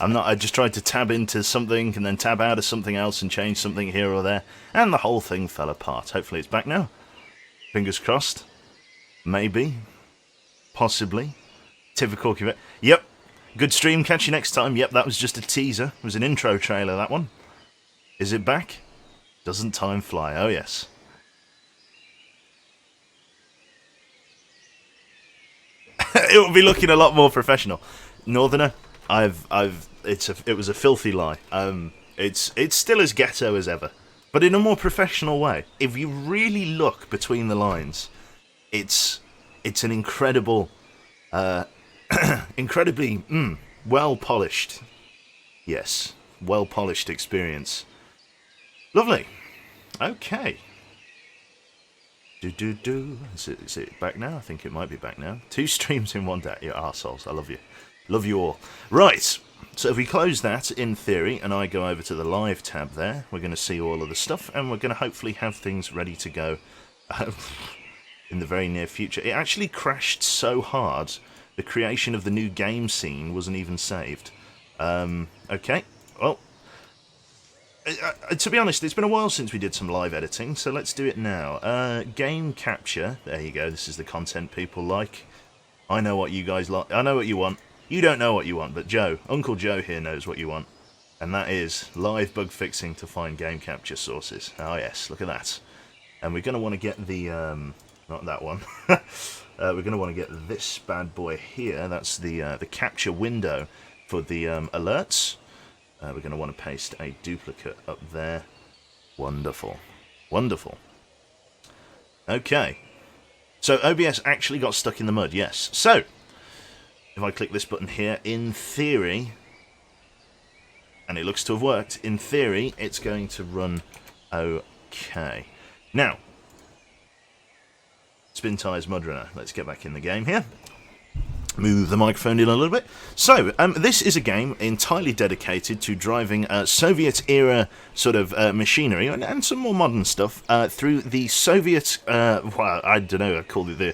I just tried to tab into something and then tab out of something else and change something here or there, and the whole thing fell apart. Hopefully it's back now. Fingers crossed. Maybe. Possibly. Typical Quebec. Yep. Good stream. Catch you next time. Yep, that was just a teaser. It was an intro trailer, that one. Is it back? Doesn't time fly? Oh, yes. It will be looking a lot more professional. Northerner, it was a filthy lie. It's still as ghetto as ever, but in a more professional way. If you really look between the lines, it's an incredible, incredibly well polished, yes, well polished experience. Lovely. Okay. Is it back now? I think it might be back now. 2 streams in one day. You arseholes. I love you. Love you all. Right. So if we close that, in theory, and I go over to the live tab there, we're going to see all of the stuff, and we're going to hopefully have things ready to go in the very near future. It actually crashed so hard, the creation of the new game scene wasn't even saved. Okay. Well, to be honest, it's been a while since we did some live editing, so let's do it now. Game capture. There you go. This is the content people like. I know what you guys like. I know what you want. You don't know what you want, but Joe, Uncle Joe here knows what you want. And that is live bug fixing to find game capture sources. Oh yes, look at that. And we're going to want to get the... not that one. We're going to want to get this bad boy here. That's the capture window for the alerts. We're going to want to paste a duplicate up there. Wonderful. Wonderful. Okay. So OBS actually got stuck in the mud, yes. So, if I click this button here, in theory, and it looks to have worked, in theory, it's going to run okay. Now, Spintires MudRunner. Let's get back in the game here. Move the microphone in a little bit. So, this is a game entirely dedicated to driving Soviet-era sort of machinery and some more modern stuff through the Soviet, well, I don't know, I call it the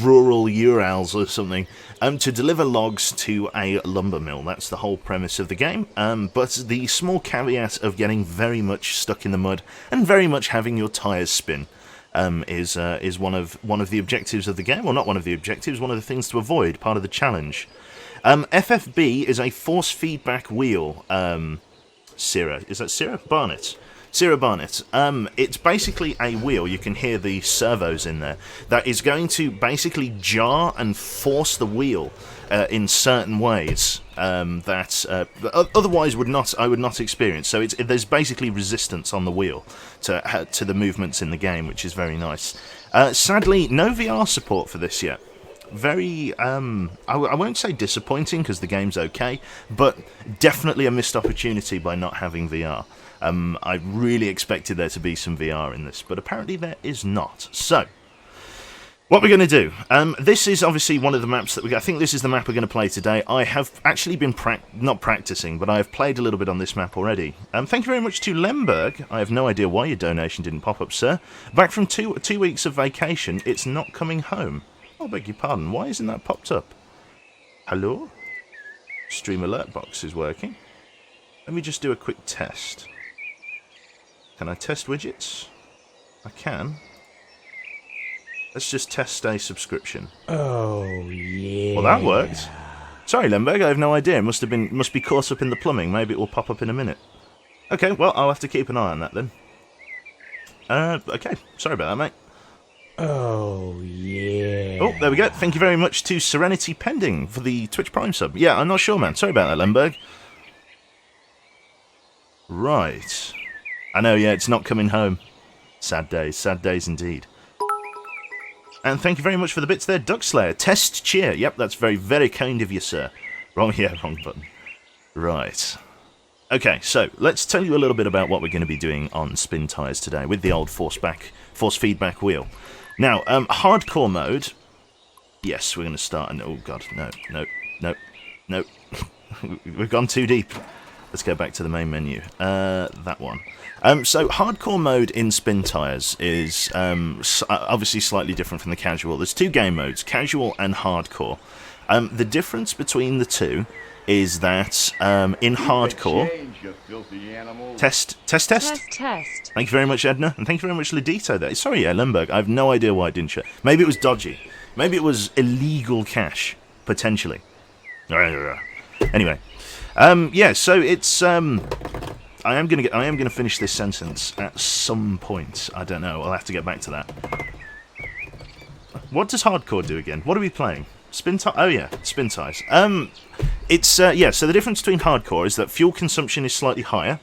rural Urals or something, to deliver logs to a lumber mill. That's the whole premise of the game, but the small caveat of getting very much stuck in the mud and very much having your tyres spin. Is one of the objectives of the game. Well, not one of the objectives, one of the things to avoid, part of the challenge. FFB is a force feedback wheel. Sierra, is that Sierra? Barnett. Sierra Barnett. It's basically a wheel, you can hear the servos in there, that is going to basically jar and force the wheel in certain ways that otherwise I would not experience. So there's basically resistance on the wheel to the movements in the game, which is very nice. Sadly, no VR support for this yet. Very, I won't say disappointing because the game's okay, but definitely a missed opportunity by not having VR. I really expected there to be some VR in this, but apparently there is not. So, what we're going to do, this is obviously one of the maps that I think this is the map we're going to play today. I have actually been, not practicing, but I have played a little bit on this map already. Thank you very much to Lemberg. I have no idea why your donation didn't pop up, sir. Back from two weeks of vacation, it's not coming home. Oh, I beg your pardon, why isn't that popped up? Hello? Stream alert box is working. Let me just do a quick test. Can I test widgets? I can. Let's just test a subscription. Oh, yeah. Well, that worked. Sorry, Lemberg, I have no idea. It must be caught up in the plumbing. Maybe it will pop up in a minute. Okay, well, I'll have to keep an eye on that then. Okay. Sorry about that, mate. Oh, yeah. Oh, there we go. Thank you very much to Serenity Pending for the Twitch Prime sub. Yeah, I'm not sure, man. Sorry about that, Lemberg. Right. I know, yeah, it's not coming home. Sad days indeed. And thank you very much for the bits there, Duckslayer. Test cheer. Yep, that's very, very kind of you, sir. Wrong button. Right. Okay, so let's tell you a little bit about what we're going to be doing on Spintires today with the old force feedback wheel. Now, hardcore mode. Yes, we're going to start. And oh god, no. We've gone too deep. Let's go back to the main menu. That one. So hardcore mode in Spintires is obviously slightly different from the casual. There's 2 game modes, casual and hardcore. The difference between the two is that in hardcore... Test. Thank you very much, Edna, and thank you very much, Ledito there. Sorry, yeah, Lemberg, I have no idea why I didn't share. Maybe it was dodgy. Maybe it was illegal cash, potentially. Anyway, yeah, so it's I am gonna finish this sentence at some point. I don't know. I'll have to get back to that. What does hardcore do again? What are we playing? Spintires? Oh yeah, Spintires. It's yeah. So the difference between hardcore is that fuel consumption is slightly higher.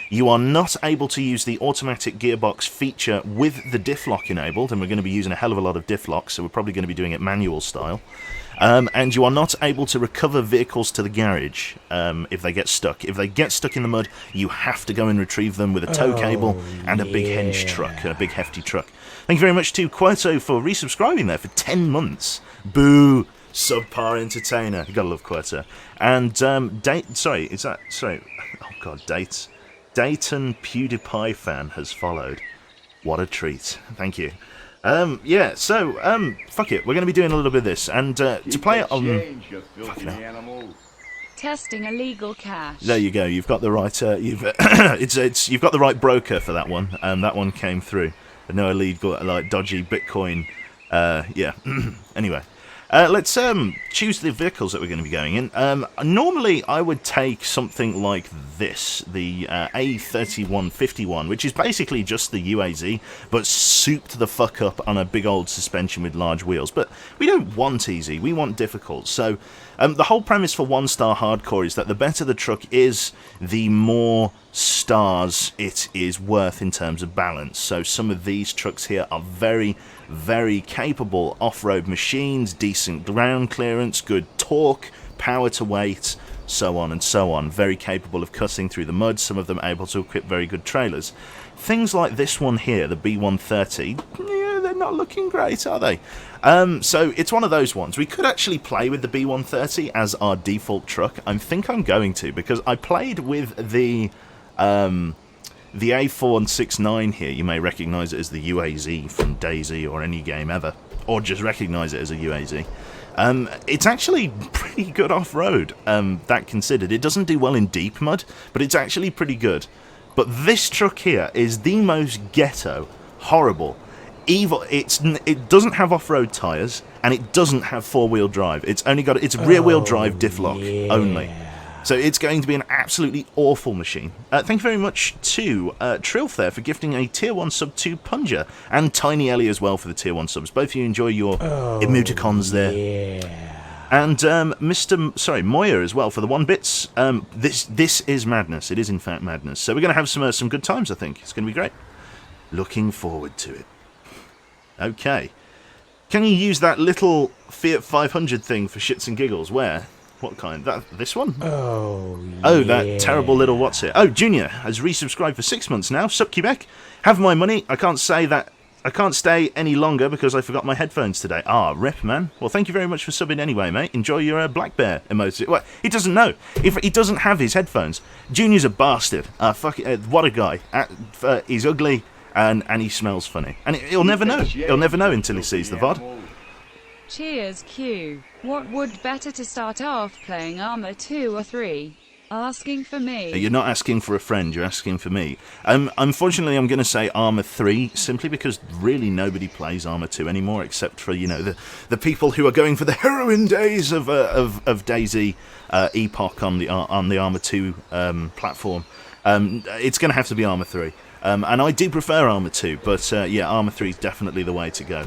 You are not able to use the automatic gearbox feature with the diff lock enabled, and we're going to be using a hell of a lot of diff locks, so we're probably going to be doing it manual style. And you are not able to recover vehicles to the garage if they get stuck. If they get stuck in the mud, you have to go and retrieve them with a tow cable and a big henge truck, a big hefty truck. Thank you very much to Querto for resubscribing there for 10 months. Boo! Subpar entertainer. You gotta love Querto. And Dayton PewDiePie fan has followed. What a treat. Thank you. Yeah, so, fuck it. We're going to be doing a little bit of this. And to play it on... Fucking hell. Testing illegal cash. There you go. You've got the right... you've got the right broker for that one. That one came through. No illegal, like, dodgy Bitcoin. Yeah. Anyway. Let's choose the vehicles that we're going to be going in. Normally, I would take something like this, the A3151, which is basically just the UAZ, but souped the fuck up on a big old suspension with large wheels. But we don't want easy, we want difficult. So the whole premise for one-star hardcore is that the better the truck is, the more stars it is worth in terms of balance. So some of these trucks here are very, very capable off-road machines, decent ground clearance, good torque, power to weight, so on and so on. Very capable of cutting through the mud, some of them able to equip very good trailers. Things like this one here, the B130, yeah, they're not looking great, are they? So it's one of those ones. We could actually play with the B130 as our default truck. I think I'm going to, because I played with the A469 here. You may recognise it as the UAZ from DayZ or any game ever, or just recognise it as a UAZ. It's actually pretty good off-road, that considered. It doesn't do well in deep mud, but it's actually pretty good. But this truck here is the most ghetto, horrible, evil. It doesn't have off-road tyres, and it doesn't have four-wheel drive. It's only got rear-wheel drive diff lock only. So it's going to be an absolutely awful machine. Thank you very much to Trilf there for gifting a Tier 1 sub to Punja, and Tiny Ellie as well for the Tier 1 subs. Both of you enjoy your emoticons there. Yeah. And Moya as well for the 1 bits. This is madness. It is in fact madness. So we're going to have some good times, I think. It's going to be great. Looking forward to it. Okay. Can you use that little Fiat 500 thing for shits and giggles? Where? What kind? This one? Oh, that terrible little what's it? Oh, Junior has resubscribed for 6 months now. Sup, Quebec? Have my money. I can't stay any longer because I forgot my headphones today. Ah, rip, man. Well, thank you very much for subbing anyway, mate. Enjoy your black bear emoji. Well, he doesn't know. If he doesn't have his headphones, Junior's a bastard. What a guy. He's ugly and he smells funny. And he'll never know. He'll never know until he sees the VOD. Cheers, Q. What would better to start off playing Armour 2 or 3? Asking for me. You're not asking for a friend, you're asking for me. Unfortunately, I'm going to say Armour 3, simply because really nobody plays Armour 2 anymore, except for, you know, the people who are going for the heroin days of DayZ Epoch on the Armour 2 platform. It's going to have to be Armour 3. And I do prefer Armour 2, but yeah, Armour 3 is definitely the way to go.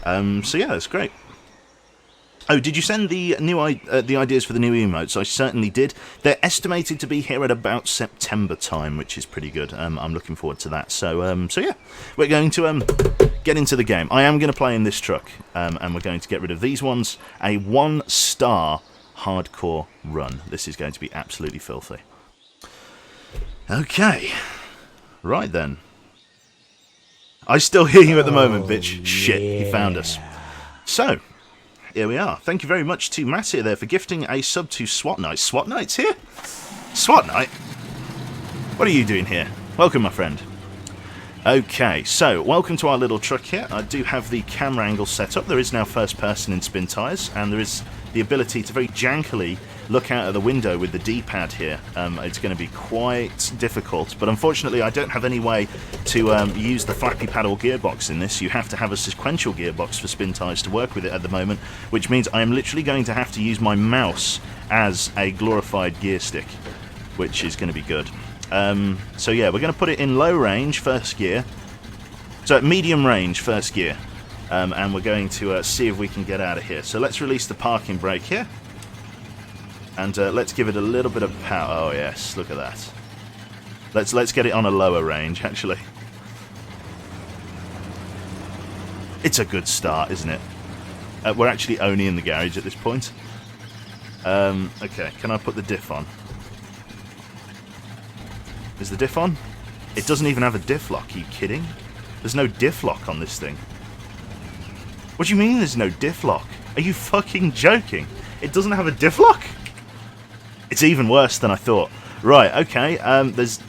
So yeah, that's great. Oh, did you send the ideas for the new emotes? I certainly did. They're estimated to be here at about September time, which is pretty good. I'm looking forward to that. So yeah, we're going to get into the game. I am going to play in this truck, and we're going to get rid of these ones. A 1-star hardcore run. This is going to be absolutely filthy. Okay, right then. I still hear you at the moment, bitch. Shit, he found us. So, here we are. Thank you very much to Matt here there for gifting a sub to SWAT Night. SWAT Night's here? SWAT Night? What are you doing here? Welcome, my friend. Okay, so, welcome to our little truck here. I do have the camera angle set up. There is now first person in Spintires, and there is the ability to very jankily look out of the window with the D-pad here. It's going to be quite difficult, but unfortunately I don't have any way to use the flappy paddle gearbox in this. You have to have a sequential gearbox for Spintires to work with it at the moment, which means I am literally going to have to use my mouse as a glorified gear stick, which is going to be good. So yeah, we're going to put it in low range, first gear. So at medium range, first gear. And we're going to see if we can get out of here. So let's release the parking brake here. And let's give it a little bit of power. Oh yes, look at that. Let's get it on a lower range, actually. It's a good start, isn't it? We're actually only in the garage at this point. Okay, can I put the diff on? Is the diff on? It doesn't even have a diff lock, are you kidding? There's no diff lock on this thing. What do you mean there's no diff lock? Are you fucking joking? It doesn't have a diff lock? It's even worse than I thought. Right, okay, there's...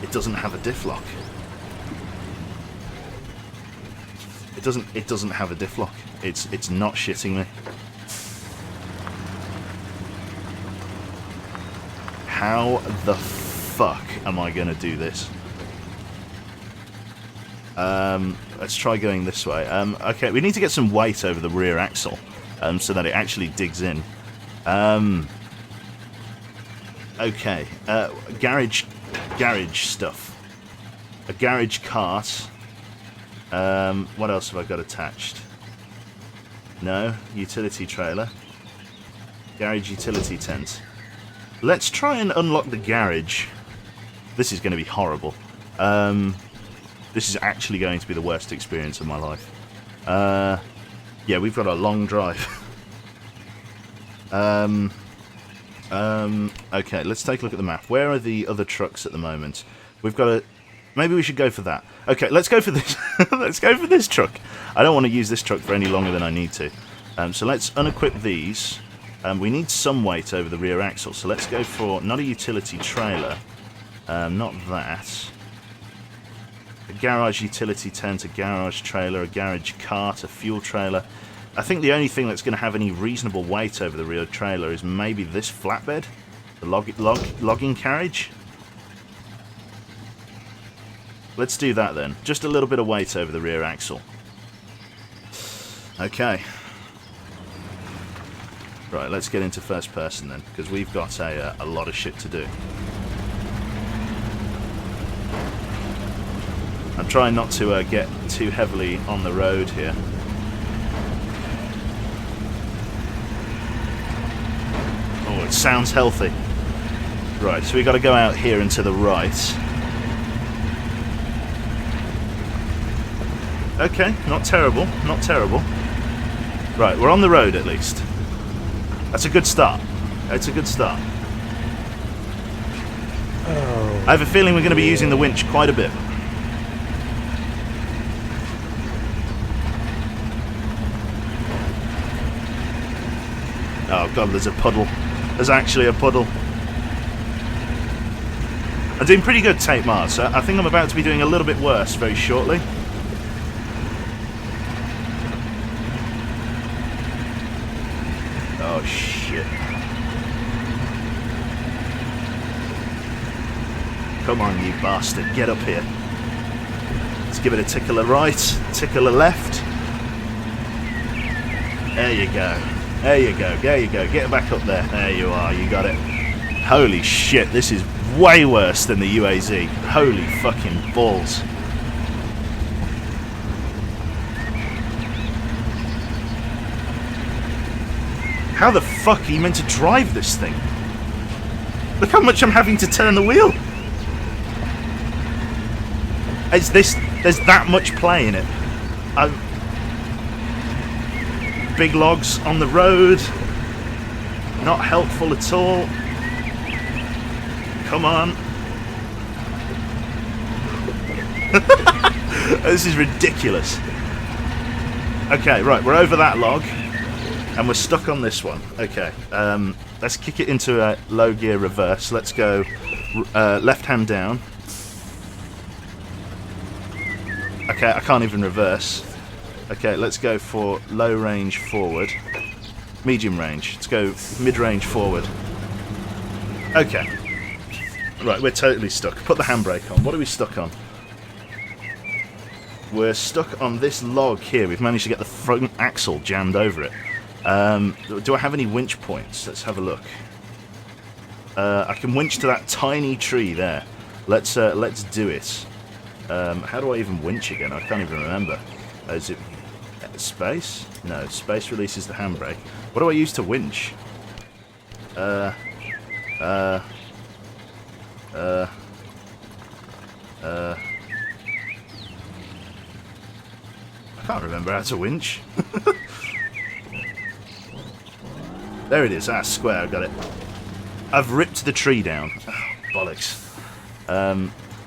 It doesn't have a diff lock. It doesn't have a diff lock. It's not shitting me. How the fuck am I going to do this? Let's try going this way. Okay, we need to get some weight over the rear axle so that it actually digs in. Okay, garage stuff. A garage cart. What else have I got attached? No, utility trailer. Garage utility tent. Let's try and unlock the garage. This is going to be horrible. This is actually going to be the worst experience of my life. Yeah, we've got a long drive. Okay, let's take a look at the map. Where are the other trucks at the moment? We've got a... Maybe we should go for that. Okay, let's go for this. Let's go for this truck. I don't want to use this truck for any longer than I need to. So let's unequip these. We need some weight over the rear axle, so let's go for not a utility trailer, not that. A garage utility tent, a garage trailer, a garage cart, a fuel trailer. I think the only thing that's going to have any reasonable weight over the rear trailer is maybe this flatbed, the logging carriage. Let's do that then. Just a little bit of weight over the rear axle. Okay. Right, let's get into first person then, because we've got a lot of shit to do. I'm trying not to get too heavily on the road here. Oh, it sounds healthy. Right, so we've got to go out here and to the right. Okay, not terrible, not terrible. Right, we're on the road at least. That's a good start. It's a good start. Oh. I have a feeling we're going to be using the winch quite a bit. Oh god, there's a puddle. There's actually a puddle. I'm doing pretty good, Tate Mars. I think I'm about to be doing a little bit worse very shortly. Oh shit. Come on, you bastard, get up here. Let's give it a tickle of right, tickle of left. There you go. There you go, there you go. Get back up there. There you are, you got it. Holy shit, this is way worse than the UAZ. Holy fucking balls. How the fuck are you meant to drive this thing? Look how much I'm having to turn the wheel. There's that much play in it. Big logs on the road. Not helpful at all. Come on. This is ridiculous. Okay, right, we're over that log. And we're stuck on this one. Okay, let's kick it into a low gear reverse. Let's go left hand down. Okay, I can't even reverse. Okay, let's go for low range forward. Medium range. Let's go mid-range forward. Okay. Right, we're totally stuck. Put the handbrake on. What are we stuck on? We're stuck on this log here. We've managed to get the front axle jammed over it. Do I have any winch points? Let's have a look. I can winch to that tiny tree there. Let's do it. How do I even winch again? I can't even remember. Is it space? No, space releases the handbrake. What do I use to winch? I can't remember how to winch. There it is. Ah, square. I got it. I've ripped the tree down. Oh, bollocks.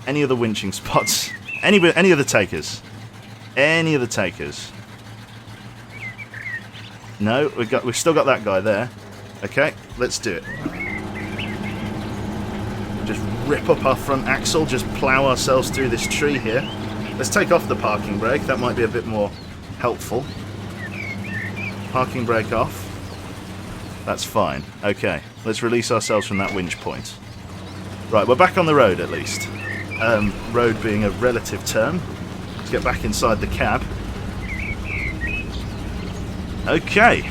Any other winching spots? Any other takers? Any other takers? No, we've still got that guy there. Okay, let's do it. Just rip up our front axle, just plough ourselves through this tree here. Let's take off the parking brake, that might be a bit more helpful. Parking brake off. That's fine. Okay, let's release ourselves from that winch point. Right, we're back on the road at least. Road being a relative term. Let's get back inside the cab. Okay.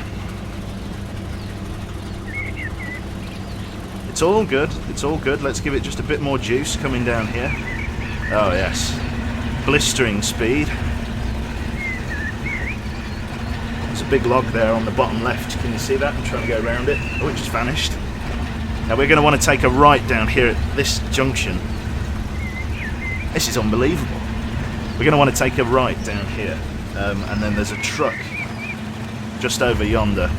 It's all good. It's all good. Let's give it just a bit more juice coming down here. Oh, yes. Blistering speed. There's a big log there on the bottom left. Can you see that? I'm trying to go around it. Oh, it just vanished. Now we're going to want to take a right down here at this junction. This is unbelievable. We're going to want to take a right down here. And then there's a truck just over yonder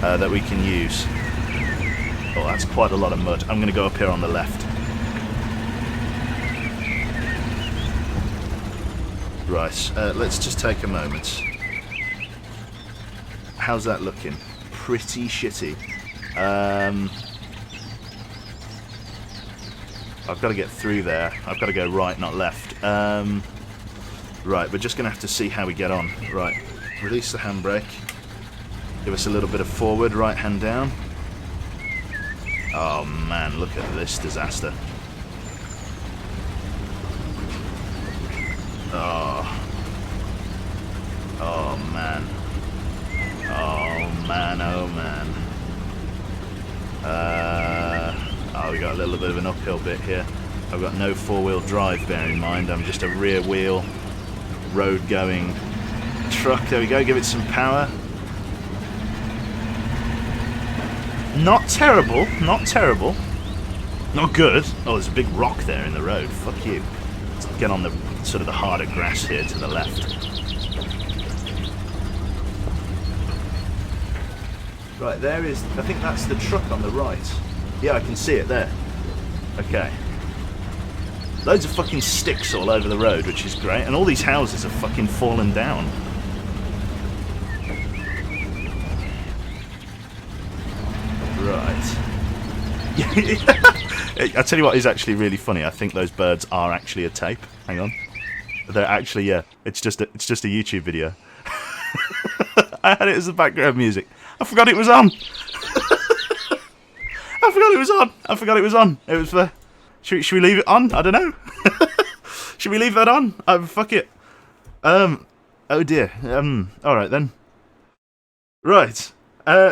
that we can use. Oh, that's quite a lot of mud. I'm going to go up here on the left. Right, let's just take a moment. How's that looking? Pretty shitty. I've got to get through there. I've got to go right, not left. Right, we're just going to have to see how we get on. Right, release the handbrake. Give us a little bit of forward, right hand down. Oh man, look at this disaster. Oh. Oh man. Oh man, oh man. Oh, we got a little bit of an uphill bit here. I've got no four-wheel drive, bear in mind. I'm just a rear wheel, road going truck. There we go, give it some power. Not terrible, not terrible. Not good. Oh, there's a big rock there in the road. Fuck you. Let's get on the sort of the harder grass here to the left. Right, there is, I think that's the truck on the right. Yeah, I can see it there. Okay. Loads of fucking sticks all over the road, which is great. And all these houses have fucking fallen down. Right. I tell you what is actually really funny. I think those birds are actually a tape. Hang on. They're actually, yeah. It's just a YouTube video. I had it as the background music. I forgot it was on. I forgot it was on. I forgot it was on. It was for... Should we leave it on? I don't know. Should we leave that on? Fuck it. Oh dear. Alright then. Right.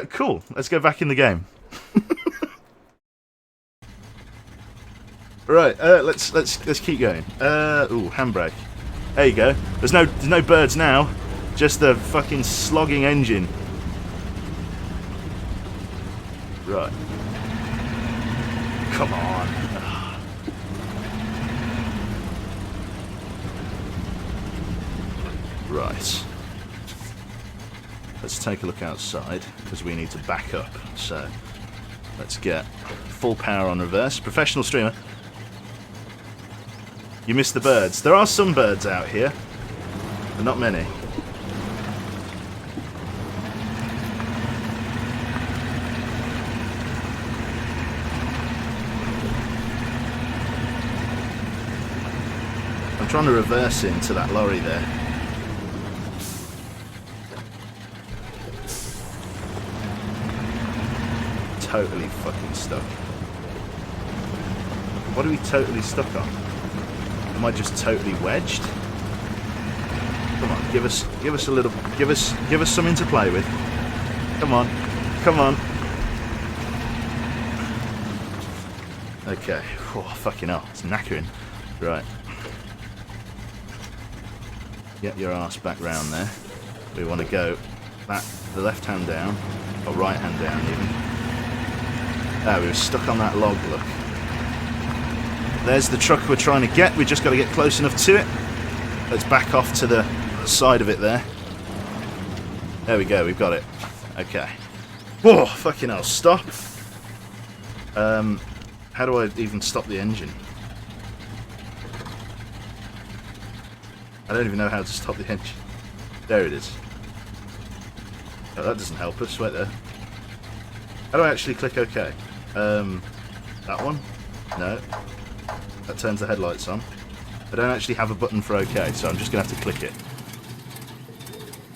Cool. Let's go back in the game. Right, let's keep going. Ooh, handbrake. There you go. There's no birds now. Just the fucking slogging engine. Right. Come on. Right. Let's take a look outside, because we need to back up. So, let's get full power on reverse. Professional streamer. You missed the birds. There are some birds out here, but not many. I'm trying to reverse into that lorry there. totally fucking stuck? What are we totally stuck on? Am I just totally wedged? Come on, give us a little, give us something to play with. Come on, come on. Okay. Oh, fucking hell, it's knackering. Right. Get your ass back round there. We want to go back the left hand down, or right hand down even. Ah, we were stuck on that log, look. There's the truck we're trying to get. We just got to get close enough to it. Let's back off to the side of it there. There we go, we've got it. Okay. Whoa, fucking hell, stop. How do I even stop the engine? I don't even know how to stop the engine. There it is. Oh, that doesn't help us. Wait there. How do I actually click OK? That one? No. That turns the headlights on. I don't actually have a button for OK, so I'm just going to have to click it.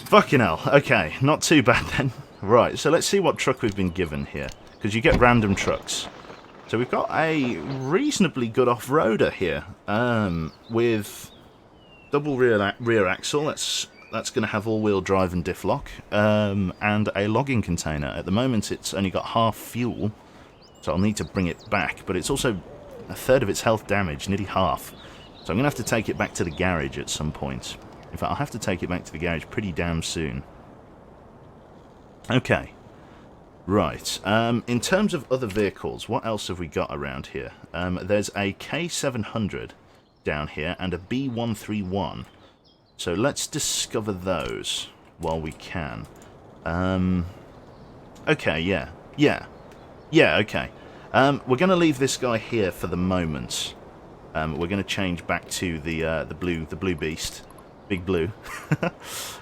Fucking hell. Okay, not too bad then. Right, so let's see what truck we've been given here. Because you get random trucks. So we've got a reasonably good off-roader here. With double rear axle. That's going to have all-wheel drive and diff lock. And a logging container. At the moment it's only got half fuel. So I'll need to bring it back. But it's also a third of its health damage, nearly half. So I'm going to have to take it back to the garage at some point. In fact, I'll have to take it back to the garage pretty damn soon. Okay. Right. In terms of other vehicles, what else have we got around here? There's a K700 down here and a B131. So let's discover those while we can. Okay, yeah. Yeah, okay. We're going to leave this guy here for the moment. We're going to change back to the blue beast. Big Blue.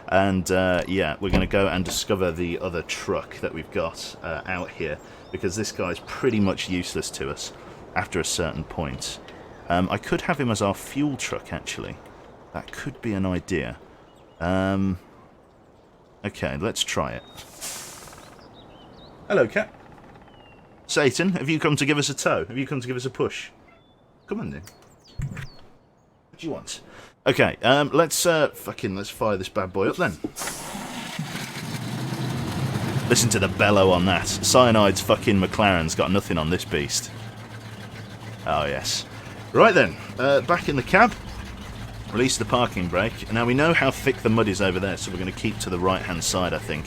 And yeah, we're going to go and discover the other truck that we've got out here, because this guy's pretty much useless to us after a certain point. I could have him as our fuel truck, actually. That could be an idea. Okay, let's try it. Hello, cat. Satan, have you come to give us a tow? Have you come to give us a push? Come on, then. What do you want? Okay, let's fire this bad boy up then. Listen to the bellow on that. Cyanide's fucking McLaren's got nothing on this beast. Oh, yes. Right then, back in the cab. Release the parking brake. Now we know how thick the mud is over there, so we're going to keep to the right-hand side, I think.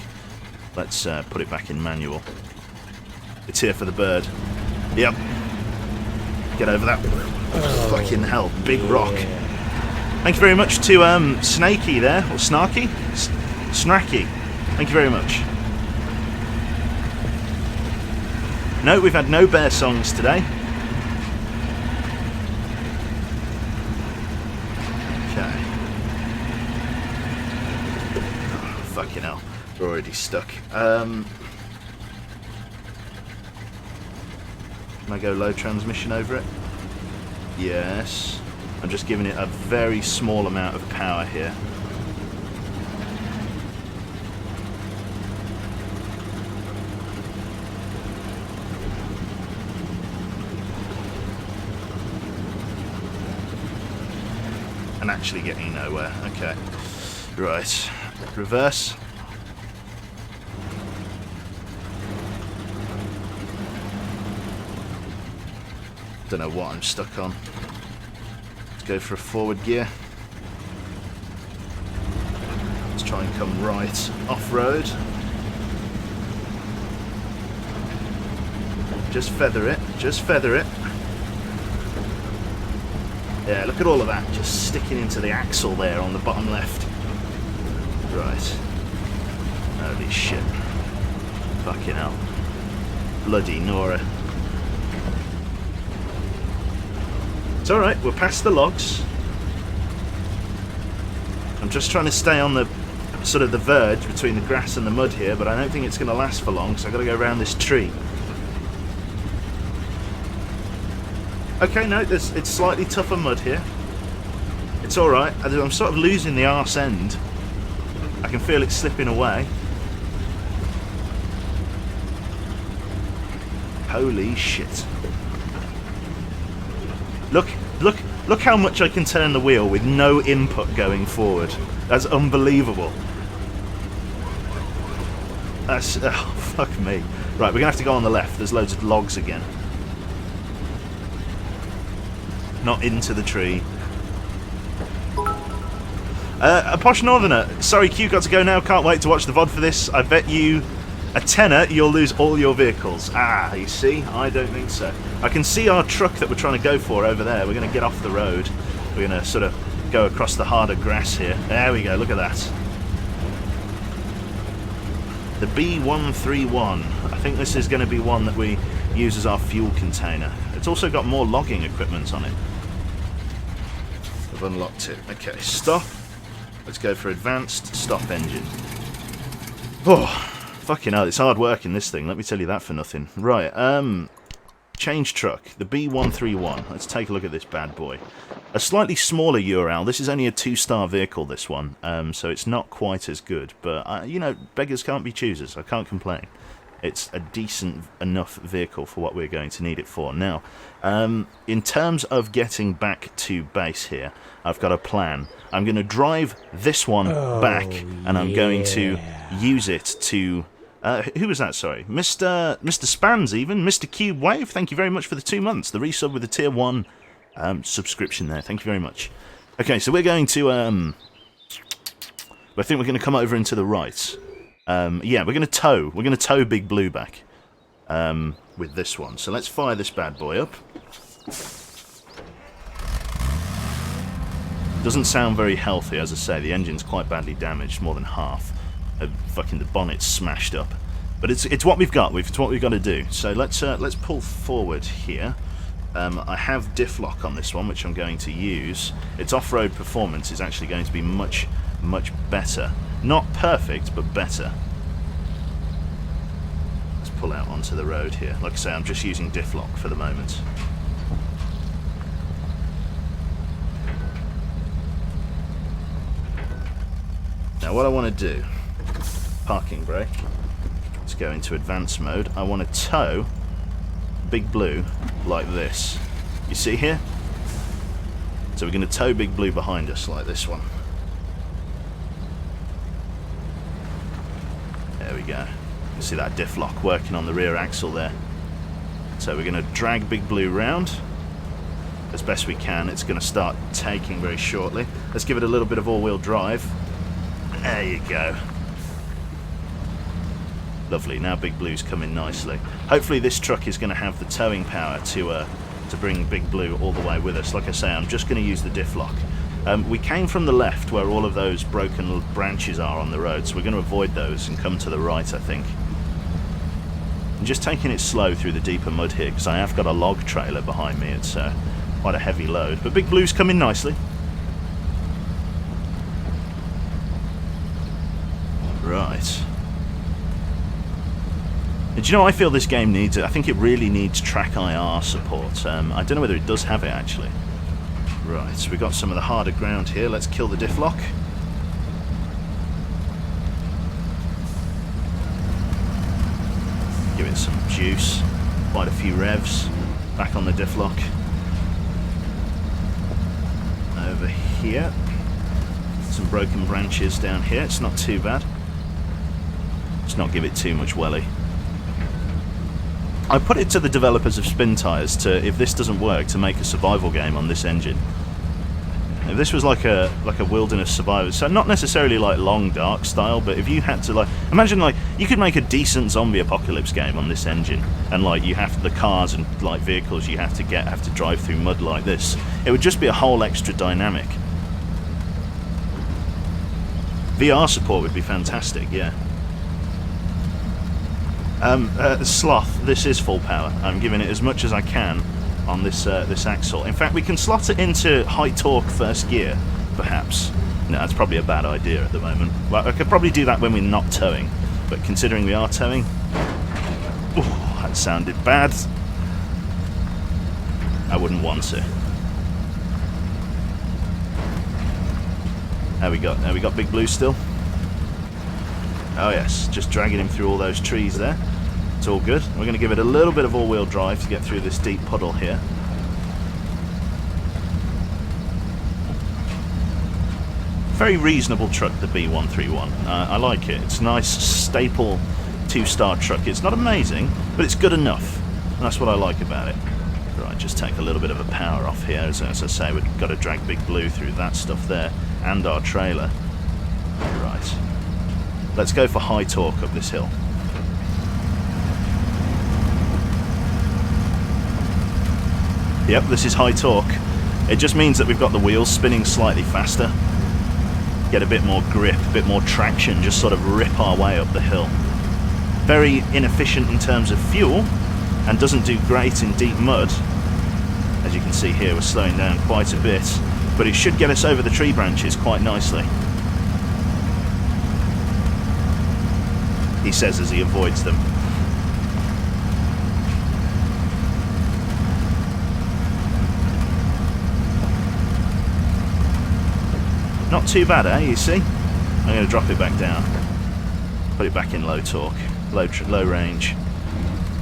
Let's put it back in manual. It's here for the bird. Yep. Get over that. Oh, fucking hell, big rock. Thank you very much to Snakey there, or Snarky? Snacky. Thank you very much. No, we've had no bear songs today. Okay. Oh, fucking hell, we're already stuck. Can I go low transmission over it? Yes. I'm just giving it a very small amount of power here. And actually getting nowhere. Okay. Right. Reverse. Don't know what I'm stuck on. Go for a forward gear. Let's try and come right off-road. Just feather it, just feather it. Yeah, look at all of that just sticking into the axle there on the bottom left. Right. Holy shit. Fucking hell. Bloody Nora. It's alright, we're past the logs. I'm just trying to stay on the sort of the verge between the grass and the mud here, but I don't think it's going to last for long, so I've got to go around this tree. Okay, no, it's slightly tougher mud here. It's alright, I'm sort of losing the arse end. I can feel it slipping away. Holy shit. Look how much I can turn the wheel with no input going forward. That's unbelievable. That's... oh, fuck me. Right, we're going to have to go on the left. There's loads of logs again. Not into the tree. A Posh Northerner. Sorry, Q, got to go now. Can't wait to watch the VOD for this. I bet you a tenner you'll lose all your vehicles. Ah, you see? I don't think so. I can see our truck that we're trying to go for over there. We're going to get off the road. We're going to sort of go across the harder grass here. There we go. Look at that. The B131. I think this is going to be one that we use as our fuel container. It's also got more logging equipment on it. I've unlocked it. Okay, stop. Let's go for advanced stop engine. Oh, fucking hell, it's hard work in this thing, let me tell you that for nothing. Right, change truck, the B131. Let's take a look at this bad boy. A slightly smaller URL. This is only a 2-star vehicle, this one, so it's not quite as good. But, you know, beggars can't be choosers. I can't complain. It's a decent enough vehicle for what we're going to need it for. Now, in terms of getting back to base here, I've got a plan. I'm going to drive this one back, and I'm going to use it to... who was that, sorry? Mr. Spans, even. Mr. Cube Wave, thank you very much for the 2 months. The resub with the Tier 1 subscription there. Thank you very much. Okay, so we're going to... I think we're going to come over and to the right. Yeah, we're going to tow Big Blue back with this one. So let's fire this bad boy up. Doesn't sound very healthy, as I say. The engine's quite badly damaged, more than half. Fucking the bonnet's smashed up. But it's what we've got. It's what we've got to do. So let's pull forward here. I have diff lock on this one, which I'm going to use. Its off-road performance is actually going to be much better. Not perfect, but better. Let's pull out onto the road here. Like I say, I'm just using diff lock for the moment. Now what I want to do, parking brake, let's go into advanced mode. I want to tow Big Blue like this. You see here? So we're going to tow Big Blue behind us like this one. There we go. You see that diff lock working on the rear axle there. So we're going to drag Big Blue round as best we can. It's going to start taking very shortly. Let's give it a little bit of all-wheel drive. There you go. Lovely. Now Big Blue's coming nicely. Hopefully this truck is going to have the towing power to bring Big Blue all the way with us. Like I say, I'm just going to use the diff lock. We came from the left where all of those broken branches are on the road, so we're going to avoid those and come to the right, I think. I'm just taking it slow through the deeper mud here because I have got a log trailer behind me. It's quite a heavy load, but Big Blue's coming nicely. Right. And do you know, I feel this game needs it. I think it really needs track IR support. I don't know whether it does have it actually. Right, so we've got some of the harder ground here. Let's kill the diff lock. Give it some juice. Quite a few revs. Back on the diff lock. Over here. Some broken branches down here. It's not too bad. Let's not give it too much welly. I put it to the developers of Spintires to, if this doesn't work, to make a survival game on this engine. If this was like a wilderness survival, so not necessarily like long dark style, but if you had to imagine you could make a decent zombie apocalypse game on this engine, and you have the cars and vehicles you have to drive through mud like this. It would just be a whole extra dynamic. VR support would be fantastic, yeah. Sloth, this is full power. I'm giving it as much as I can on this axle. In fact, we can slot it into high torque first gear, perhaps. No, that's probably a bad idea at the moment. Well, I could probably do that when we're not towing, but considering we are towing... Ooh, that sounded bad. I wouldn't want to. There we got Big Blue still. Oh yes, just dragging him through all those trees there. It's all good. We're going to give it a little bit of all-wheel drive to get through this deep puddle here. Very reasonable truck, the B131. I like it. It's a nice, staple 2-star truck. It's not amazing, but it's good enough. And that's what I like about it. Right, just take a little bit of a power off here. As I say, we've got to drag Big Blue through that stuff there, and our trailer. Right. Let's go for high torque up this hill. Yep, this is high torque. It just means that we've got the wheels spinning slightly faster. Get a bit more grip, a bit more traction, just sort of rip our way up the hill. Very inefficient in terms of fuel, and doesn't do great in deep mud. As you can see here, we're slowing down quite a bit, but it should get us over the tree branches quite nicely. He says as he avoids them. Not too bad, eh, you see? I'm going to drop it back down. Put it back in low torque, low range.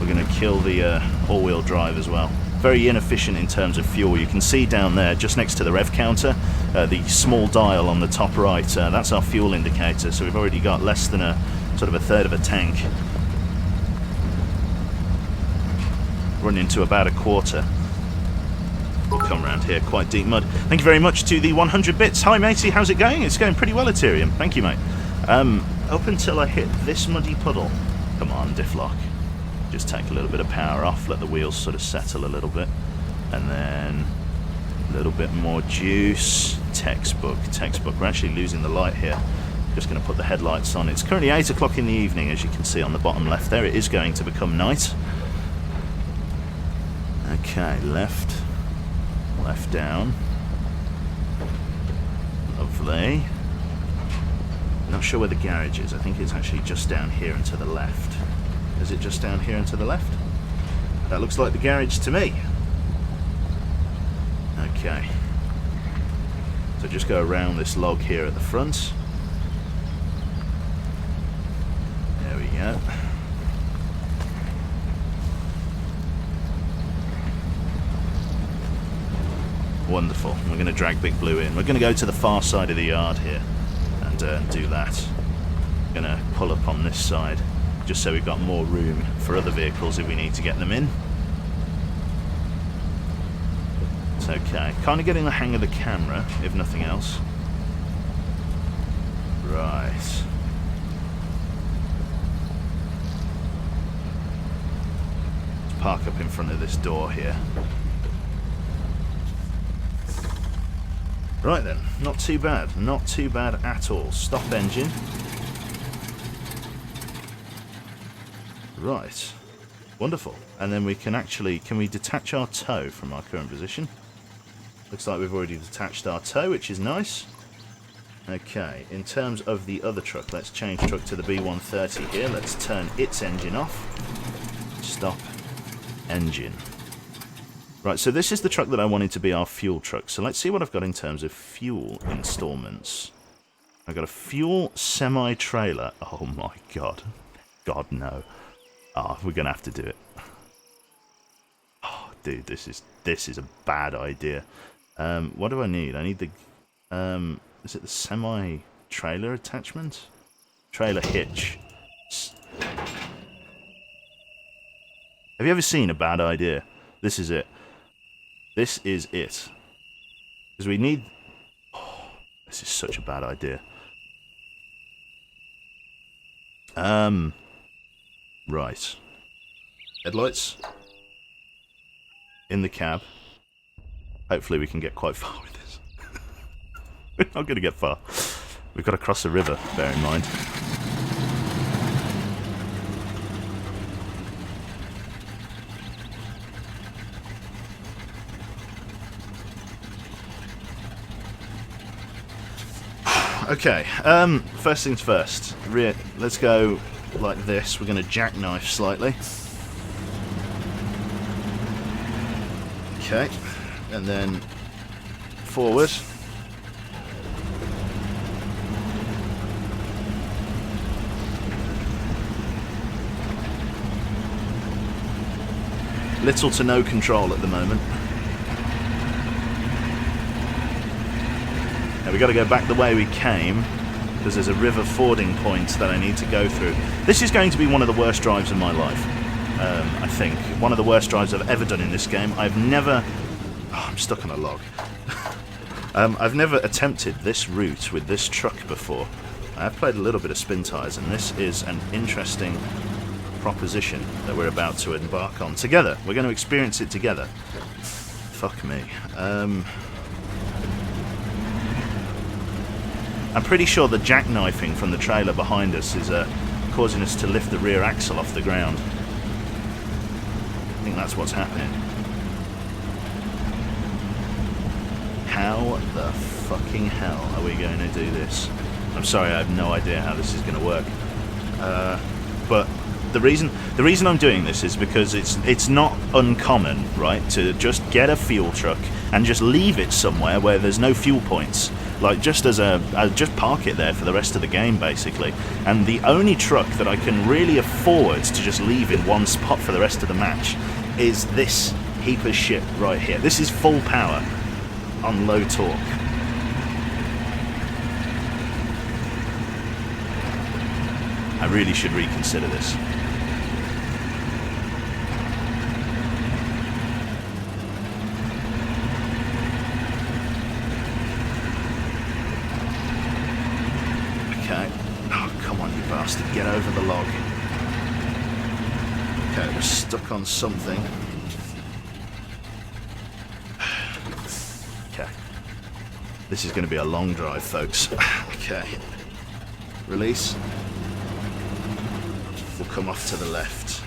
We're going to kill the all-wheel drive as well. Very inefficient in terms of fuel. You can see down there, just next to the rev counter, the small dial on the top right, that's our fuel indicator, so we've already got less than a third of a tank. Run into about a quarter. We'll come around here, quite deep mud. Thank you very much to the 100 bits. Hi matey, how's it going? It's going pretty well, Ethereum. Thank you, mate. Up until I hit this muddy puddle. Come on, diff lock. Just take a little bit of power off, let the wheels sort of settle a little bit. And then a little bit more juice. Textbook. We're actually losing the light here. Just going to put the headlights on. It's currently 8 o'clock in the evening, as you can see on the bottom left there. It is going to become night. Okay, left down. Lovely. Not sure where the garage is. I think it's actually just down here and to the left. Is it just down here and to the left? That looks like the garage to me. Okay. So just go around this log here at the front. There we go. Wonderful. We're going to drag Big Blue in. We're going to go to the far side of the yard here and do that. Going to pull up on this side just so we've got more room for other vehicles if we need to get them in. It's okay. Kind of getting the hang of the camera, if nothing else. Right. Let's park up in front of this door here. Right then, not too bad at all. Stop engine. Right, wonderful. And then we can we detach our toe from our current position? Looks like we've already detached our toe, which is nice. Okay, in terms of the other truck, let's change truck to the B130 here. Let's turn its engine off. Stop engine. Right, so this is the truck that I wanted to be our fuel truck. So let's see what I've got in terms of fuel installments. I've got a fuel semi-trailer. Oh my god. God, no. Oh, we're going to have to do it. Oh, dude, this is a bad idea. What do I need? I need the... is it the semi-trailer attachment? Trailer hitch. Have you ever seen a bad idea? This is it. This is it. Because we need... Oh, this is such a bad idea. Right. Headlights. In the cab. Hopefully we can get quite far with this. We're not going to get far. We've got to cross a river, bear in mind. Okay, first things first. Let's go like this. We're going to jackknife slightly. Okay, and then forward. Little to no control at the moment. Now we got to go back the way we came, because there's a river fording point that I need to go through. This is going to be one of the worst drives of my life, I think. One of the worst drives I've ever done in this game. I've never... Oh, I'm stuck on a log. I've never attempted this route with this truck before. I've played a little bit of Spintires, and this is an interesting proposition that we're about to embark on together. We're going to experience it together. Fuck me. I'm pretty sure the jackknifing from the trailer behind us is causing us to lift the rear axle off the ground. I think that's what's happening. How the fucking hell are we going to do this? I'm sorry, I have no idea how this is going to work. But the reason I'm doing this is because it's not uncommon, right, to just get a fuel truck and just leave it somewhere where there's no fuel points. Like, just just park it there for the rest of the game, basically. And the only truck that I can really afford to just leave in one spot for the rest of the match is this heap of shit right here. This is full power on low torque. I really should reconsider this. Okay. Oh, come on, you bastard. Get over the log. Okay, we're stuck on something. Okay. This is going to be a long drive, folks. Okay. Release. We'll come off to the left.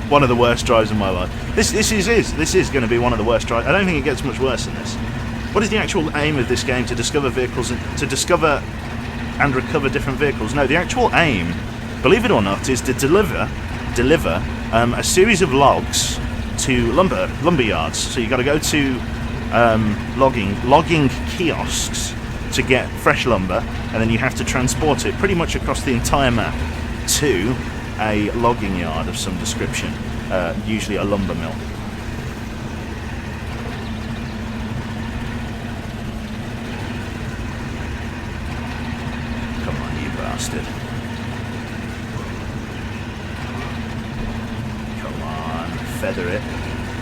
One of the worst drives of my life. This is going to be one of the worst drives. I don't think it gets much worse than this. What is the actual aim of this game? To discover vehicles, to discover and recover different vehicles? No, the actual aim, believe it or not, is to deliver a series of logs to lumber yards. So you got to go to logging kiosks to get fresh lumber, and then you have to transport it pretty much across the entire map to a logging yard of some description, usually a lumber mill. Come on, you bastard. Come on, feather it.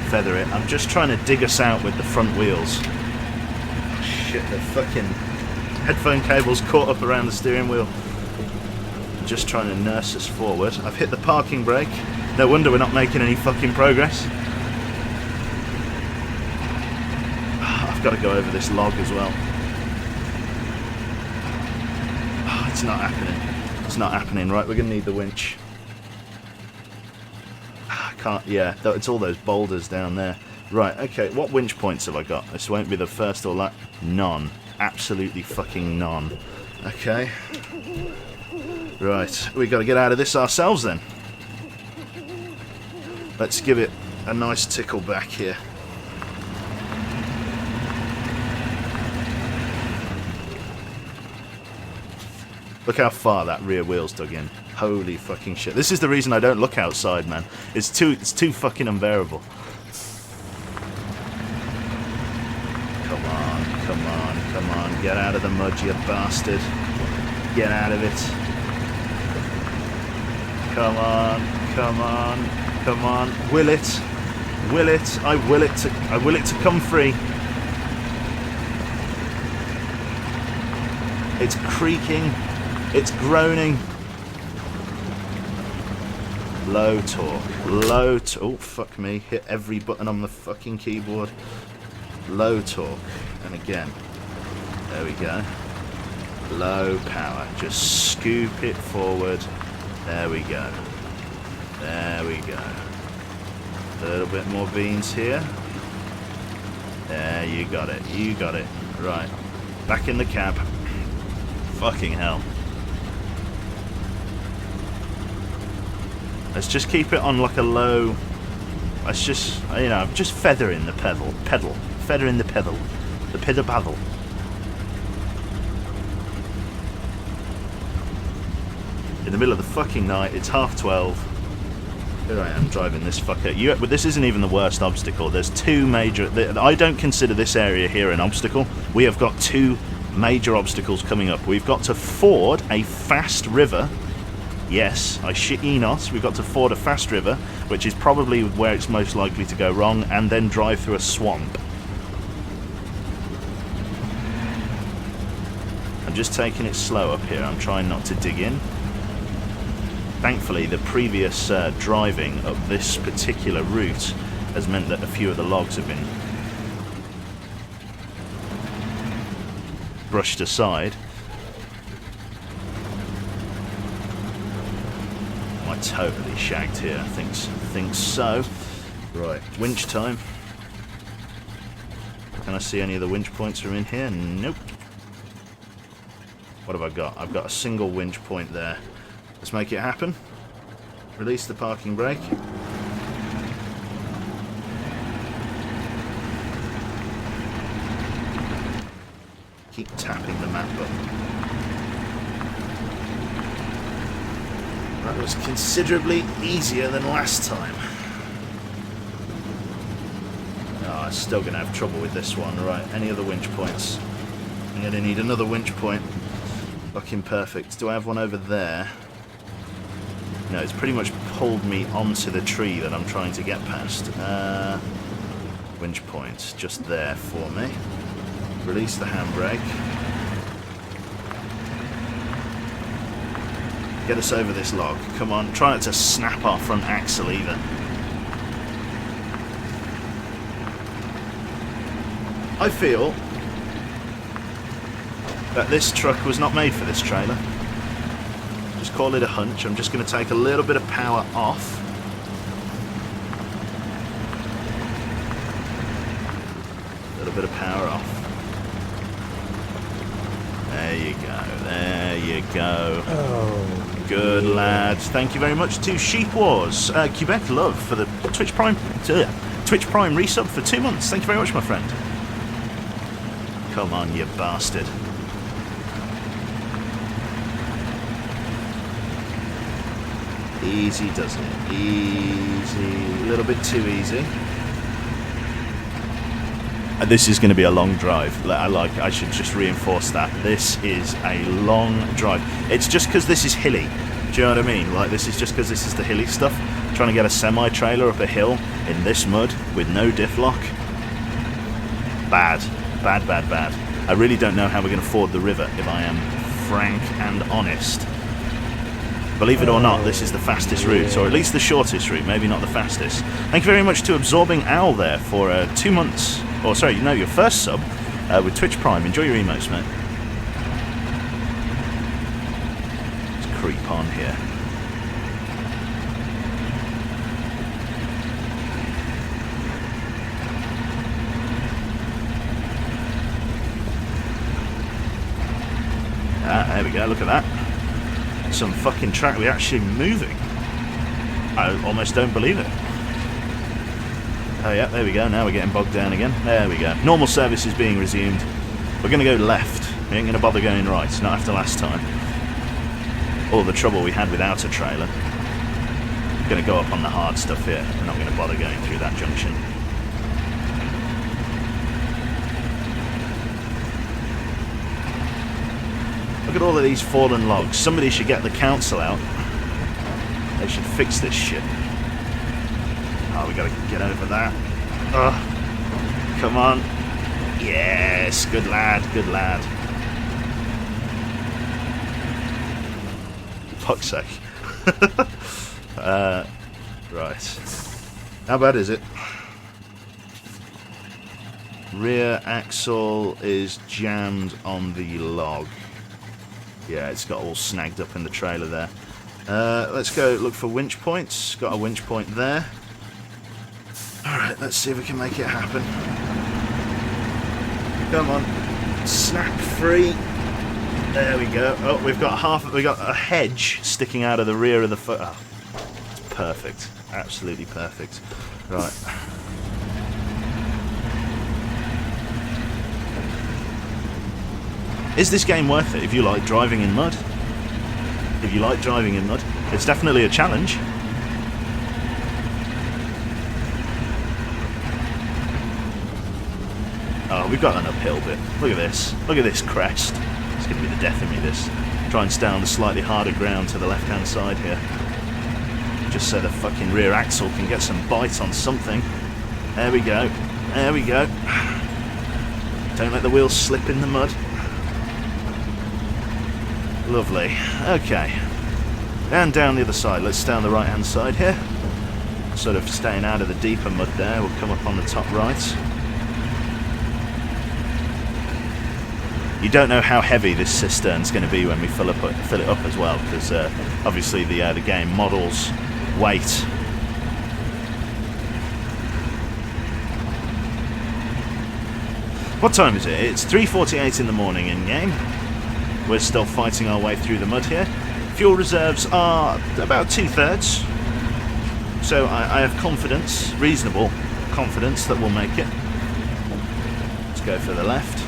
Feather it. I'm just trying to dig us out with the front wheels. Oh, shit, the fucking headphone cable's caught up around the steering wheel. Just trying to nurse us forward. I've hit the parking brake. No wonder we're not making any fucking progress. I've got to go over this log as well. It's not happening. It's not happening. Right, we're going to need the winch. I can't... Yeah, it's all those boulders down there. Right, okay, what winch points have I got? This won't be the first or last. None. Absolutely fucking none. Okay. Right, we got to get out of this ourselves then. Let's give it a nice tickle back here. Look how far that rear wheel's dug in. Holy fucking shit. This is the reason I don't look outside, man. It's too fucking unbearable. Come on, come on, come on. Get out of the mud, you bastard. Get out of it. Come on, come on, come on. Will it? Will it? I will it to come free. It's creaking. It's groaning. Low torque. Low torque. Oh, fuck me. Hit every button on the fucking keyboard. Low torque. And again. There we go. Low power. Just scoop it forward. There we go. There we go. A little bit more beans here. There, you got it. You got it. Right. Back in the cab. Fucking hell. Let's just keep it on like a low... Let's just, you know, just feathering the pedal. Feathering the pedal. The pedal. In the middle of the fucking night, it's 12:30. Here I am driving this fucker. But this isn't even the worst obstacle. There's two major... I don't consider this area here an obstacle. We have got two major obstacles coming up. We've got to ford a fast river. Yes, I shit ye not. We've got to ford a fast river, which is probably where it's most likely to go wrong, and then drive through a swamp. I'm just taking it slow up here. I'm trying not to dig in. Thankfully, the previous driving up this particular route has meant that a few of the logs have been brushed aside. Am I totally shagged here? I think so. Right, winch time. Can I see any of the winch points from in here? Nope. What have I got? I've got a single winch point there. Let's make it happen. Release the parking brake. Keep tapping the map button. That was considerably easier than last time. Oh, I'm still going to have trouble with this one. Right, any other winch points? I'm going to need another winch point. Fucking perfect. Do I have one over there? No, it's pretty much pulled me onto the tree that I'm trying to get past. Winch point, just there for me. Release the handbrake. Get us over this log. Come on, try not to snap our front axle either. I feel that this truck was not made for this trailer. Just call it a hunch. I'm just going to take a little bit of power off. A little bit of power off. There you go. There you go. Oh, good lad. Thank you very much to Sheep Wars, Quebec Love for the Twitch Prime resub for 2 months. Thank you very much, my friend. Come on, you bastard. Easy does it. Easy. A little bit too easy. This is going to be a long drive. I should just reinforce that. This is a long drive. It's just because this is hilly. Do you know what I mean? Like, this is just because this is the hilly stuff. Trying to get a semi-trailer up a hill in this mud with no diff lock. Bad. Bad, bad, bad. I really don't know how we're going to ford the river, if I am frank and honest. Believe it or not, this is the fastest route, or at least the shortest route, maybe not the fastest. Thank you very much to Absorbing Owl there for 2 months, or sorry, no, your first sub with Twitch Prime. Enjoy your emotes, mate. Let's creep on here. Ah, there we go, look at that. Some fucking track. We're actually moving. I almost don't believe it. Oh yeah, there we go. Now we're getting bogged down again. There we go. Normal service is being resumed. We're going to go left. We ain't going to bother going right. Not after last time. All the trouble we had without a trailer. We're going to go up on the hard stuff here. We're not going to bother going through that junction. Look at all of these fallen logs. Somebody should get the council out. They should fix this shit. Oh, we gotta get over that. Oh, come on. Yes, good lad, good lad. Fuck's sake. Right. How bad is it? Rear axle is jammed on the log. Yeah, it's got all snagged up in the trailer there. Let's go look for winch points. Got a winch point there. Alright, let's see if we can make it happen. Come on. Snap free. There we go. Oh, we've got a hedge sticking out of the rear of the foot. Oh, it's perfect. Absolutely perfect. Right. Is this game worth it if you like driving in mud? If you like driving in mud, it's definitely a challenge. Oh, we've got an uphill bit. Look at this. Look at this crest. It's going to be the death of me, this. Try and stay on the slightly harder ground to the left-hand side here. Just so the fucking rear axle can get some bite on something. There we go. There we go. Don't let the wheels slip in the mud. Lovely. Okay. And down the other side. Let's stay on the right-hand side here. Sort of staying out of the deeper mud there. We'll come up on the top right. You don't know how heavy this cistern's going to be when we fill it up as well, because obviously the game models weight. What time is it? It's 3:48 in the morning in game. We're still fighting our way through the mud here. Fuel reserves are about 2/3, so I have confidence, reasonable confidence, that we'll make it. Let's go for the left.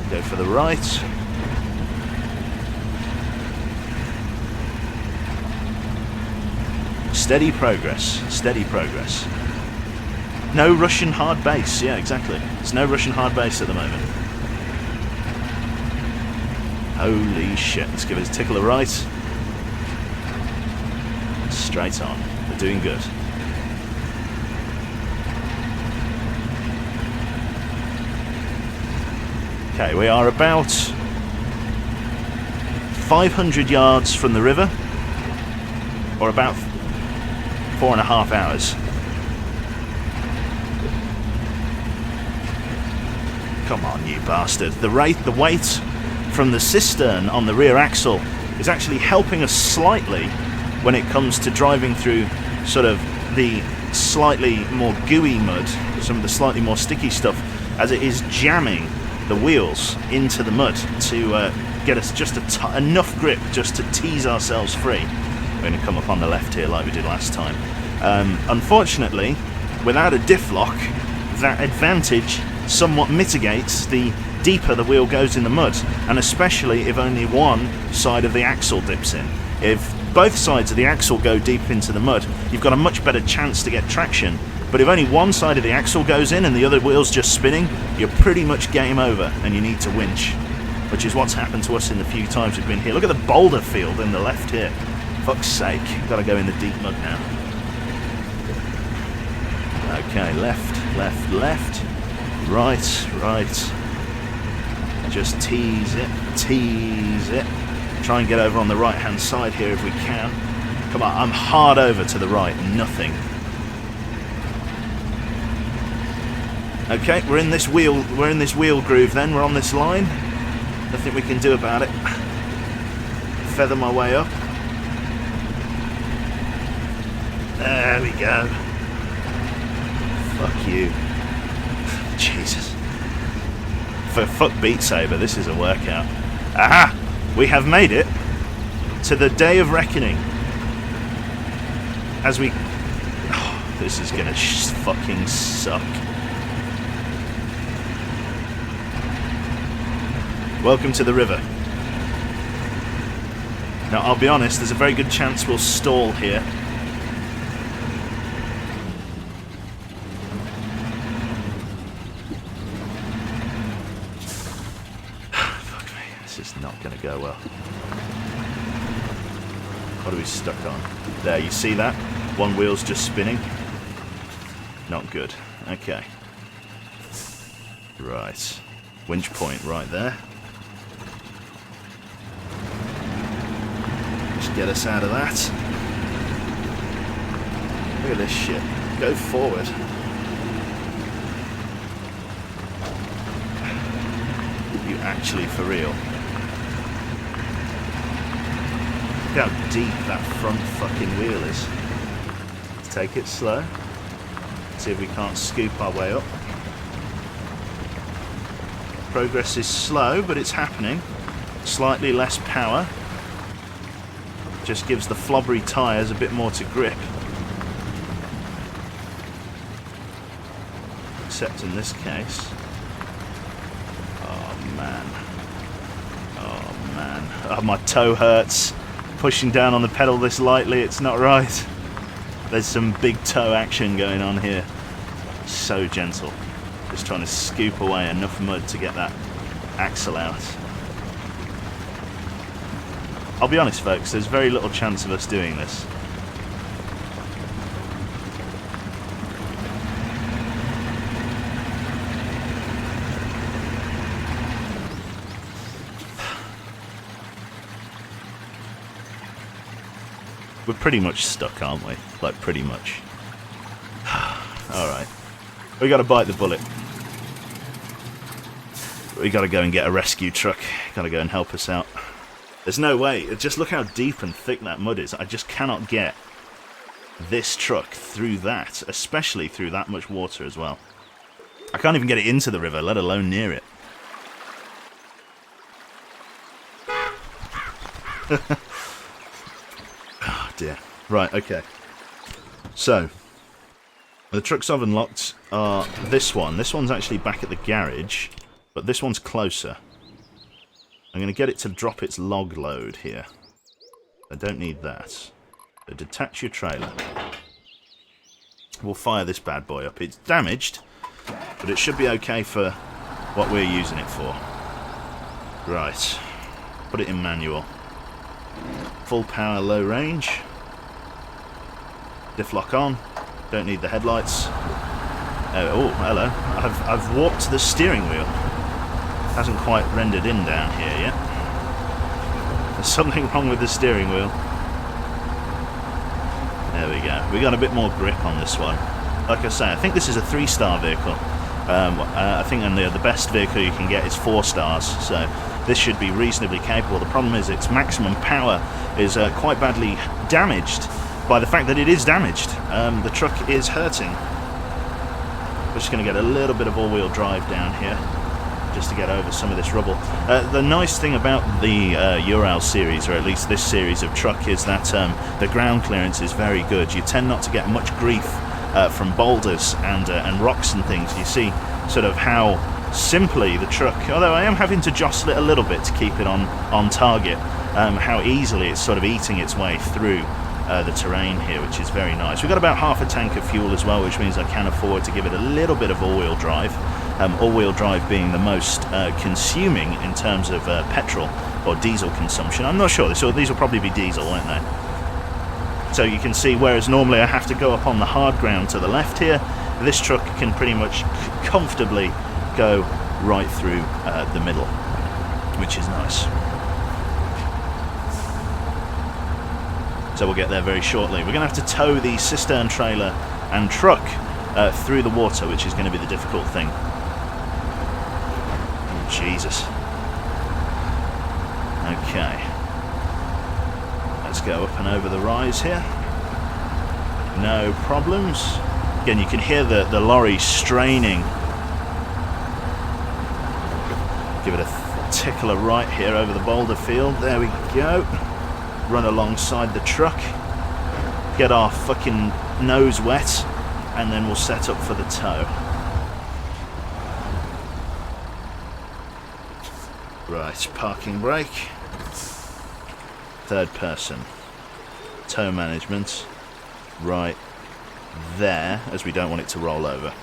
Go for the right. Steady progress. Steady progress. No Russian hard base. Yeah, exactly. There's no Russian hard base at the moment. Holy shit. Let's give it a tickle of right. Straight on. We're doing good. Okay, we are about 500 yards from the river, or about 4.5 hours. Come on, you bastard. The weight from the cistern on the rear axle is actually helping us slightly when it comes to driving through sort of the slightly more gooey mud, some of the slightly more sticky stuff, as it is jamming the wheels into the mud to get us just enough grip just to tease ourselves free. We're going to come up on the left here like we did last time. Unfortunately, without a diff lock, that advantage somewhat mitigates the deeper the wheel goes in the mud, and especially if only one side of the axle dips in. If both sides of the axle go deep into the mud, you've got a much better chance to get traction. But if only one side of the axle goes in and the other wheel's just spinning, you're pretty much game over and you need to winch, which is what's happened to us in the few times we've been here. Look at the boulder field in the left here. Fuck's sake, gotta go in the deep mud now. Okay, left, left, left, right, right. Just tease it, tease it. Try and get over on the right hand side here if we can. Come on, I'm hard over to the right, nothing. Okay, we're in this wheel groove then, we're on this line. Nothing we can do about it. Feather my way up. There we go. Fuck you. Jesus. For fuck Beat Saber, this is a workout. Aha! We have made it to the day of reckoning. As we... Oh, this is gonna fucking suck. Welcome to the river. Now, I'll be honest, there's a very good chance we'll stall here. Fuck me, this is not going to go well. What are we stuck on? There, you see that? One wheel's just spinning. Not good. Okay. Right. Winch point right there. Get us out of that. Look at this shit. Go forward. You actually for real? Look how deep that front fucking wheel is. Let's take it slow. See if we can't scoop our way up. Progress is slow, but it's happening. Slightly less power. Just gives the flobbery tyres a bit more to grip. Except in this case. Oh man. Oh man. Oh, my toe hurts. Pushing down on the pedal this lightly, it's not right. There's some big toe action going on here. So gentle. Just trying to scoop away enough mud to get that axle out. I'll be honest folks, there's very little chance of us doing this. We're pretty much stuck, aren't we? Like, pretty much. Alright. We gotta bite the bullet. We gotta go and get a rescue truck. Gotta go and help us out. There's no way. Just look how deep and thick that mud is. I just cannot get this truck through that, especially through that much water as well. I can't even get it into the river, let alone near it. Oh dear. Right, okay. So, the trucks I've unlocked are this one. This one's actually back at the garage, but this one's closer. I'm going to get it to drop its log load here. I don't need that. So detach your trailer. We'll fire this bad boy up. It's damaged, but it should be okay for what we're using it for. Right. Put it in manual. Full power, low range. Diff lock on. Don't need the headlights. Oh, hello. I've warped the steering wheel. Hasn't quite rendered in down here yet. There's something wrong with the steering wheel. There we go. We got a bit more grip on this one. Like I say, I think this is a 3-star vehicle. I think the best vehicle you can get is 4 stars, so this should be reasonably capable. The problem is its maximum power is quite badly damaged by the fact that it is damaged. The truck is hurting. We're just going to get a little bit of all-wheel drive down here, just to get over some of this rubble. The nice thing about the Ural series, or at least this series of truck, is that the ground clearance is very good. You tend not to get much grief from boulders and rocks and things. You see sort of how simply the truck, although I am having to jostle it a little bit to keep it on target, how easily it's sort of eating its way through the terrain here, which is very nice. We've got about half a tank of fuel as well, which means I can afford to give it a little bit of all-wheel drive. All-wheel drive being the most consuming in terms of petrol or diesel consumption. I'm not sure. These will probably be diesel, won't they? So you can see, whereas normally I have to go up on the hard ground to the left here, this truck can pretty much comfortably go right through the middle, which is nice. So we'll get there very shortly. We're going to have to tow the cistern trailer and truck through the water, which is going to be the difficult thing. Oh, Jesus. Okay. Let's go up and over the rise here. No problems. Again, you can hear the lorry straining. Give it a tickler right here over the boulder field. There we go. Run alongside the truck. Get our fucking nose wet. And then we'll set up for the tow. Right, parking brake. Third person. Tow management. Right there, as we don't want it to roll over.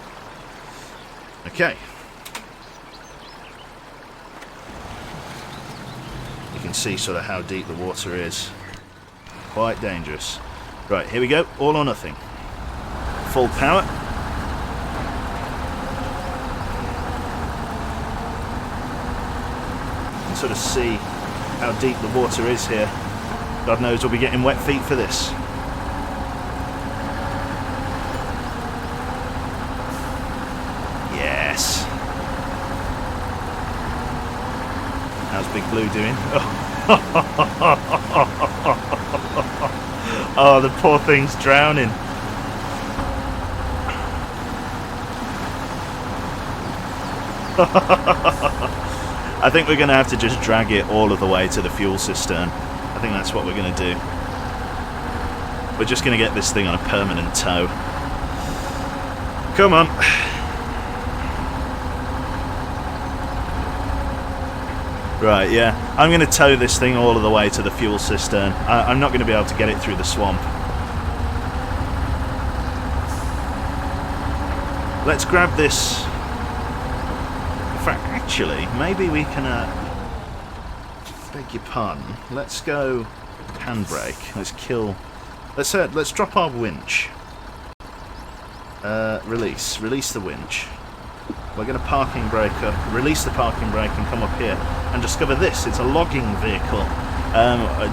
Okay. You can see sort of how deep the water is. Quite dangerous. Right, here we go. All or nothing. Full power. You can sort of see how deep the water is here. God knows we'll be getting wet feet for this. Yes. How's Big Blue doing? Oh, the poor thing's drowning. I think we're going to have to just drag it all of the way to the fuel cistern. I think that's what we're going to do. We're just going to get this thing on a permanent tow. Come on. Right, yeah. I'm going to tow this thing all of the way to the fuel cistern. I'm not going to be able to get it through the swamp. Let's grab this. In fact, actually, maybe we can... beg your pardon. Let's go handbrake. Let's kill... Let's drop our winch. Release. Release the winch. We're going to parking brake up, release the parking brake and come up here and discover this. It's a logging vehicle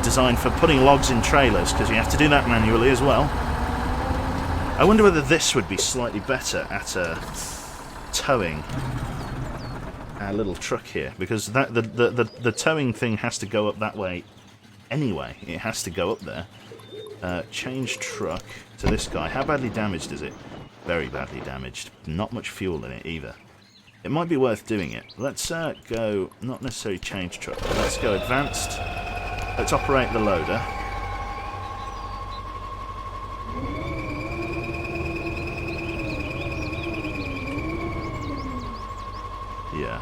designed for putting logs in trailers, because you have to do that manually as well. I wonder whether this would be slightly better at towing our little truck here, because that the towing thing has to go up that way anyway. It has to go up there. Change truck to this guy. How badly damaged is it? Very badly damaged. Not much fuel in it either. It might be worth doing it. Let's go, not necessarily change truck, but let's go advanced. Let's operate the loader. Yeah.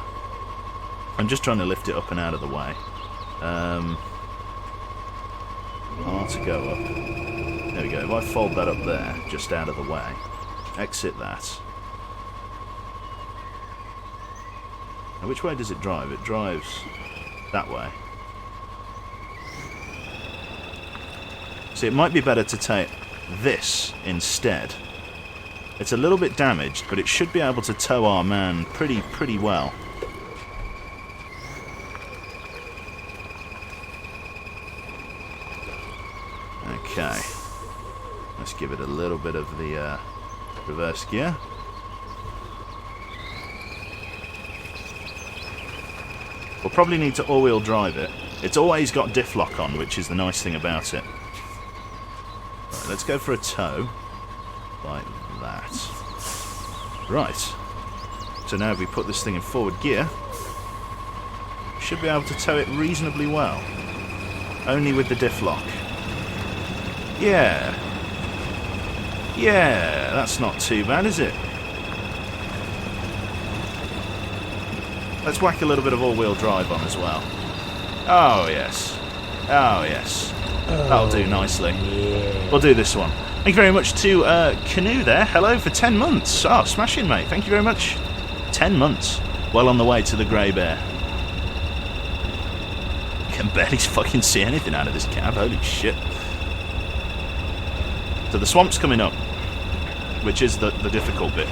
I'm just trying to lift it up and out of the way. R to go up. There we go. If I fold that up there, just out of the way, exit that. Now, which way does it drive? It drives that way. See, it might be better to take this instead. It's a little bit damaged, but it should be able to tow our man pretty well. Okay. Let's give it a little bit of the reverse gear. We'll probably need to all-wheel drive it. It's always got diff lock on, which is the nice thing about it. Right, let's go for a tow. Like that. Right. So now if we put this thing in forward gear, we should be able to tow it reasonably well. Only with the diff lock. Yeah. Yeah, that's not too bad, is it? Let's whack a little bit of all-wheel drive on as well. Oh, yes. Oh, yes. That'll do nicely. Yeah. We'll do this one. Thank you very much to Canoe there. Hello for 10 months. Oh, smashing, mate. Thank you very much. 10 months. Well on the way to the Grey Bear. Can barely fucking see anything out of this cab. Holy shit. So the swamp's coming up, which is the difficult bit.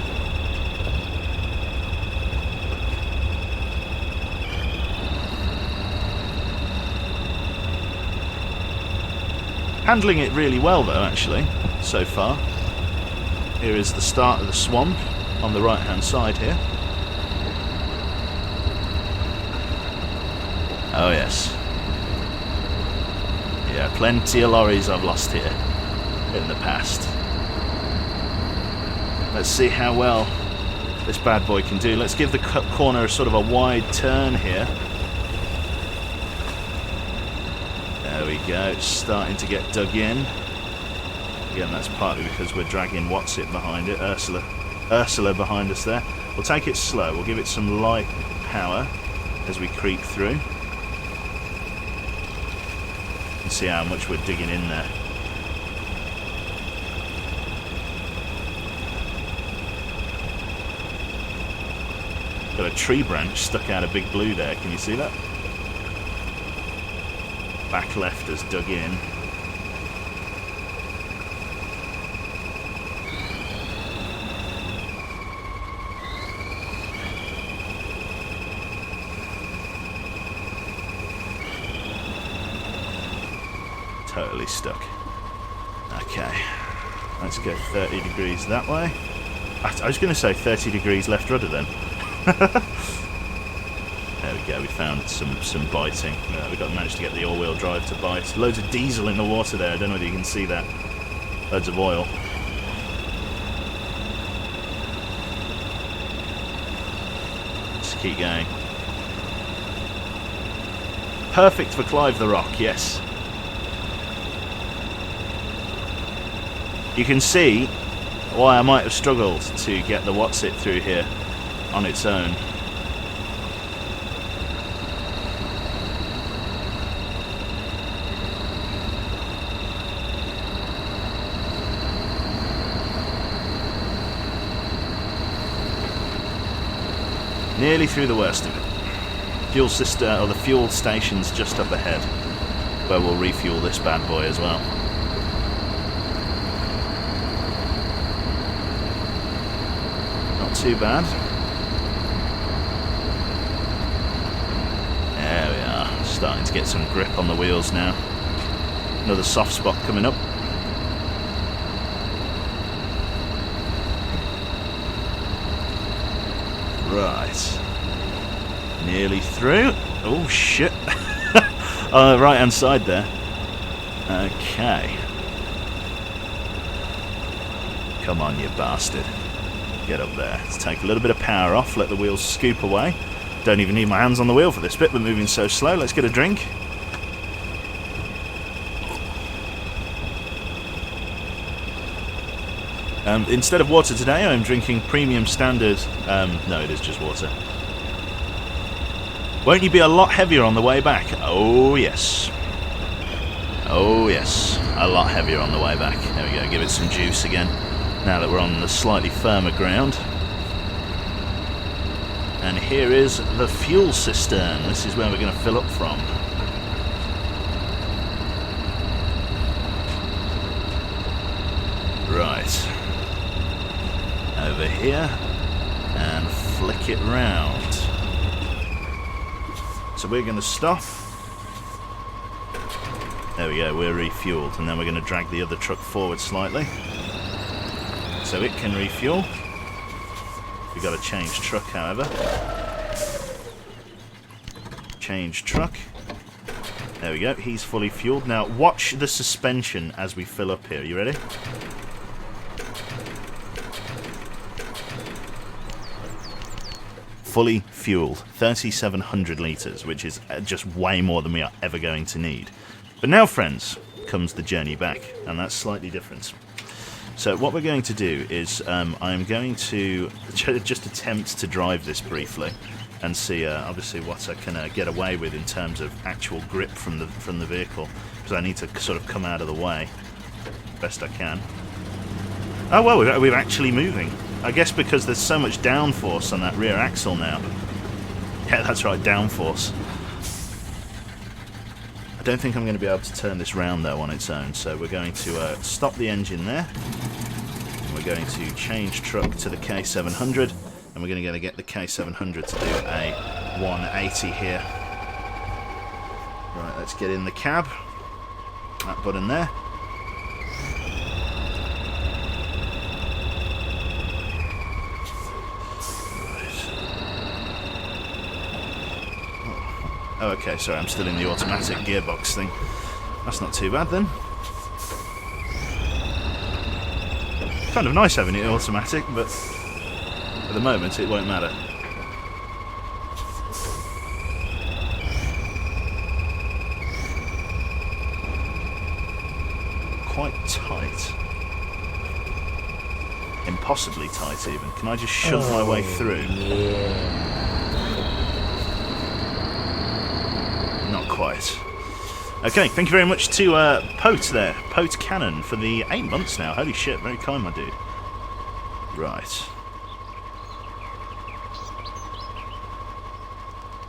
Handling it really well though, actually, so far. Here is the start of the swamp on the right hand side here. Oh yes. Yeah, plenty of lorries I've lost here in the past. Let's see how well this bad boy can do. Let's give the corner a sort of a wide turn here. There we go, it's starting to get dug in. Again, that's partly because we're dragging What's-It behind it, Ursula behind us there. We'll take it slow, we'll give it some light power as we creep through. You can see how much we're digging in there. Got a tree branch stuck out of Big Blue there, can you see that? Back left has dug in. Totally stuck. Okay. Let's go 30 degrees that way. I was going to say 30 degrees left rudder then. There we go, we found some biting. We managed to get the all-wheel drive to bite. Loads of diesel in the water there, I don't know whether you can see that. Loads of oil. Let's keep going. perfect for Clive the Rock, yes. You can see why I might have struggled to get the What's It through here on its own. Nearly through the worst of it. Fuel system, or the fuel station's just up ahead, where we'll refuel this bad boy as well. Not too bad. There we are, starting to get some grip on the wheels now. Another soft spot coming up. Right. Nearly through. Oh shit. On the right hand side there. Okay. Come on, you bastard. Get up there. Let's take a little bit of power off, let the wheels scoop away. Don't even need my hands on the wheel for this bit, but moving so slow. Let's get a drink. Instead of water today, I'm drinking premium standard. No, it is just water. Won't you be a lot heavier on the way back? Oh, yes. Oh, yes. A lot heavier on the way back. There we go. Give it some juice again. Now that we're on the slightly firmer ground. And here is the fuel cistern. This is where we're going to fill up from. Right. Over here. And flick it round. So we're going to stop. There we go, we're refueled, and then we're going to drag the other truck forward slightly so it can refuel. We've got to change truck, however. Change truck. There we go, he's fully fueled. Now watch the suspension as we fill up here. You ready? Fully fueled, 3,700 litres, which is just way more than we are ever going to need. But now, friends, comes the journey back, and that's slightly different. So what we're going to do is I'm going to just attempt to drive this briefly and see obviously what I can get away with in terms of actual grip from the vehicle, because I need to sort of come out of the way best I can. Oh well, we're actually moving. I guess because there's so much downforce on that rear axle now. Yeah, that's right, downforce. I don't think I'm going to be able to turn this round though on its own, so we're going to stop the engine there. And we're going to change truck to the K700, and we're going to get the K700 to do a 180 here. Right, let's get in the cab. That button there. Oh, okay, sorry, I'm still in the automatic gearbox thing. That's not too bad then. Kind of nice having it automatic, but at the moment it won't matter. Quite tight. Impossibly tight even. Can I just shove my way through? Yeah. Not quite. Okay, thank you very much to Pote there, Pote Cannon, for the 8 months now. Holy shit, very kind, my dude. Right.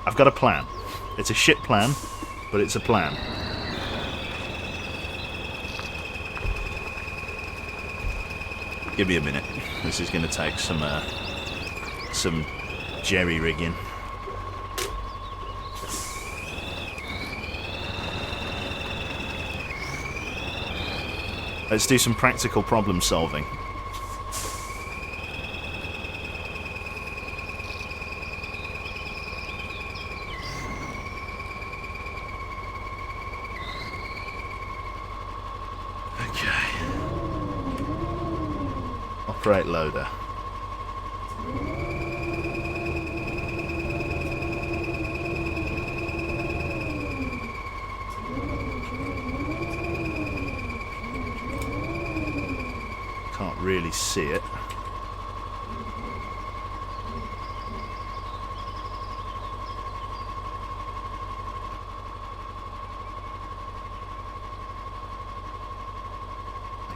I've got a plan. It's a shit plan, but it's a plan. Give me a minute. This is going to take some jerry-rigging. Let's do some practical problem solving. Okay. Operate loader. really see it.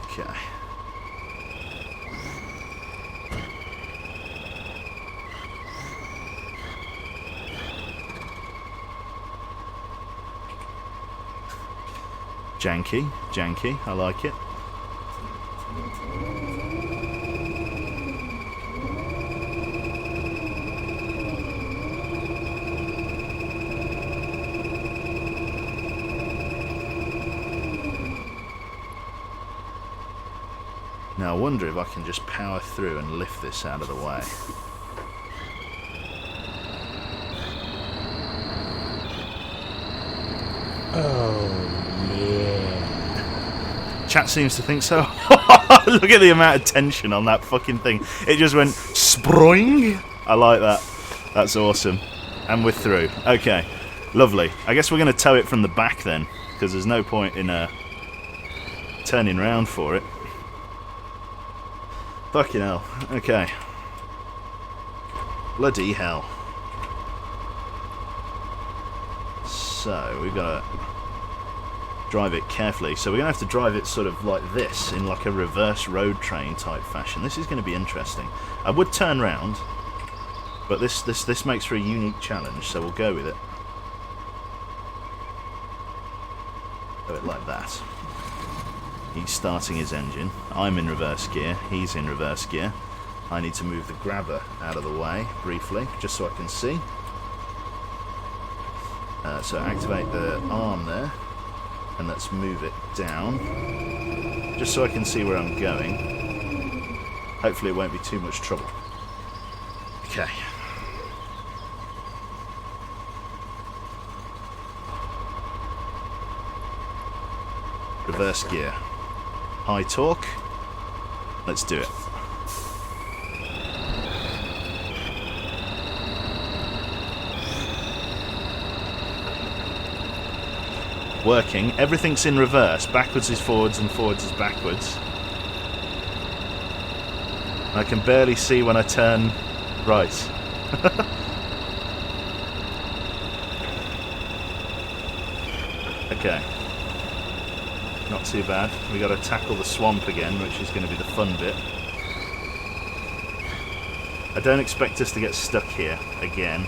Okay. Janky, janky, I like it. Now I wonder if I can just power through and lift this out of the way. Oh, yeah. Chat seems to think so. Look at the amount of tension on that fucking thing. It just went sproing. I like that. That's awesome. And we're through. Okay. Lovely. I guess we're going to tow it from the back then, because there's no point in turning round for it. Fucking hell. Okay. Bloody hell. So, we've got to drive it carefully. So we're going to have to drive it sort of like this, in like a reverse road train type fashion. This is going to be interesting. I would turn round, but this makes for a unique challenge, so we'll go with it. Do it like that. He's starting his engine. I'm in reverse gear. He's in reverse gear. I need to move the grabber out of the way briefly, just so I can see. So activate the arm there, and let's move it down, just so I can see where I'm going. Hopefully it won't be too much trouble. Okay. Reverse gear. High torque. Let's do it. Working. Everything's in reverse. Backwards is forwards and forwards is backwards. I can barely see when I turn right. Okay. Not too bad. We got to tackle the swamp again, which is going to be the fun bit. I don't expect us to get stuck here again.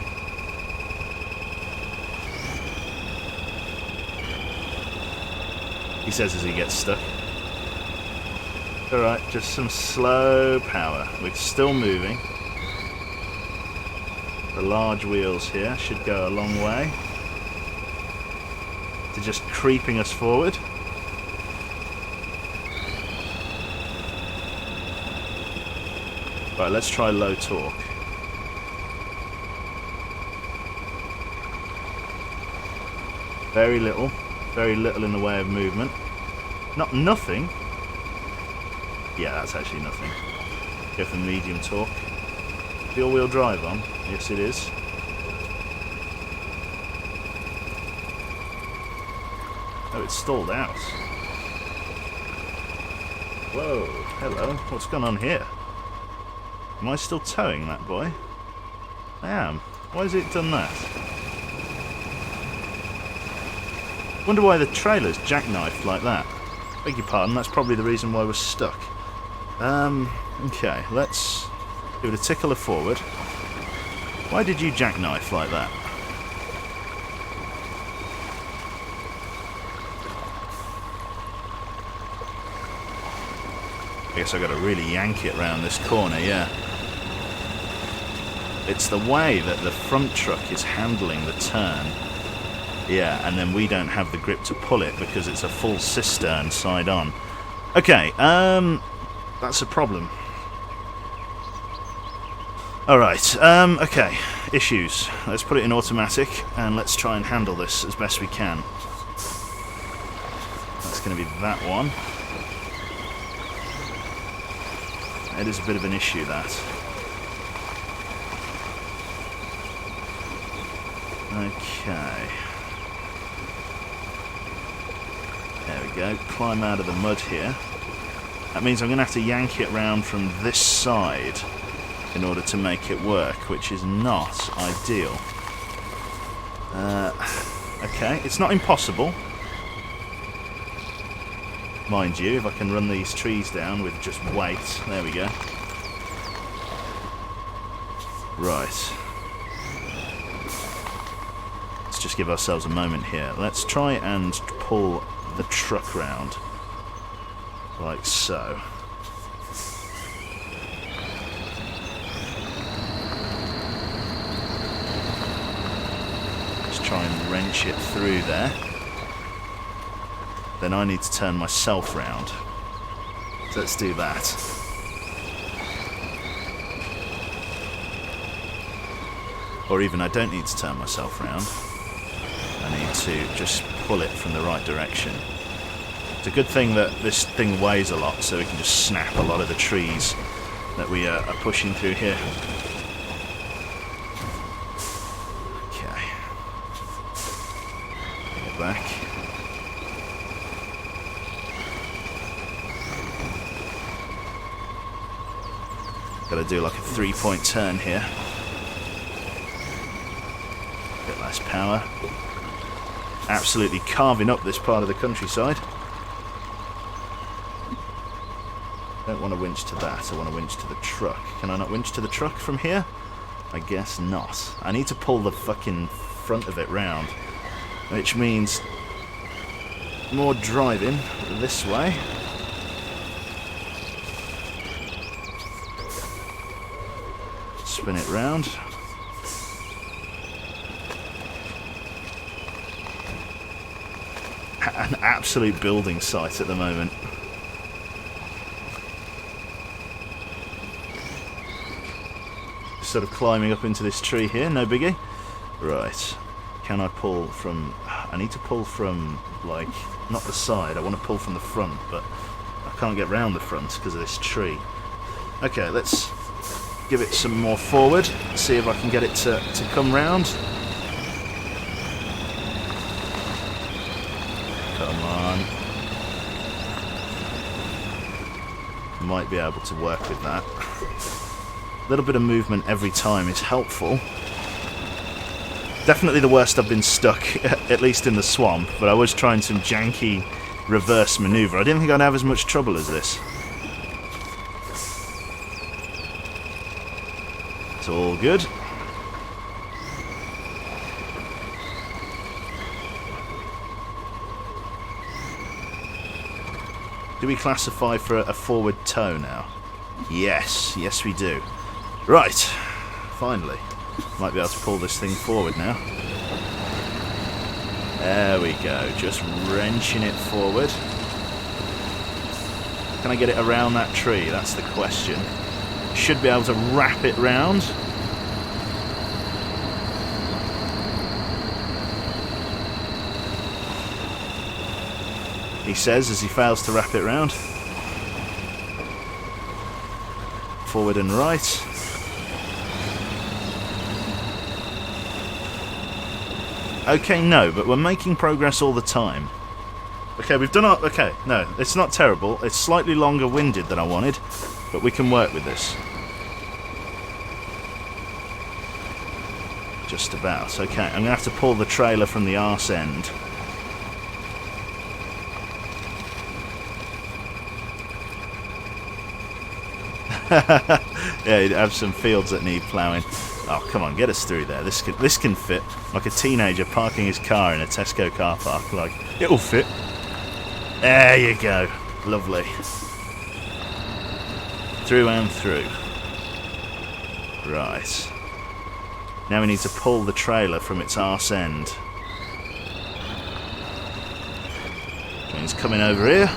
He says as he gets stuck. Alright, just some slow power. We're still moving. The large wheels here should go a long way to just creeping us forward. Right, let's try low torque. Very little in the way of movement. Not nothing. Yeah, that's actually nothing. Go for medium torque. Dual wheel drive on. Yes, it is. Oh, it's stalled out. Whoa, hello. What's going on here? Am I still towing that boy? I am. Why has it done that? Wonder why the trailer's jackknifed like that. Beg your pardon, that's probably the reason why we're stuck. Okay, let's give it a tickle of forward. Why did you jackknife like that? I guess I've got to really yank it round this corner, yeah. It's the way that the front truck is handling the turn. Yeah, and then we don't have the grip to pull it because it's a full cistern side on. Okay, that's a problem. Alright, okay, issues. Let's put it in automatic and let's try and handle this as best we can. That's going to be that one. It is a bit of an issue, that. Okay. There we go. Climb out of the mud here. That means I'm going to have to yank it round from this side in order to make it work, which is not ideal. Okay, it's not impossible. Mind you, if I can run these trees down with just weight. There we go. Right. Let's just give ourselves a moment here. Let's try and pull the truck round. Like so. Just try and wrench it through there. Then I need to turn myself round. So let's do that. Or even I don't need to turn myself round. I need to just pull it from the right direction. It's a good thing that this thing weighs a lot, so we can just snap a lot of the trees that we are pushing through here. Okay. Get back. Got to do like a 3-point turn here. Bit less power. Absolutely carving up this part of the countryside. Don't want to winch to that, I want to winch to the truck. Can I not winch to the truck from here? I guess not. I need to pull the fucking front of it round, which means more driving this way. Spin it round. An absolute building site at the moment. Sort of climbing up into this tree here, no biggie. Right. Can I pull from... I need to pull from, like, not the side. I want to pull from the front, but I can't get round the front because of this tree. Okay, let's give it some more forward. See if I can get it to come round. Come on. Might be able to work with that. A little bit of movement every time is helpful. Definitely the worst I've been stuck, at least in the swamp, but I was trying some janky reverse manoeuvre. I didn't think I'd have as much trouble as this. It's all good. Do we classify for a forward tow now? Yes, yes we do. Right, finally. Might be able to pull this thing forward now. There we go, just wrenching it forward. Can I get it around that tree? That's the question. Should be able to wrap it round. He says as he fails to wrap it round. Forward and right. Okay, no, but we're making progress all the time. Okay, we've done our... Okay, no, it's not terrible. It's slightly longer-winded than I wanted, but we can work with this. Just about. Okay, I'm going to have to pull the trailer from the arse end. Yeah, you'd have some fields that need ploughing. Oh, come on, get us through there. This can fit. Like a teenager parking his car in a Tesco car park. Like, it'll fit. There you go. Lovely. Through and through. Right. Now we need to pull the trailer from its arse end. Train's coming over here.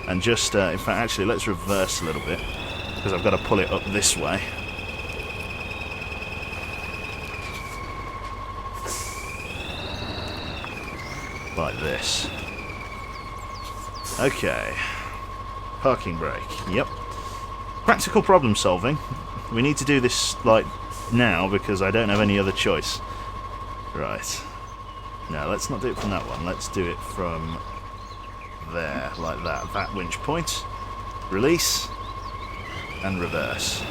And just, in fact, actually, let's reverse a little bit, because I've got to pull it up this way. Like this. Okay. Parking brake. Yep. Practical problem solving. We need to do this, like, now, because I don't have any other choice. Right. No, let's not do it from that one. Let's do it from there, like that. That winch point. Release. And reverse.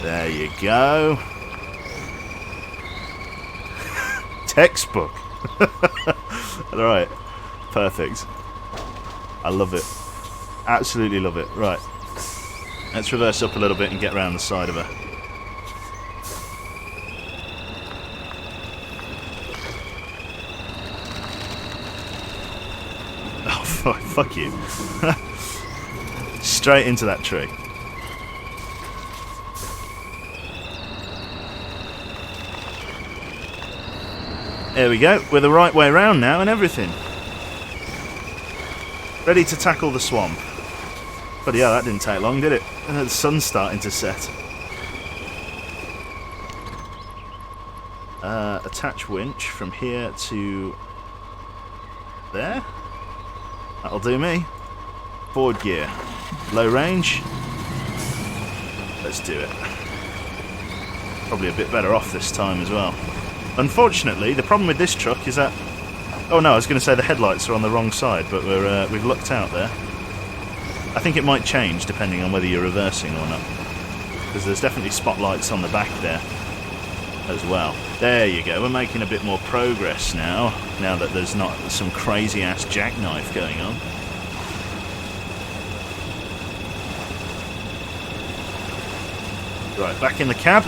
There you go. Textbook. Alright. Perfect. I love it. Absolutely love it. Right. Let's reverse up a little bit and get around the side of her. Oh, fuck you. Straight into that tree. There we go. We're the right way round now and everything. Ready to tackle the swamp. But yeah, that didn't take long, did it? The sun's starting to set. Attach winch from here to there. That'll do me. Forward gear. Low range. Let's do it. Probably a bit better off this time as well. Unfortunately, the problem with this truck is that... Oh no, I was going to say the headlights are on the wrong side, but we've lucked out there. I think it might change depending on whether you're reversing or not. Because there's definitely spotlights on the back there as well. There you go, we're making a bit more progress now that there's not some crazy-ass jackknife going on. Right, back in the cab.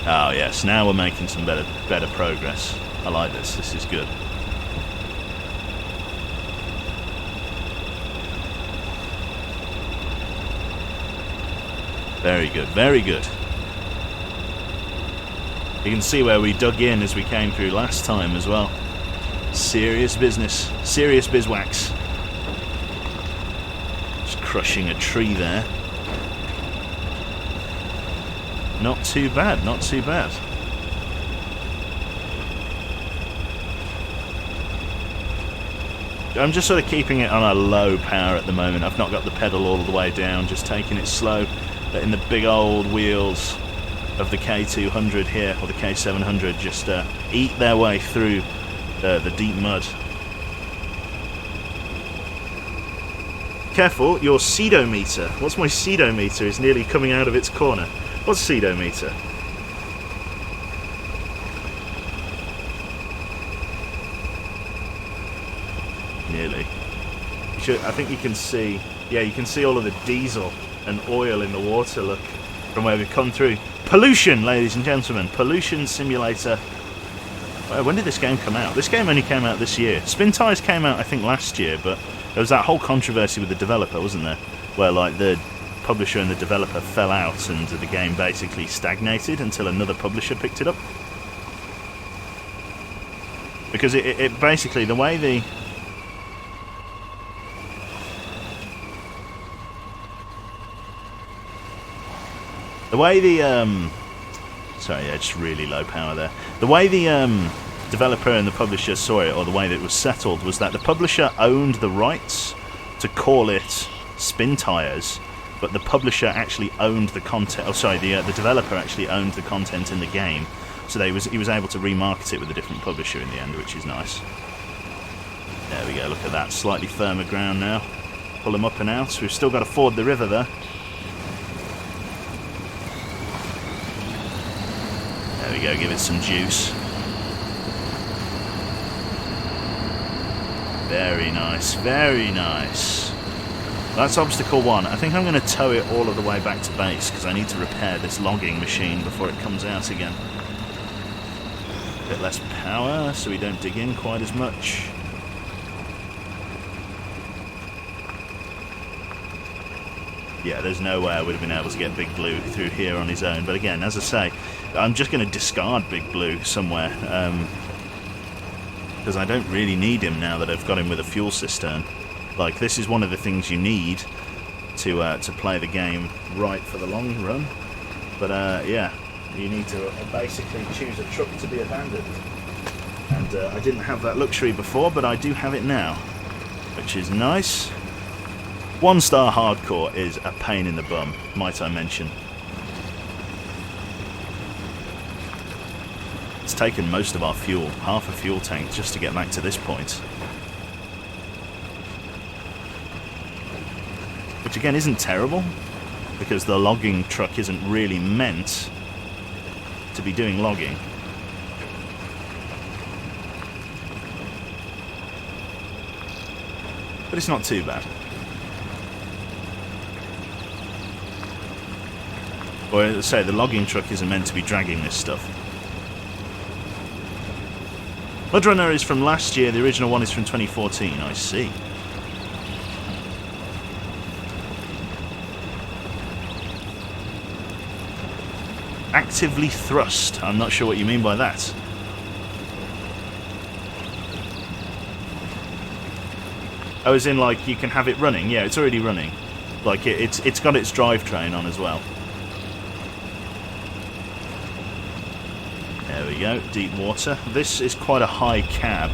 Oh yes, now we're making some better progress. I like this. This is good. Very good, very good. You can see where we dug in as we came through last time as well. Serious business. Serious bizwax. Just crushing a tree there. Not too bad, not too bad. I'm just sort of keeping it on a low power at the moment. I've not got the pedal all the way down, just taking it slow, letting the big old wheels of the K200 here, or the K700, just eat their way through the deep mud. Careful, your speedometer. What's my speedometer is nearly coming out of its corner. What's speedometer? Nearly. I think you can see, yeah, you can see all of the diesel and oil in the water, look, from where we've come through. Pollution, ladies and gentlemen. Pollution simulator. When did this game come out? This game only came out this year. Spintires came out, I think, last year, but there was that whole controversy with the developer, wasn't there? Where, like, the publisher and the developer fell out and the game basically stagnated until another publisher picked it up. Because it basically, the way the... Sorry, yeah, just really low power there. The way the developer and the publisher saw it, or the way that it was settled, was that the publisher owned the rights to call it Spintires, but the publisher actually owned the content. Oh, sorry, the developer actually owned the content in the game, so he was able to remarket it with a different publisher in the end, which is nice. There we go. Look at that, slightly firmer ground now. Pull them up and out. We've still got to ford the river there. There we go. Give it some juice. Very nice. Very nice. That's obstacle one. I think I'm going to tow it all of the way back to base because I need to repair this logging machine before it comes out again. A bit less power so we don't dig in quite as much. Yeah, there's no way I would have been able to get Big Blue through here on his own. But again, as I say, I'm just going to discard Big Blue somewhere. Because I don't really need him now that I've got him with a fuel cistern. Like, this is one of the things you need to play the game right for the long run. But yeah, you need to basically choose a truck to be abandoned. And and I didn't have that luxury before, but I do have it now, which is nice. 1-star hardcore is a pain in the bum, might I mention. It's taken most of our fuel, half a fuel tank, just to get back to this point. Which again isn't terrible, because the logging truck isn't really meant to be doing logging. But it's not too bad. Or as I say, the logging truck isn't meant to be dragging this stuff. MudRunner is from last year, the original one is from 2014, I see. Actively thrust, I'm not sure what you mean by that. Oh, as in like you can have it running? Yeah, it's already running. Like it's got its drivetrain on as well. There we go, deep water. This is quite a high cab,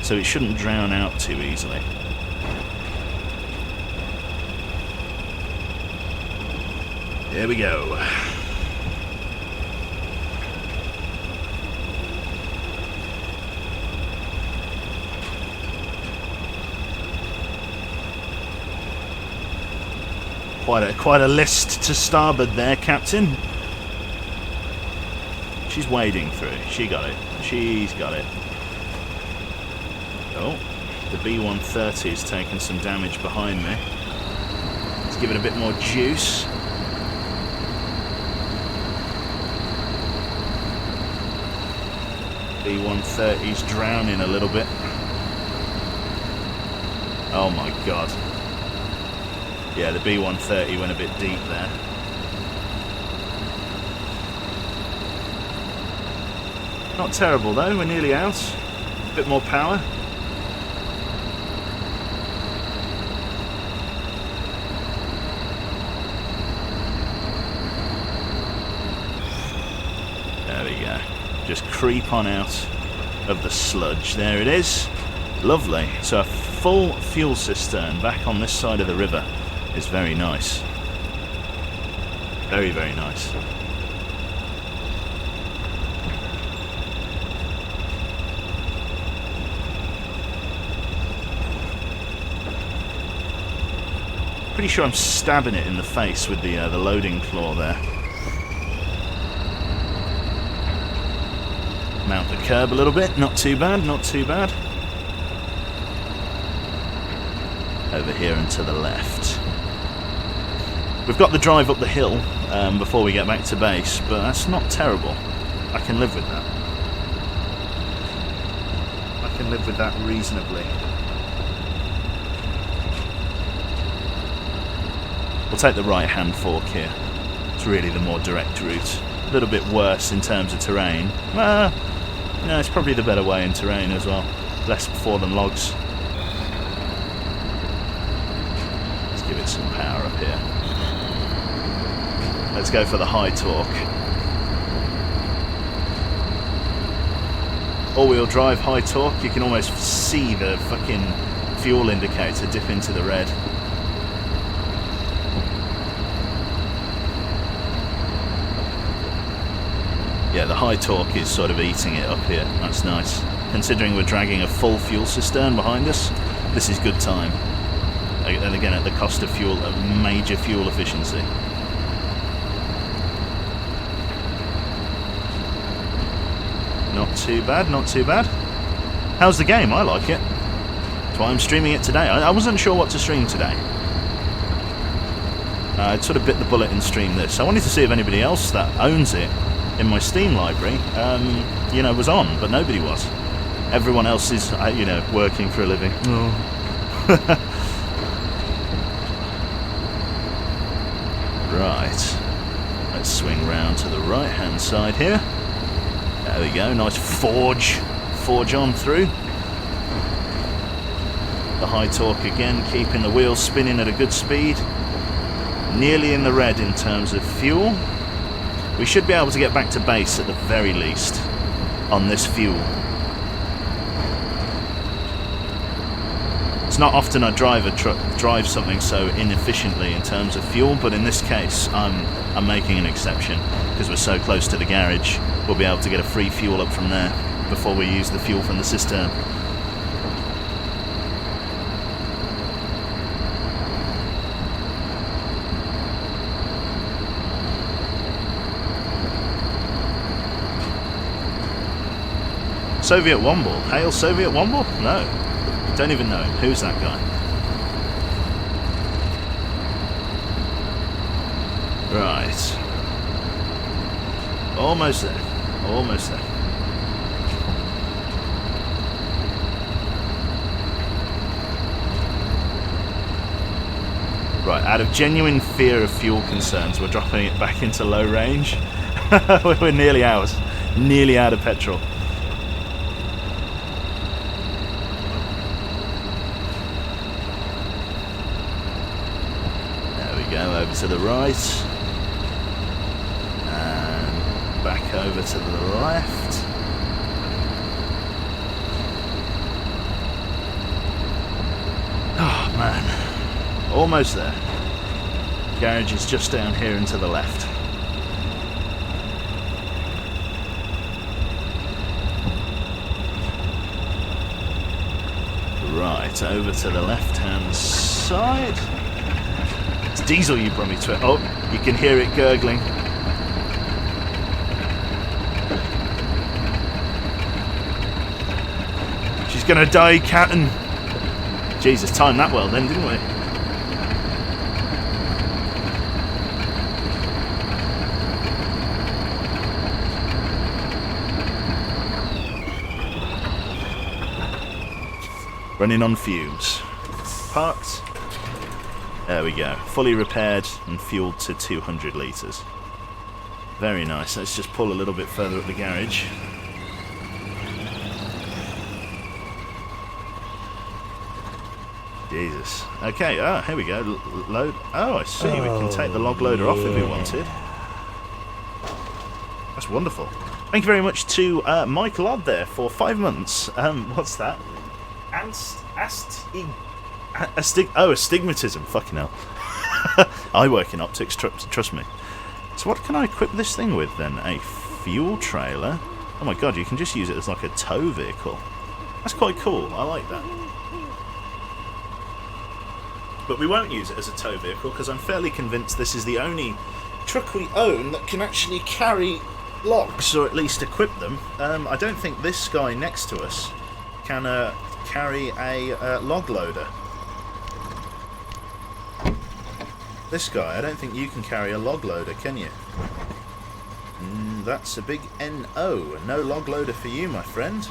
so it shouldn't drown out too easily. There we go. Quite a list to starboard there, Captain. She's wading through. She got it. She's got it. Oh, the B-130 is taking some damage behind me. Let's give it a bit more juice. B-130's drowning a little bit. Oh my god. Yeah, the B-130 went a bit deep there. Not terrible though, we're nearly out. A bit more power. There we go. Just creep on out of the sludge. There it is. Lovely. So a full fuel cistern back on this side of the river is very nice. Very, very nice. Pretty sure I'm stabbing it in the face with the loading claw there. Mount the curb a little bit, not too bad, not too bad. Over here and to the left. We've got the drive up the hill before we get back to base, but that's not terrible. I can live with that. I can live with that reasonably. We'll take the right-hand fork here. It's really the more direct route. A little bit worse in terms of terrain. No, it's probably the better way in terrain as well. Less fallen logs. Let's give it some power up here. Let's go for the high torque. All-wheel drive high torque, you can almost see the fucking fuel indicator dip into the red. Yeah, the high torque is sort of eating it up here. That's nice. Considering we're dragging a full fuel cistern behind us, this is good time. And again, at the cost of fuel, of major fuel efficiency. Not too bad, not too bad. How's the game? I like it. That's why I'm streaming it today. I wasn't sure what to stream today. I'd sort of bit the bullet and stream this. I wanted to see if anybody else that owns it in my Steam library, you know, was on, but nobody was. Everyone else is, you know, working for a living. Oh. Right. Let's swing round to the right-hand side here. There we go. Nice forge on through. The high torque again, keeping the wheels spinning at a good speed. Nearly in the red in terms of fuel. We should be able to get back to base at the very least on this fuel. It's not often I drive something so inefficiently in terms of fuel, but in this case, I'm making an exception because we're so close to the garage. We'll be able to get a free fuel up from there before we use the fuel from the cistern. Soviet Womble. Hail Soviet Womble? No. Don't even know him. Who's that guy? Right. Almost there. Almost there. Right, out of genuine fear of fuel concerns, we're dropping it back into low range. We're nearly out. Nearly out of petrol. Go over to the right and back over to the left. Oh man, almost there. Garage is just down here and to the left. Right, over to the left hand side. It's diesel, you probably twit. Oh, you can hear it gurgling. She's gonna die, Captain. Jesus, timed that well then, didn't we? Running on fumes. Parked. There we go. Fully repaired and fueled to 200 litres. Very nice. Let's just pull a little bit further up the garage. Jesus. Okay, here we go. Load. Oh, I see. We can take the log loader off if we wanted. That's wonderful. Thank you very much to Michael Odd there for 5 months. What's that? Astigmatism. Fucking hell. I work in optics, trust me. So what can I equip this thing with then? A fuel trailer? Oh my god, you can just use it as like a tow vehicle. That's quite cool. I like that. But we won't use it as a tow vehicle because I'm fairly convinced this is the only truck we own that can actually carry logs, or at least equip them. I don't think this guy next to us can carry a log loader. This guy, I don't think you can carry a log loader, can you? That's a big NO. No log loader for you, my friend.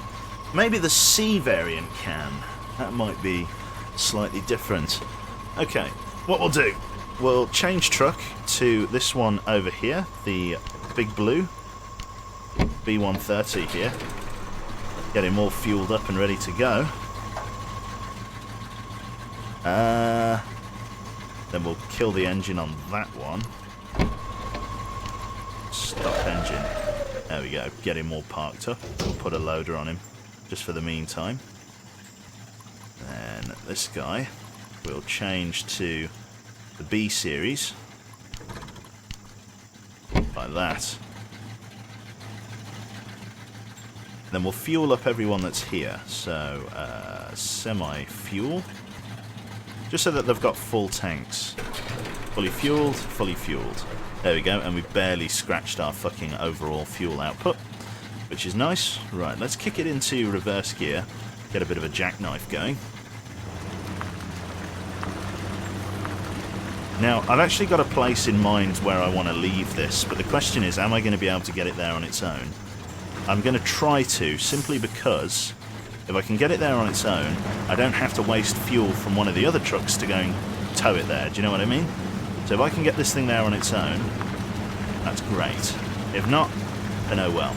Maybe the C variant can. That might be slightly different. Okay, what we'll do, we'll change truck to this one over here, the big blue B130 here. Get him all fueled up and ready to go. Then we'll kill the engine on that one. Stop engine. There we go. Get him all parked up. We'll put a loader on him just for the meantime. Then this guy we'll change to the B series. Like that. Then we'll fuel up everyone that's here. So, semi-fuel. Just so that they've got full tanks. Fully fueled, fully fueled. There we go, and we've barely scratched our fucking overall fuel output, which is nice. Right, let's kick it into reverse gear. Get a bit of a jackknife going. Now, I've actually got a place in mind where I want to leave this, but the question is, am I going to be able to get it there on its own? I'm going to try to, simply because if I can get it there on its own, I don't have to waste fuel from one of the other trucks to go and tow it there. Do you know what I mean? So if I can get this thing there on its own, that's great. If not, then oh well.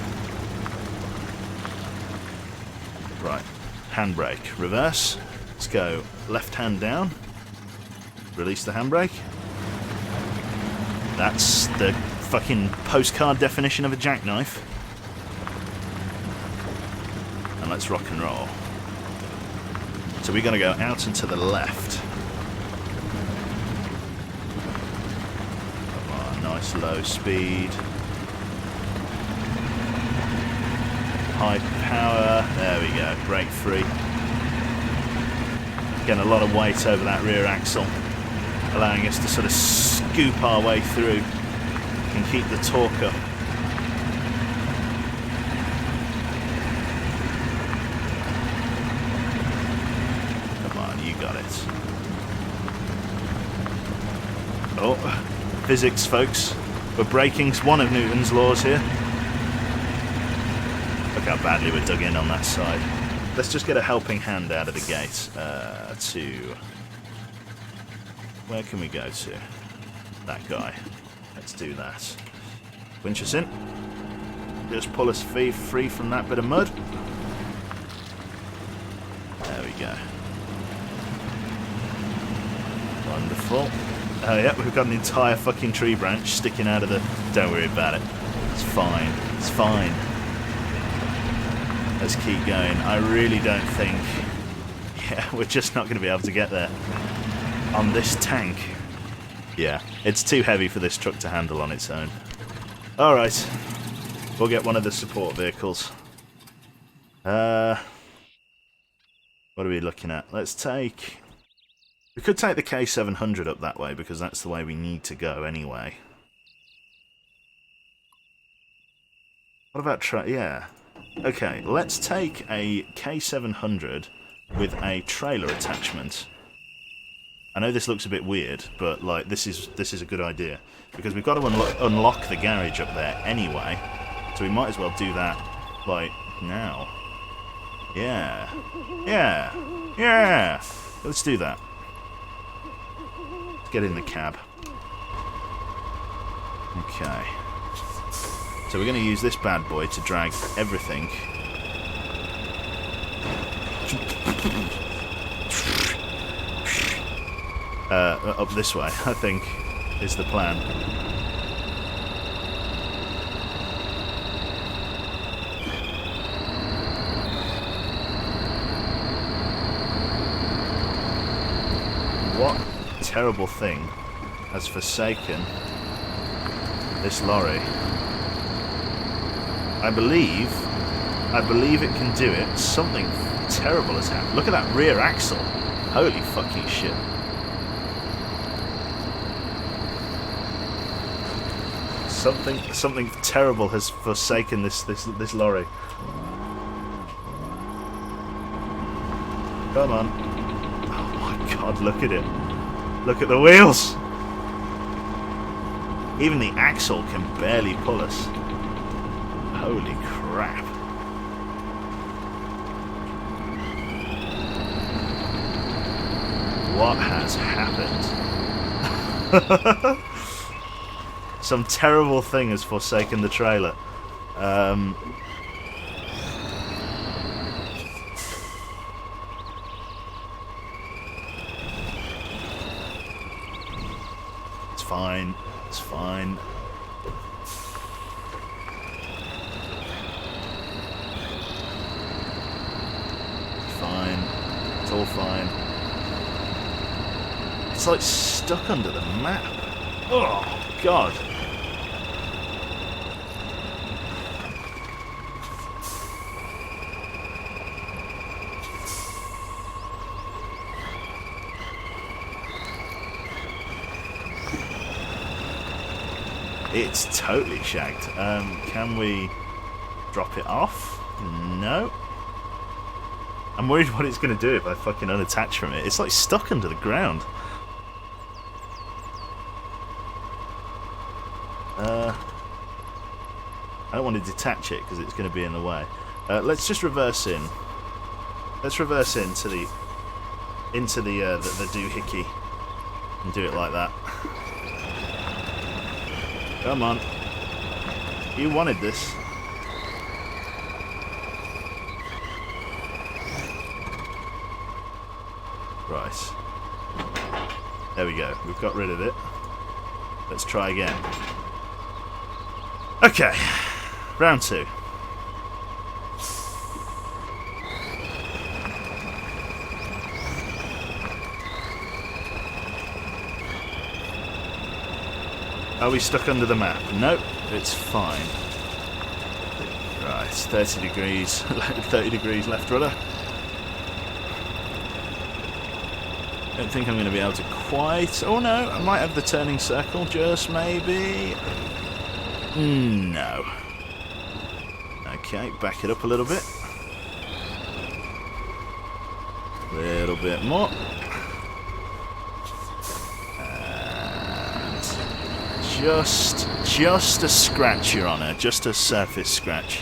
Right, handbrake, reverse. Let's go left hand down. Release the handbrake. That's the fucking postcard definition of a jackknife. And let's rock and roll. So we're going to go out and to the left. Come on, nice low speed. High power. There we go. Brake free. Getting a lot of weight over that rear axle, allowing us to sort of scoop our way through and keep the torque up. Come on, you got it. Oh, physics, folks. We're breaking one of Newton's laws here. Look how badly we're dug in on that side. Let's just get a helping hand out of the gate to... Where can we go to? That guy. Let's do that. Winch us in. Just pull us free from that bit of mud. There we go. Wonderful. Oh yeah, we've got an entire fucking tree branch sticking out of the... Don't worry about it. It's fine. It's fine. Let's keep going. I really don't think... Yeah, we're just not going to be able to get there. On this tank. Yeah, it's too heavy for this truck to handle on its own. Alright. We'll get one of the support vehicles. What are we looking at? Let's take... We could take the K700 up that way, because that's the way we need to go anyway. What about... Yeah. Okay, let's take a K700 with a trailer attachment. I know this looks a bit weird, but like this is a good idea, because we've got to unlock the garage up there anyway, so we might as well do that like now. Yeah, yeah, yeah. Let's do that. Let's get in the cab. Okay. So we're going to use this bad boy to drag everything. Up this way, I think, is the plan. What terrible thing has forsaken this lorry? I believe it can do it. Something terrible has happened. Look at that rear axle. Holy fucking shit. Something terrible has forsaken this lorry. Come on. Oh my god, look at it. Look at the wheels. Even the axle can barely pull us. Holy crap. What has happened? Some terrible thing has forsaken the trailer. It's fine. It's fine. Fine. It's all fine. It's like stuck under the map. Oh, God. It's totally shagged. Can we drop it off? No. I'm worried what it's going to do if I fucking unattach from it. It's like stuck under the ground. I don't want to detach it because it's going to be in the way. Let's just reverse in. Let's reverse into the doohickey and do it like that. Come on. You wanted this. Right. There we go. We've got rid of it. Let's try again. Okay. Round two. Are we stuck under the map? Nope, it's fine. Right, 30 degrees, 30 degrees left rudder. Don't think I'm going to be able to quite... Oh no, I might have the turning circle, just maybe. No. Okay, back it up a little bit. A little bit more. And just a scratch, Your Honour, just a surface scratch.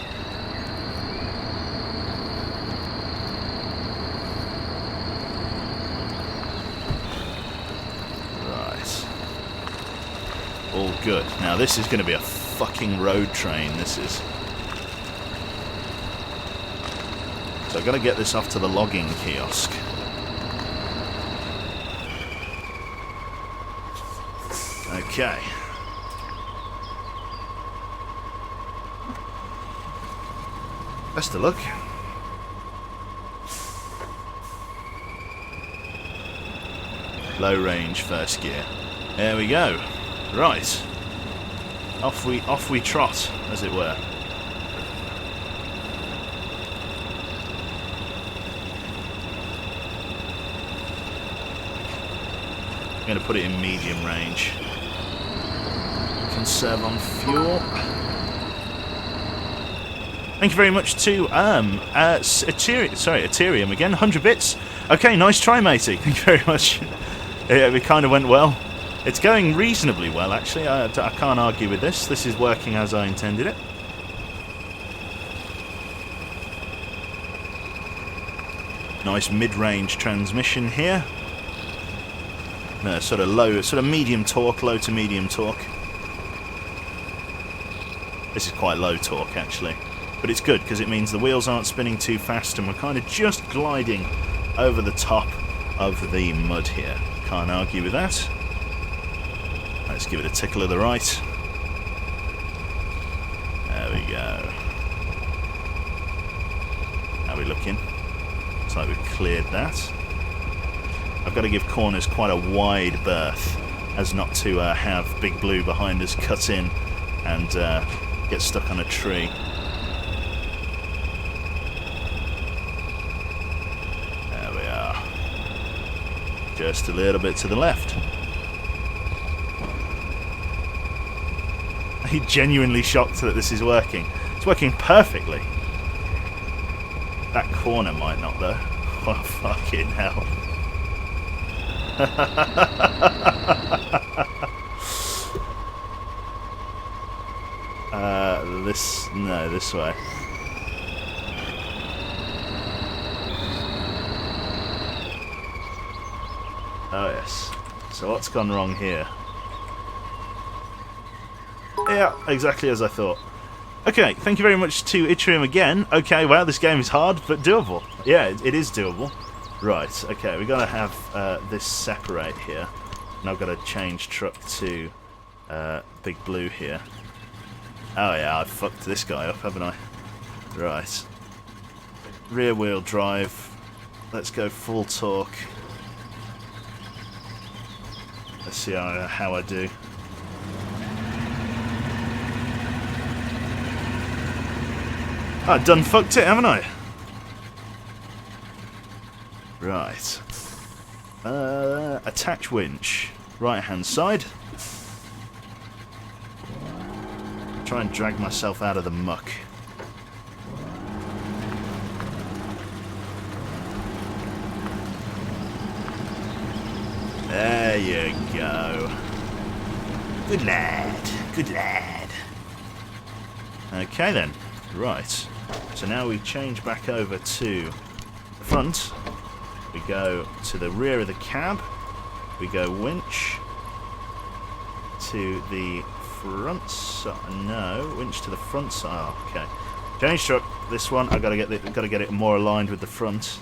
All good. Now this is going to be a fucking road train, this is. So I've got to get this off to the logging kiosk. Okay. Best of luck. Low range first gear. There we go. Right, off we trot, as it were. I'm going to put it in medium range. Conserve on fuel. Thank you very much to Ethereum again, 100 bits. Okay, nice try, matey. Thank you very much. Yeah, it kind of went well. It's going reasonably well, actually. I can't argue with this. This is working as I intended it. Nice mid-range transmission here. Sort of medium torque, low to medium torque. This is quite low torque, actually. But it's good, because it means the wheels aren't spinning too fast, and we're kind of just gliding over the top of the mud here. Can't argue with that. Let's give it a tickle of the right. There we go. How are we looking? Looks like we've cleared that. I've got to give corners quite a wide berth, as not to have Big Blue behind us cut in and get stuck on a tree. There we are. Just a little bit to the left. I'm genuinely shocked that this is working. It's working perfectly. That corner might not, though. Oh, fucking hell. This way. Oh, yes. So what's gone wrong here? Yeah, exactly as I thought. Okay, thank you very much to Itrium again. Okay, wow, this game is hard, but doable. Yeah, it is doable. Right, okay, we've got to have this separate here. And I've got to change truck to Big Blue here. Oh yeah, I've fucked this guy up, haven't I? Right. Rear wheel drive. Let's go full torque. Let's see how I do. I done fucked it, haven't I? Right. Attach winch. Right hand side. Try and drag myself out of the muck. There you go. Good lad. Good lad. Okay then. Right. So now we change back over to the front. We go to the rear of the cab. We go winch to the front side. No, winch to the front side. Oh, okay. Change truck. This one, I've got to get it more aligned with the front.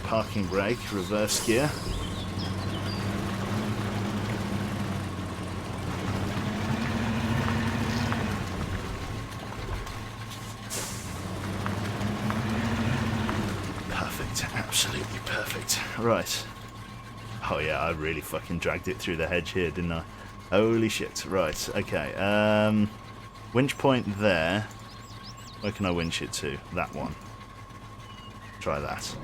Parking brake, reverse gear. Absolutely perfect. Right. Oh yeah, I really fucking dragged it through the hedge here, didn't I? Holy shit. Right, okay. Winch point there. Where can I winch it to? That one. Try that.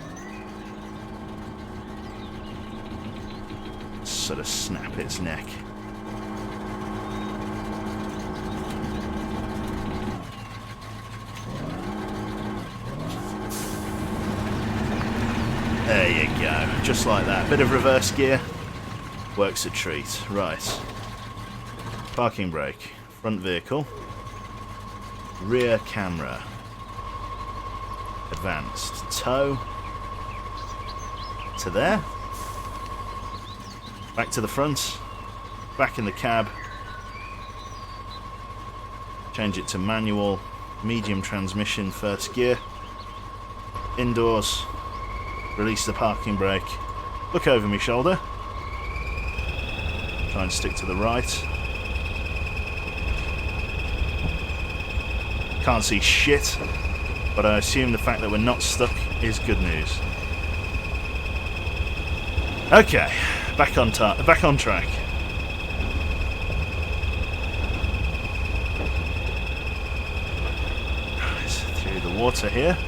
Sort of snap its neck. There you go. Just like that. Bit of reverse gear. Works a treat. Right. Parking brake. Front vehicle. Rear camera. Advanced. Tow. To there. Back to the front. Back in the cab. Change it to manual. Medium transmission. First gear. Indoors. Release the parking brake. Look over my shoulder. Try and stick to the right. Can't see shit, but I assume the fact that we're not stuck is good news. Okay, back on track. Right, through the water here.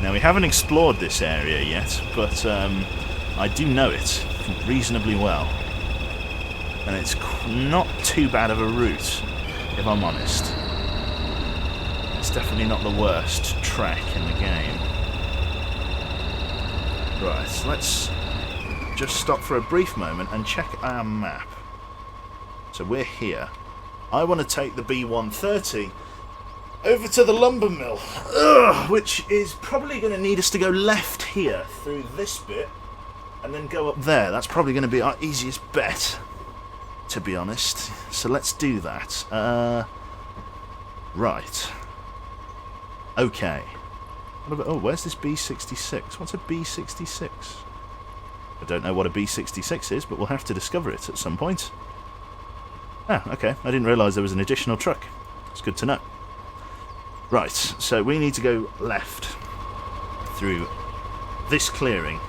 Now, we haven't explored this area yet, but I do know it reasonably well. And it's not too bad of a route, if I'm honest. It's definitely not the worst track in the game. Right, let's just stop for a brief moment and check our map. So we're here. I want to take the B130 over to the lumber mill, which is probably going to need us to go left here through this bit and then go up there. That's probably going to be our easiest bet, to be honest. So let's do that. Right. Okay. What about, oh, where's this B66? What's a B66? I don't know what a B66 is, but we'll have to discover it at some point. Ah, okay. I didn't realise there was an additional truck. It's good to know. Right, so we need to go left through this clearing.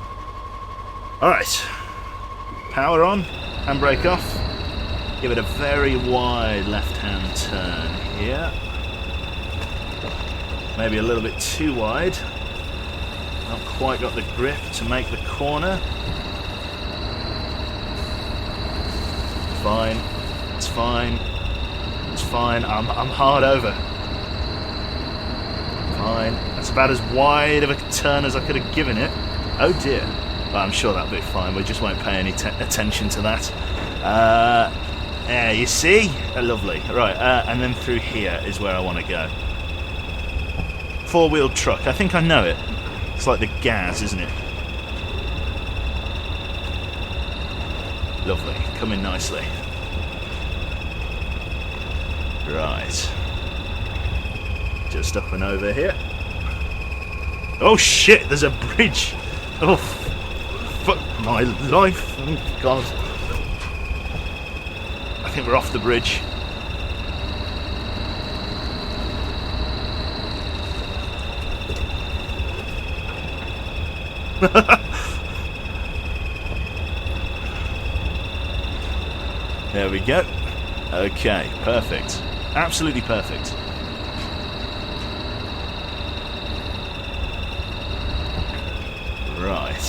Alright. Power on, handbrake off. Give it a very wide left-hand turn here. Maybe a little bit too wide. Not quite got the grip to make the corner. Fine. It's fine. It's fine. I'm hard over. Fine. That's about as wide of a turn as I could have given it. Oh dear. Well, I'm sure that'll be fine. We just won't pay any attention to that. Yeah, you see? Lovely. Right, and then through here is where I want to go. Four-wheel truck. I think I know it. It's like the Gaz, isn't it? Lovely. Coming nicely. Right. Just up and over here. Oh shit, there's a bridge. Oh, fuck my life. Oh god. I think we're off the bridge. There we go. Okay, perfect. Absolutely perfect. Right.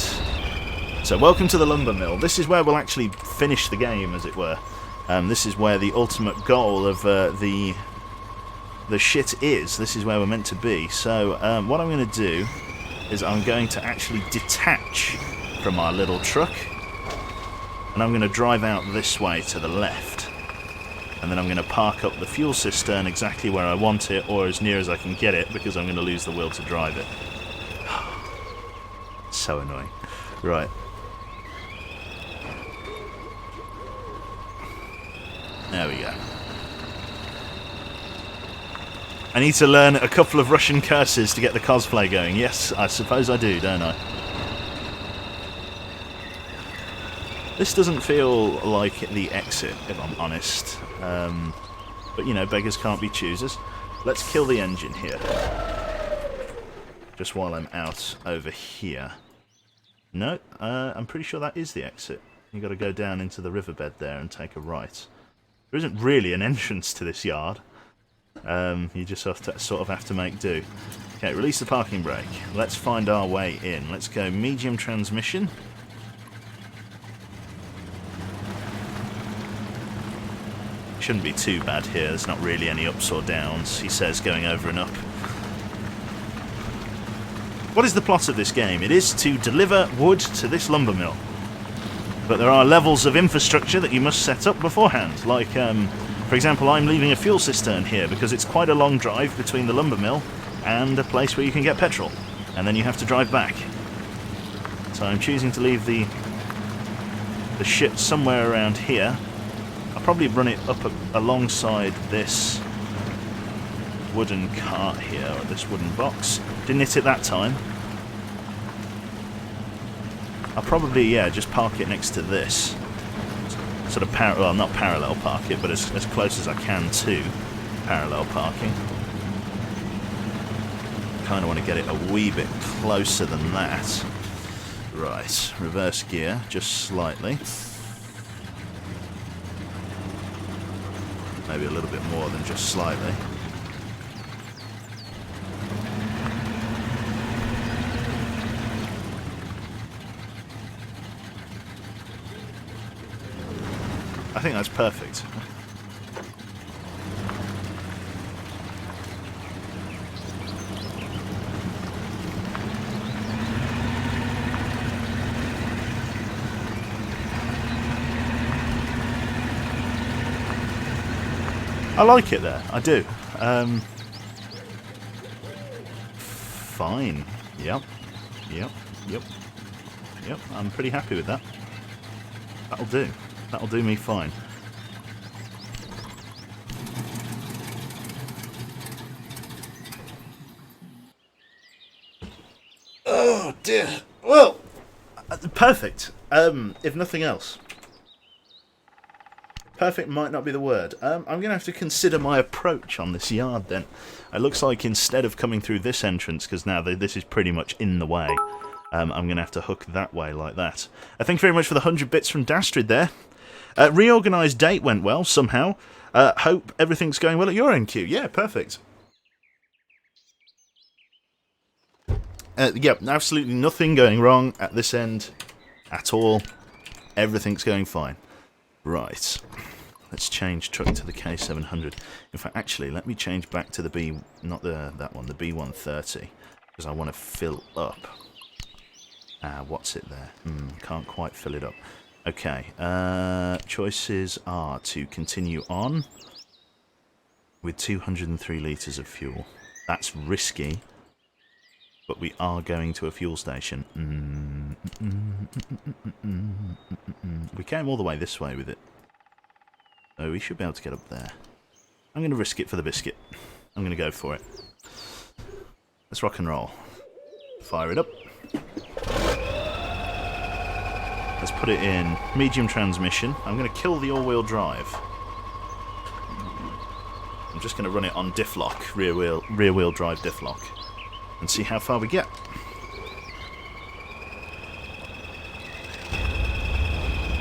So welcome to the lumber mill. This is where we'll actually finish the game, as it were. This is where the ultimate goal of the shit is. This is where we're meant to be. So what I'm going to do is I'm going to actually detach from our little truck, and I'm going to drive out this way to the left, and then I'm going to park up the fuel cistern exactly where I want it, or as near as I can get it, because I'm going to lose the will to drive it. So annoying. Right. There we go. I need to learn a couple of Russian curses to get the cosplay going. Yes, I suppose I do, don't I? This doesn't feel like the exit, if I'm honest. But, you know, beggars can't be choosers. Let's kill the engine here. Just while I'm out over here. No, I'm pretty sure that is the exit. You've got to go down into the riverbed there and take a right. There isn't really an entrance to this yard. You just sort of have to make do. Okay, release the parking brake. Let's find our way in. Let's go medium transmission. Shouldn't be too bad here. There's not really any ups or downs, he says, going over and up. What is the plot of this game? It is to deliver wood to this lumber mill. But there are levels of infrastructure that you must set up beforehand. Like, for example, I'm leaving a fuel cistern here because it's quite a long drive between the lumber mill and a place where you can get petrol. And then you have to drive back. So I'm choosing to leave the ship somewhere around here. I'll probably run it up alongside this wooden cart here, or this wooden box. Didn't hit it that time. I'll probably, yeah, just park it next to this. Sort of well, not parallel park it, but as close as I can to parallel parking. Kind of want to get it a wee bit closer than that. Right, reverse gear, just slightly. Maybe a little bit more than just slightly. I think that's perfect. I like it there, I do. Fine. Yep. I'm pretty happy with that. That'll do. That'll do me fine. Oh dear. Well, perfect. If nothing else. Perfect might not be the word. I'm going to have to consider my approach on this yard then. It looks like instead of coming through this entrance, because now this is pretty much in the way, I'm going to have to hook that way like that. Thank you very much for the 100 bits from Dastrid there. Reorganised date went well, somehow. Hope everything's going well at your end, Q. Yeah, perfect. Yeah, absolutely nothing going wrong at this end at all. Everything's going fine. Right. Let's change truck to the K700. In fact, actually, let me change back to the B... Not that one, the B130. Because I want to fill up. What's it there? Can't quite fill it up. Okay, choices are to continue on with 203 litres of fuel. That's risky, but we are going to a fuel station. We came all the way this way with it, so we should be able to get up there. I'm going to risk it for the biscuit. I'm going to go for it. Let's rock and roll. Fire it up. Let's put it in medium transmission. I'm going to kill the all-wheel drive. I'm just going to run it on diff lock, rear wheel drive diff lock, and see how far we get.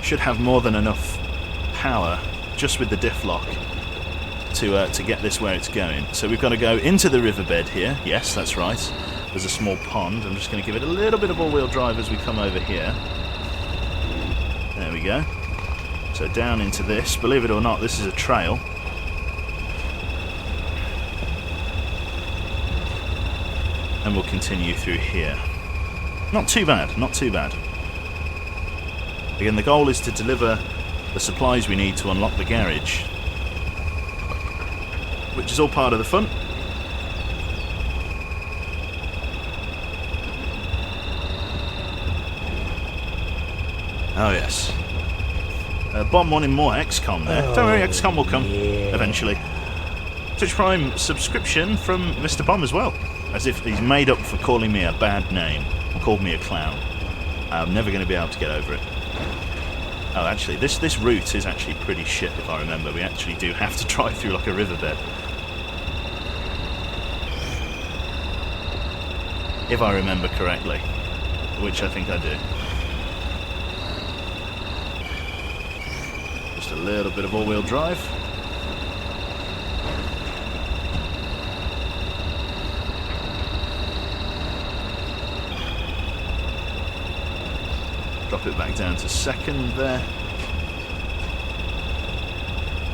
Should have more than enough power just with the diff lock to get this where it's going. So we've got to go into the riverbed here. Yes, that's right. There's a small pond. I'm just going to give it a little bit of all-wheel drive as we come over here. There we go. So down into this. Believe it or not, this is a trail. And we'll continue through here. Not too bad, not too bad. Again, the goal is to deliver the supplies we need to unlock the garage, which is all part of the fun. Oh yes. Bomb wanting more XCOM there. Don't worry, XCOM will come eventually. Twitch Prime subscription from Mr. Bomb as well. As if he's made up for calling me a bad name and called me a clown. I'm never going to be able to get over it. Oh, actually, this route is actually pretty shit, if I remember. We actually do have to drive through like a riverbed. If I remember correctly. which I think I do. Just a little bit of all-wheel drive. Drop it back down to second there.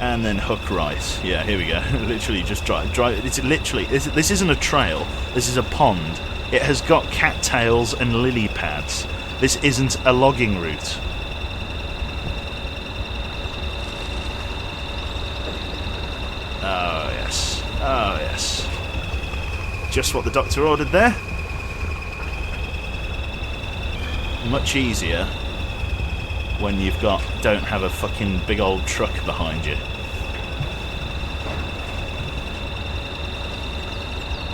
And then hook right. Yeah, here we go. Literally just drive. It's literally, this isn't a trail. This is a pond. It has got cattails and lily pads. This isn't a logging route. Oh yes. Oh yes. Just what the doctor ordered there. Much easier when you've don't have a fucking big old truck behind you.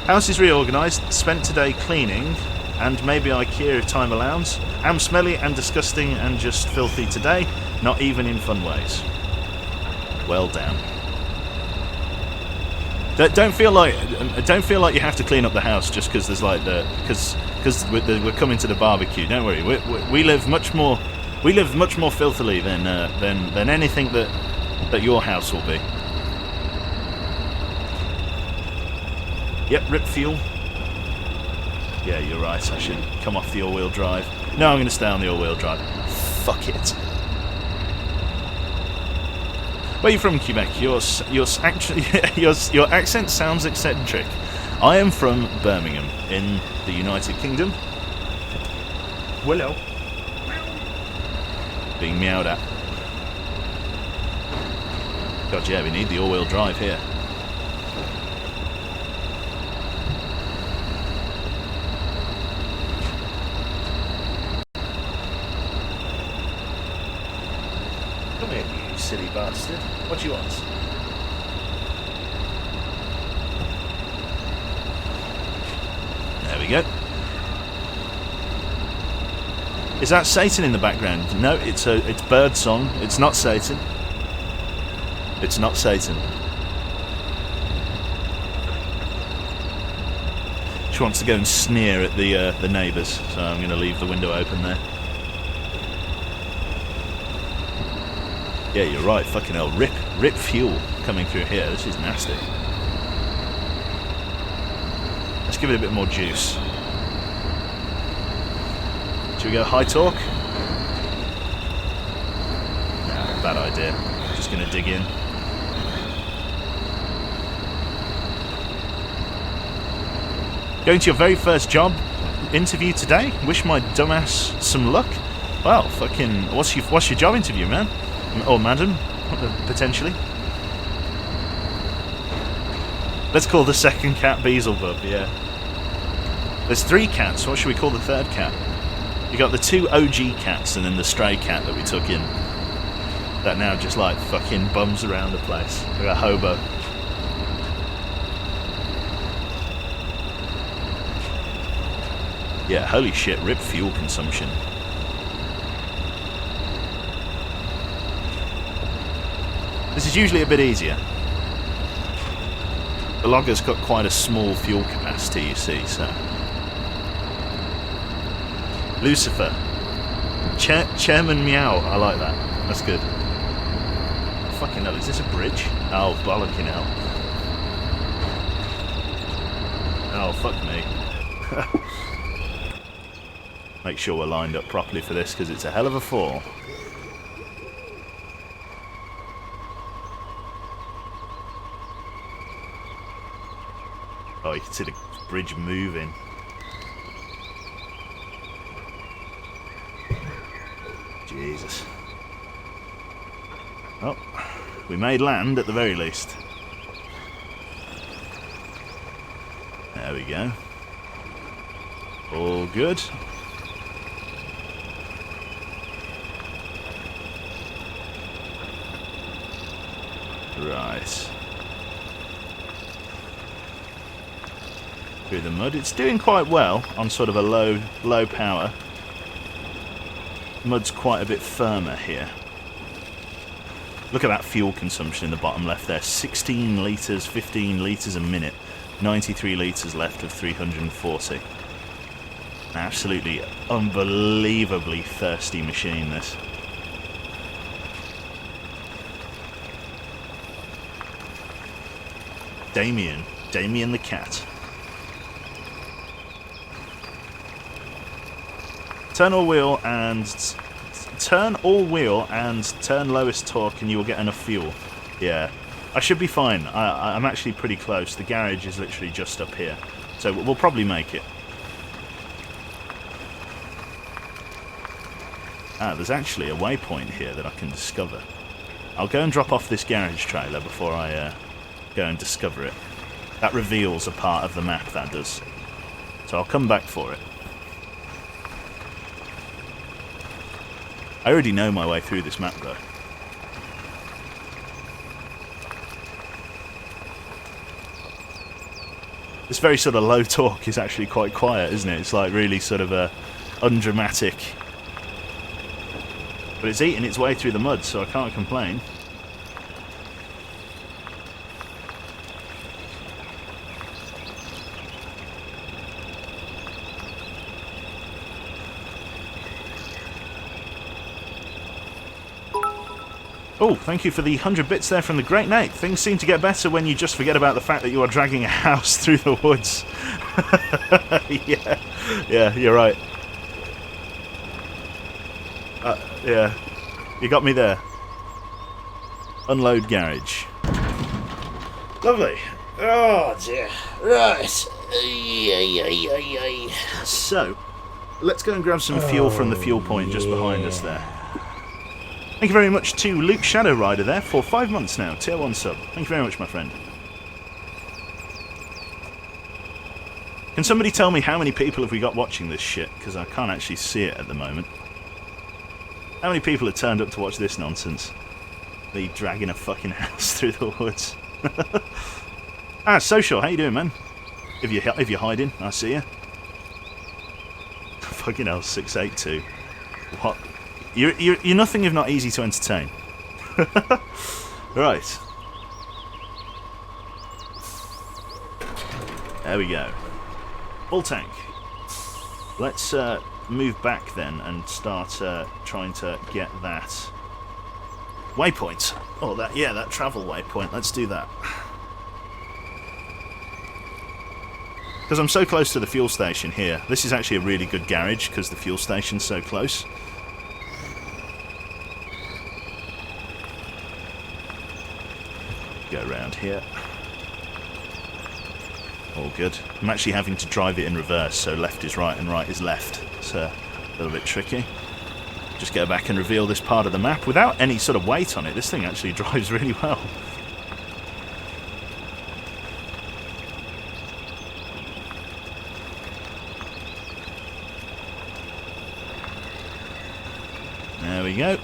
House is reorganised, spent today cleaning, and maybe IKEA if time allows. Am smelly and disgusting and just filthy today, not even in fun ways. Well damn. Don't feel like you have to clean up the house just because there's like because we're coming to the barbecue. Don't worry, we live much more filthily than anything that your house will be. Yep, rip fuel. Yeah, you're right. I should come off the all-wheel drive. No, I'm going to stay on the all-wheel drive. Fuck it. Where are you from, Quebec? Your accent sounds eccentric. I am from Birmingham, in the United Kingdom. Willow. Being meowed at. God, yeah, we need the all-wheel drive here. Come here, you silly bastard. What do you want? There we go. Is that Satan in the background? No, it's bird song. It's not Satan. It's not Satan. She wants to go and sneer at the neighbours, so I'm going to leave the window open there. Yeah, you're right. Fucking hell, rip fuel coming through here. This is nasty. Let's give it a bit more juice. Should we go high torque? Nah, bad idea. Just going to dig in. Going to your very first job interview today? Wish my dumbass some luck. Well, fucking, what's your job interview, man? Or madam, potentially. Let's call the second cat Beelzebub, yeah. There's 3 cats, what should we call the third cat? You got the 2 OG cats and then the stray cat that we took in. That now just like fucking bums around the place. Like a hobo. Yeah, holy shit, rip fuel consumption. This is usually a bit easier. The logger's got quite a small fuel capacity, you see, so... Lucifer. Chairman Meow, I like that. That's good. Fucking hell, is this a bridge? Oh, bollocking hell. Oh, fuck me. Make sure we're lined up properly for this, because it's a hell of a fall. Oh, you can see the bridge moving. Jesus. Oh, we made land at the very least. There we go. All good. Right. Through the mud. It's doing quite well on sort of a low power. Mud's quite a bit firmer here. Look at that fuel consumption in the bottom left there. 16 litres, 15 litres a minute. 93 litres left of 340. Absolutely unbelievably thirsty machine, this. Damien the cat. Turn all wheel and turn lowest torque and you will get enough fuel. Yeah, I should be fine. I'm actually pretty close. The garage is literally just up here, so we'll probably make it. Ah, there's actually a waypoint here that I can discover. I'll go and drop off this garage trailer before I go and discover it. That reveals a part of the map, that does. So I'll come back for it. I already know my way through this map, though. This very sort of low torque is actually quite quiet, isn't it? It's like really sort of undramatic. But it's eating its way through the mud, so I can't complain. Oh, thank you for the 100 bits there from the Great Nate. Things seem to get better when you just forget about the fact that you are dragging a house through the woods. Yeah, you're right. Yeah, you got me there. Unload garage. Lovely. Oh dear. Right. So, let's go and grab some fuel from the fuel point just behind us there. Thank you very much to Luke Shadow Rider there for 5 months now. Tier 1 sub. Thank you very much, my friend. Can somebody tell me how many people have we got watching this shit? Because I can't actually see it at the moment. How many people have turned up to watch this nonsense? Me dragging a fucking house through the woods. Ah, Social, how you doing, man? If you're hiding, I see you. Fucking hell, 682. What? You're nothing if not easy to entertain. Right. There we go. Full tank. Let's move back then and start trying to get that waypoint. Oh, that travel waypoint. Let's do that. Because I'm so close to the fuel station here. This is actually a really good garage because the fuel station's so close. Go around here. All good. I'm actually having to drive it in reverse, so left is right and right is left. It's a little bit tricky. Just go back and reveal this part of the map without any sort of weight on it. This thing actually drives really well. There we go.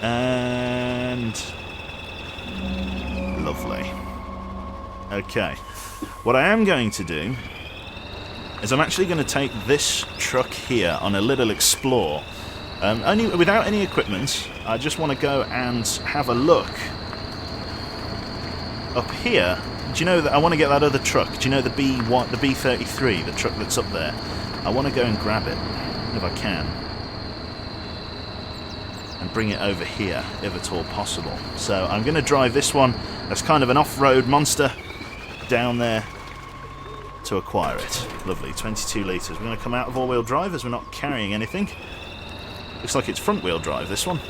And lovely. Okay, what I am going to do is I'm actually going to take this truck here on a little explore, only without any equipment. I just want to go and have a look up here. Do you know that I want to get that other truck? Do you know the B33, the truck that's up there? I want to go and grab it if I can. And bring it over here, if at all possible. So I'm going to drive this one as kind of an off-road monster down there to acquire it. Lovely, 22 litres. We're going to come out of all-wheel drive as we're not carrying anything. Looks like it's front-wheel drive, this one.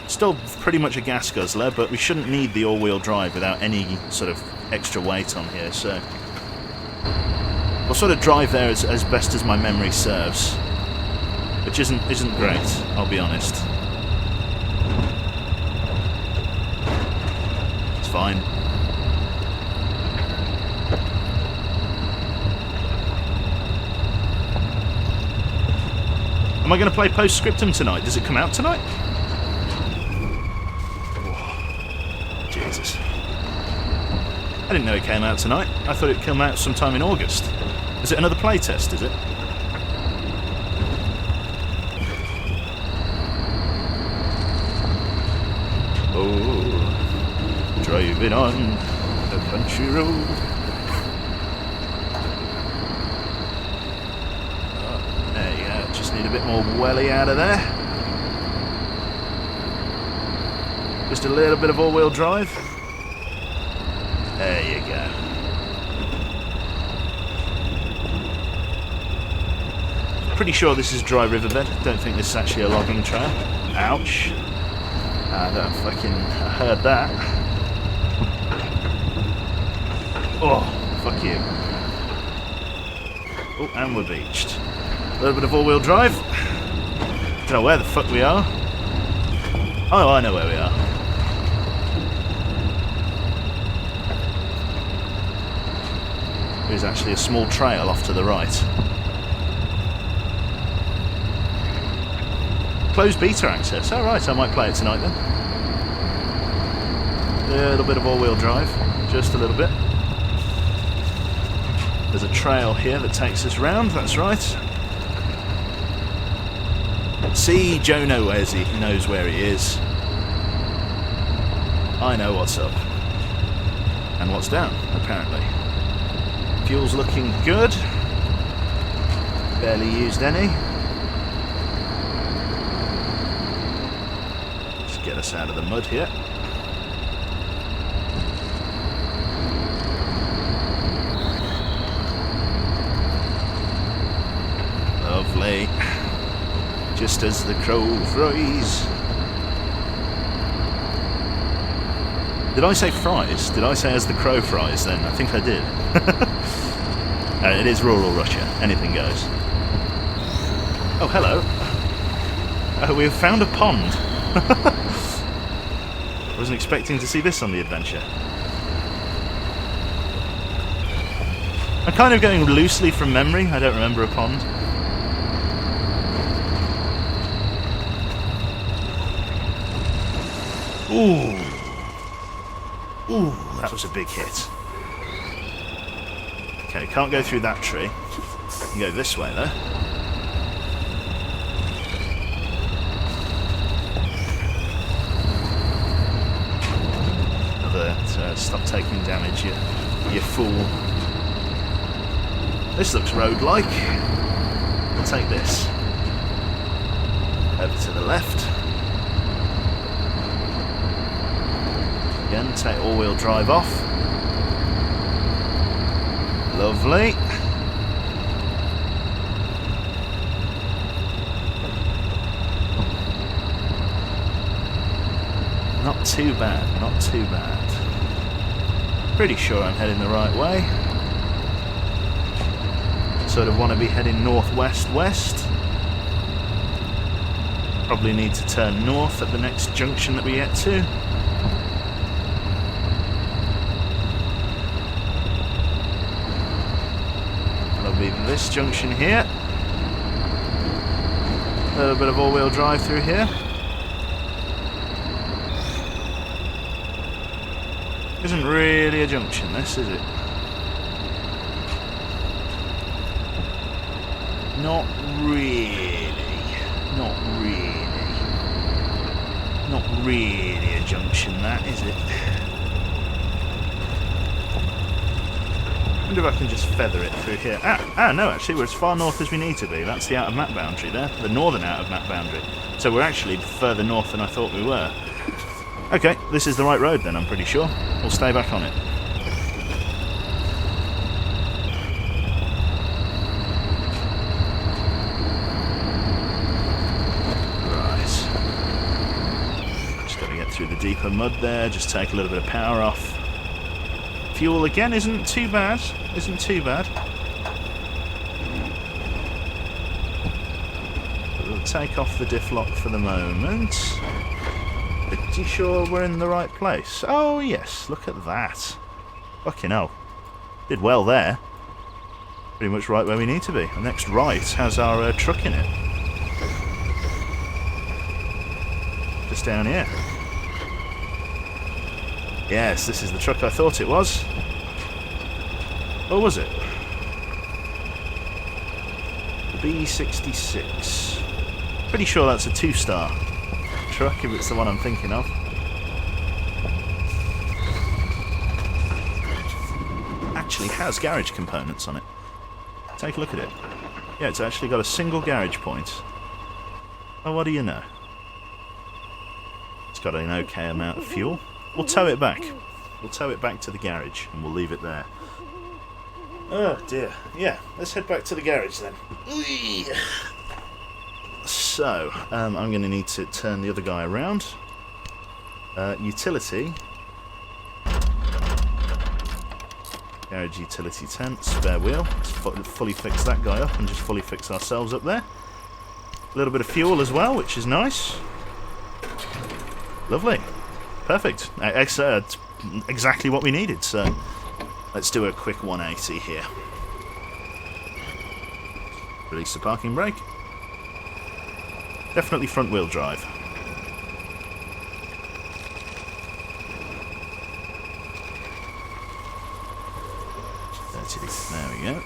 Still pretty much a gas guzzler, but we shouldn't need the all-wheel drive without any sort of extra weight on here, so we'll sort of drive there as best as my memory serves, which isn't great, I'll be honest. It's fine. Am I going to play Postscriptum tonight? Does it come out tonight? Oh, Jesus. I didn't know it came out tonight. I thought it'd come out sometime in August. Is it another playtest, is it? driving on the country road. Oh, there you go. Just need a bit more welly out of there. Just a little bit of all-wheel drive. There you go. Pretty sure this is dry riverbed. Don't think this is actually a logging trail. Ouch. I heard that. Oh, fuck you. Oh, and we're beached. A little bit of all-wheel drive. Don't know where the fuck we are. Oh, I know where we are. There's actually a small trail off to the right. Closed beta access. Oh right, I might play it tonight then. A little bit of all-wheel drive. Just a little bit. There's a trail here that takes us round, that's right. See, Joe knows where he is. I know what's up. And what's down, apparently. Fuel's looking good. Barely used any. Just get us out of the mud here. Lovely. Just as the crow flies. Did I say fries? Did I say as the crow flies then? I think I did. It is rural Russia. Anything goes. Oh, hello. Oh, we've found a pond. I wasn't expecting to see this on the adventure. I'm kind of going loosely from memory. I don't remember a pond. Ooh. Ooh, that was a big hit. Okay, can't go through that tree. Can go this way though. Stop taking damage, you fool. This looks road-like. We'll take this. Over to the left. Again, take all-wheel drive off. Lovely. Not too bad, not too bad. Pretty sure I'm heading the right way. Sort of want to be heading northwest-west. Probably need to turn north at the next junction that we get to. That'll be this junction here. A little bit of all-wheel drive through here. Isn't really a junction, this, is it? Not really. Not really. Not really a junction, that, is it? I wonder if I can just feather it through here. No, actually, we're as far north as we need to be. That's the out-of-map boundary there. The northern out-of-map boundary. So we're actually further north than I thought we were. Okay, this is the right road then, I'm pretty sure. We'll stay back on it. Right. Just got to get through the deeper mud there, just take a little bit of power off. Fuel again isn't too bad, isn't too bad. But we'll take off the diff lock for the moment. Pretty sure we're in the right place. Oh yes, look at that. Fucking hell. Did well there. Pretty much right where we need to be. The next right has our truck in it. Just down here. Yes, this is the truck I thought it was. Or was it? The B66. Pretty sure that's a 2-star truck, if it's the one I'm thinking of. actually has garage components on it. Take a look at it. Yeah, it's actually got a single garage point. Oh, what do you know? It's got an okay amount of fuel. We'll tow it back. We'll tow it back to the garage and we'll leave it there. Oh dear. Yeah, let's head back to the garage then. So, I'm going to need to turn the other guy around. Utility. Garage utility tent, spare wheel. Let's fully fix that guy up and just fully fix ourselves up there. A little bit of fuel as well, which is nice. Lovely. Perfect. Excellent. Exactly what we needed. So let's do a quick 180 here. Release the parking brake. Definitely front wheel drive. There we go.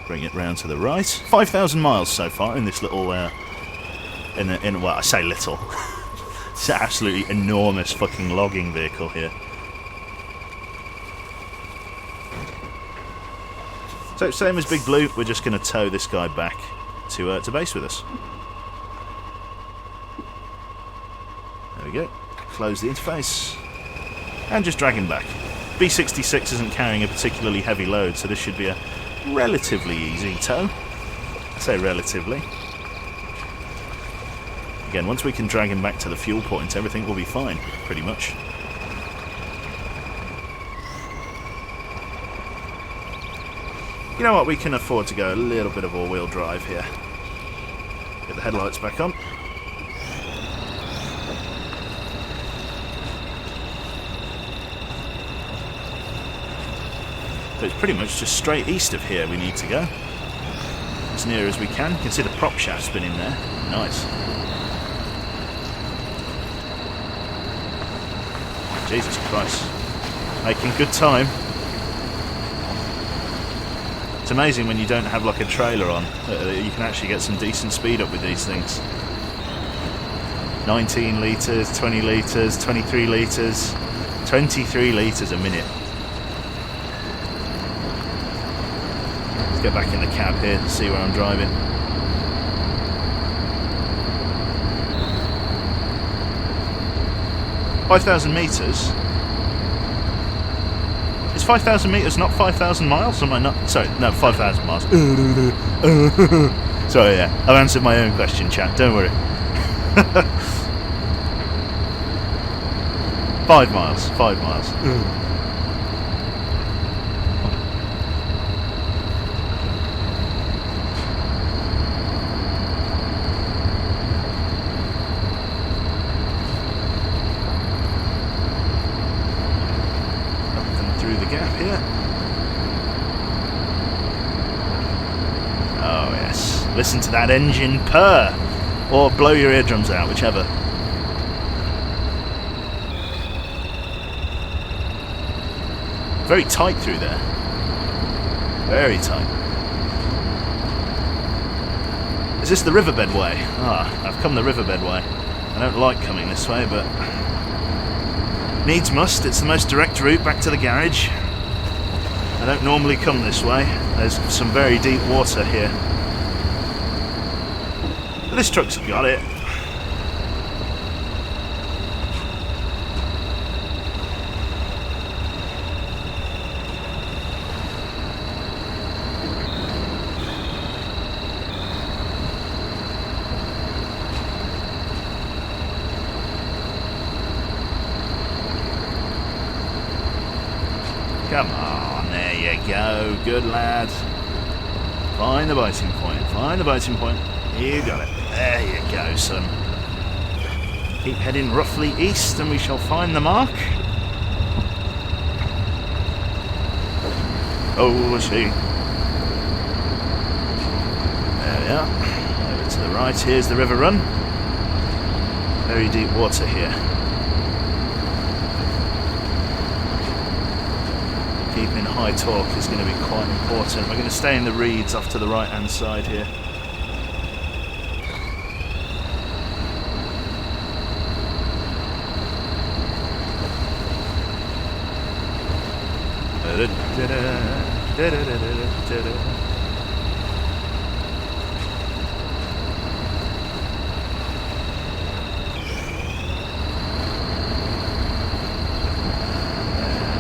Bring it round to the right. 5,000 miles so far in this little, well, I say little. It's an absolutely enormous fucking logging vehicle here. So same as Big Blue, we're just going to tow this guy back to base with us. There we go. Close the interface. And just drag him back. B66 isn't carrying a particularly heavy load, so this should be a relatively easy tow. I say relatively. Again, once we can drag him back to the fuel point, everything will be fine, pretty much. You know what, we can afford to go a little bit of all-wheel drive here. Get the headlights back on. So it's pretty much just straight east of here we need to go. As near as we can. You can see the prop shaft's been in there. Nice. Jesus Christ. Making good time. It's amazing when you don't have like a trailer on. You can actually get some decent speed up with these things. 19 litres, 20 litres, 23 litres, 23 litres a minute. Get back in the cab here to see where I'm driving. $5,000 metres. Is 5,000 metres not 5,000 miles? Am I not? Sorry, no, 5,000 miles. Sorry, yeah, I've answered my own question, chat. Don't worry. 5 miles. 5 miles. Listen to that engine purr, or blow your eardrums out, whichever. Very tight through there. Very tight. Is this the riverbed way? Ah, I've come the riverbed way. I don't like coming this way, but needs must. It's the most direct route back to the garage. I don't normally come this way. There's some very deep water here. But this truck's got it. Come on, there you go. Good lad. Find the biting point. Find the biting point. You got it. There you go, son. Keep heading roughly east and we shall find the mark. Oh, see. There we are. Over to the right, here's the river run. Very deep water here. Keeping high torque is going to be quite important. We're going to stay in the reeds off to the right hand side here.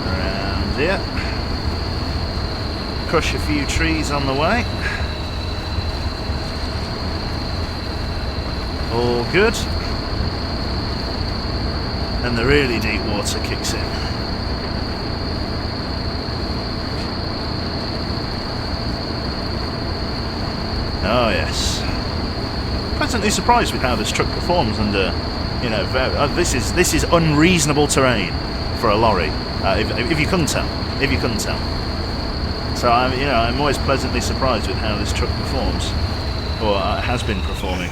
Around here. Crush a few trees on the way. All good. And the really deep water kicks in. Oh yes. Pleasantly surprised with how this truck performs under, you know, this is unreasonable terrain for a lorry. If you couldn't tell, So I'm always pleasantly surprised with how this truck performs, or has been performing.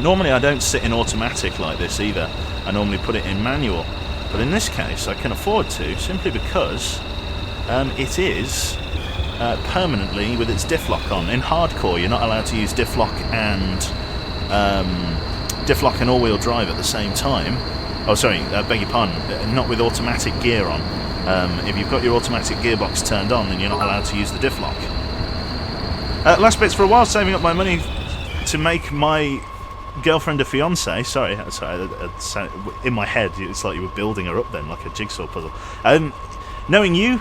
Normally I don't sit in automatic like this either. I normally put it in manual. But in this case I can afford to, simply because it is permanently with its diff lock on. In hardcore you're not allowed to use diff lock and all-wheel drive at the same time. Oh sorry, beg your pardon, not with automatic gear on. If you've got your automatic gearbox turned on, then you're not allowed to use the diff lock. Last bits for a while, saving up my money to make my girlfriend or fiance. Sorry, in my head it's like you were building her up then, like a jigsaw puzzle. Knowing you,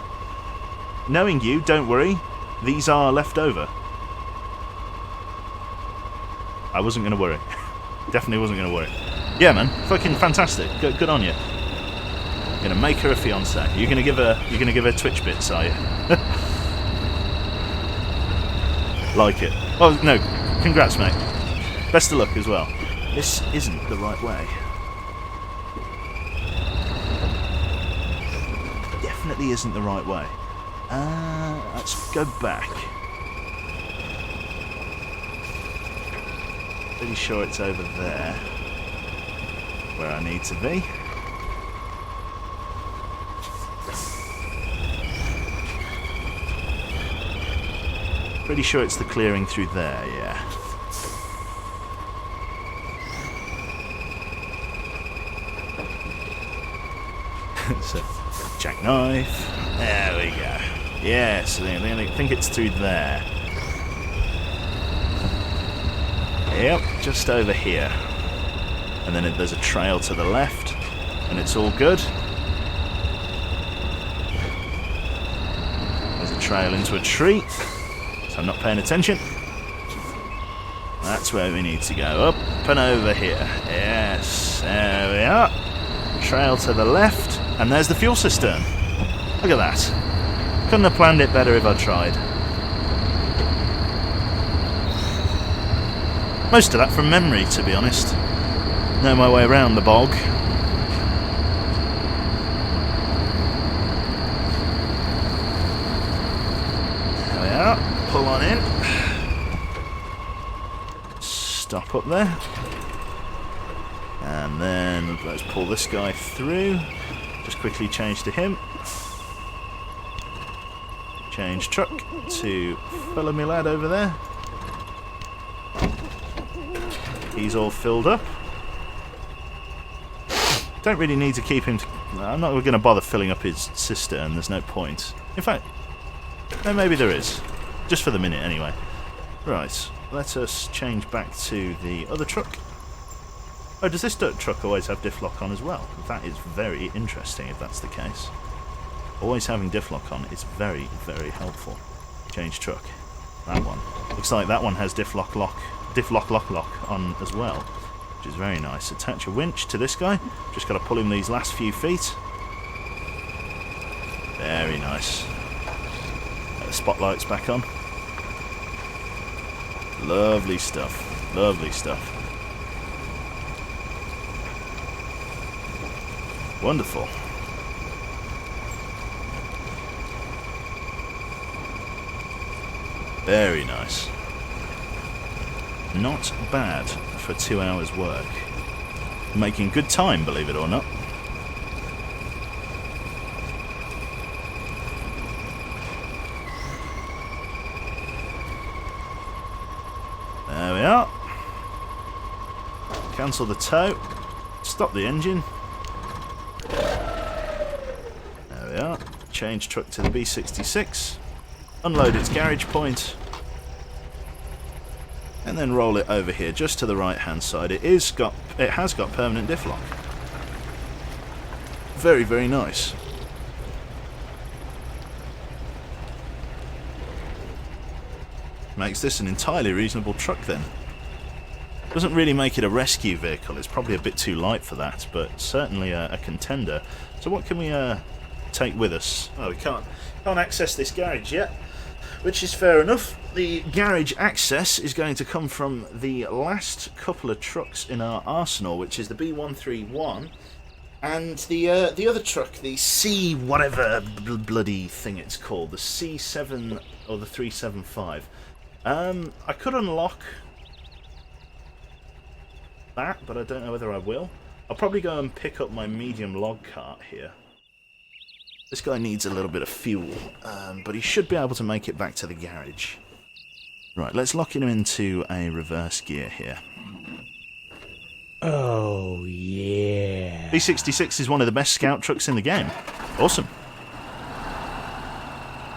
don't worry, these are left over. I wasn't going to worry. Definitely wasn't going to worry. Yeah man, fucking fantastic. Good on you. You're gonna make her a fiance. You're gonna give her Twitch bits, are you? Like it. Oh no, congrats mate. Best of luck as well. This isn't the right way. Definitely isn't the right way. Let's go back. Pretty sure it's over there where I need to be. Pretty sure it's the clearing through there, yeah. So, jackknife. There we go. Yes, I think it's through there. Yep, just over here. And then there's a trail to the left, and it's all good. There's a trail into a tree, so I'm not paying attention. That's where we need to go, up and over here. Yes, there we are. Trail to the left, and there's the fuel cistern. Look at that. Couldn't have planned it better if I'd tried. Most of that from memory, to be honest. Know my way around the bog. There we are. Pull on in. Stop up there. And then let's pull this guy through. Just quickly change to him. Change truck to follow me lad over there. He's all filled up. Don't really need to keep him. I'm not going to bother filling up his cistern. There's no point. In fact, maybe there is. Just for the minute, anyway. Right. Let us change back to the other truck. Oh, does this truck always have diff lock on as well? That is very interesting if that's the case. Always having diff lock on is very, very helpful. Change truck. That one. Looks like that one has diff lock on as well, which is very nice. Attach a winch to this guy. Just got to pull him these last few feet. Very nice. The spotlight's back on. Lovely stuff. Lovely stuff. Wonderful. Very nice. Not bad for 2 hours work. Making good time, believe it or not. There we are. Cancel the tow. Stop the engine. change truck to the B66, unload its garage point, and then roll it over here just to the right hand side. It has got permanent diff lock. Very, very nice. Makes this an entirely reasonable truck then. Doesn't really make it a rescue vehicle, it's probably a bit too light for that, but certainly a contender. So what can we take with us? Oh, we can't access this garage yet, which is fair enough. The garage access is going to come from the last couple of trucks in our arsenal, which is the B131 and the other truck, the C whatever bloody thing it's called, the C7 or the 375. I could unlock that, but I don't know whether I will. I'll probably go and pick up my medium log cart here. This guy needs a little bit of fuel, but he should be able to make it back to the garage. Right, let's lock him into a reverse gear here. Oh, yeah. B66 is one of the best scout trucks in the game. Awesome.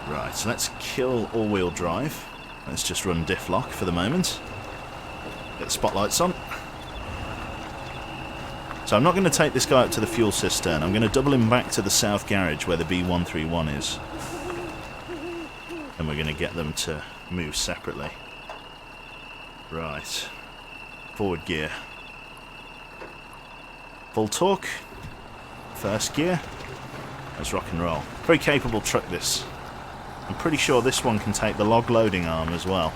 Right, so let's kill all-wheel drive. Let's just run diff lock for the moment. Get the spotlights on. So I'm not going to take this guy up to the fuel cistern. I'm going to double him back to the south garage where the B131 is. And we're going to get them to move separately. Right. Forward gear. Full torque. First gear. Let's rock and roll. Very capable truck, this. I'm pretty sure this one can take the log loading arm as well,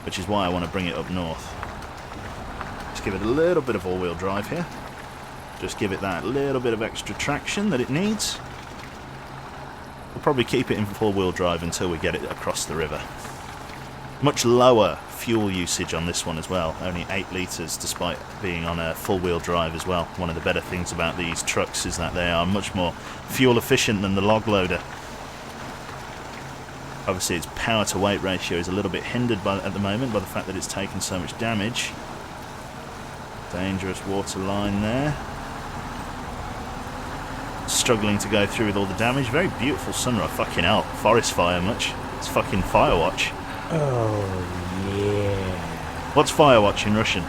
which is why I want to bring it up north. Let's give it a little bit of all-wheel drive here. Just give it that little bit of extra traction that it needs. We'll probably keep it in four-wheel drive until we get it across the river. Much lower fuel usage on this one as well, only 8 litres despite being on a full-wheel drive as well. One of the better things about these trucks is that they are much more fuel efficient than the log loader. Obviously its power to weight ratio is a little bit hindered at the moment by the fact that it's taken so much damage. Dangerous water line there. Struggling to go through with all the damage. Very beautiful sunrise. Fucking hell. Forest fire much. It's fucking Firewatch. Oh, yeah. What's Firewatch in Russian?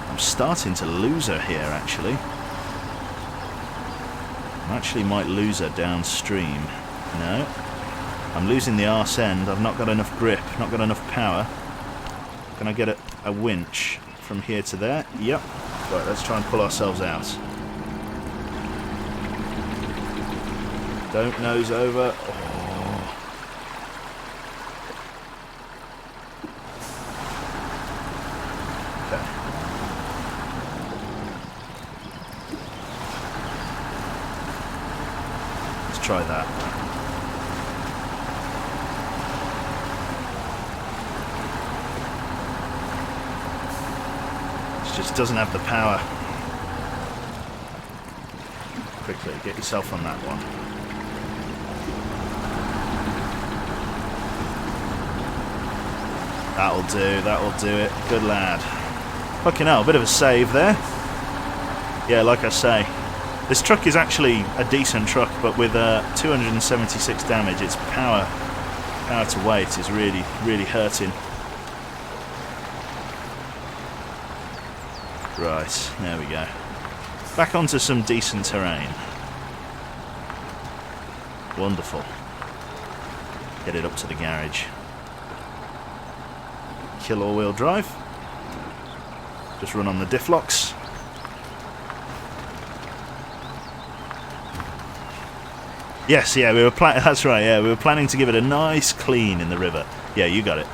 I'm starting to lose her here, actually. I actually might lose her downstream. No. I'm losing the arse end. I've not got enough grip, not got enough power. Can I get a winch from here to there? Yep. Right, let's try and pull ourselves out. Don't nose over. Oh. Okay. Let's try that. It just doesn't have the power. Quickly, get yourself on that one. That'll do it. Good lad. Fucking hell, a bit of a save there. Yeah, like I say, this truck is actually a decent truck, but with 276 damage, its power to weight is really, really hurting. Right, there we go. Back onto some decent terrain. Wonderful. Get it up to the garage. Kill all-wheel drive. Just run on the diff locks. Yes, yeah, we were that's right, yeah, we were planning to give it a nice clean in the river. Yeah, you got it.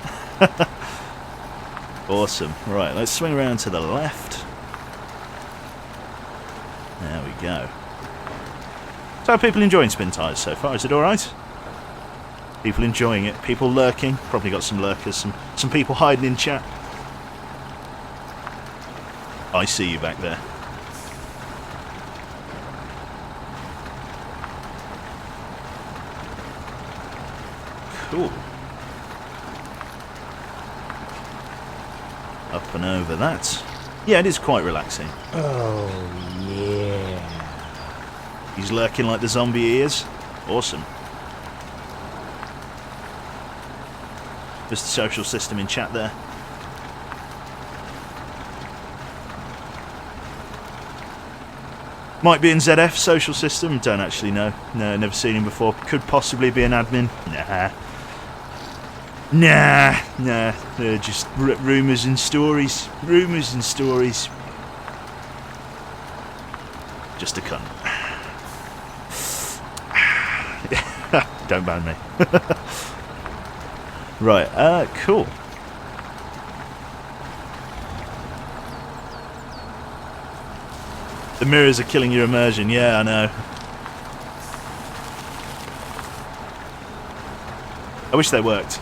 Awesome. Right, let's swing around to the left. There we go. So are people enjoying Spintires so far? Is it alright? People enjoying it. People lurking. Probably got some lurkers. Some people hiding in chat. I see you back there. Cool. Up and over that. Yeah, it is quite relaxing. Oh, yeah. He's lurking like the zombie he is. Awesome. Just the social system in chat there. Might be in ZF, social system, don't actually know. No, never seen him before. Could possibly be an admin. Nah. They're just rumours and stories. Rumours and stories. Just a cunt. Don't ban me. Right, cool. The mirrors are killing your immersion, yeah, I know. I wish they worked.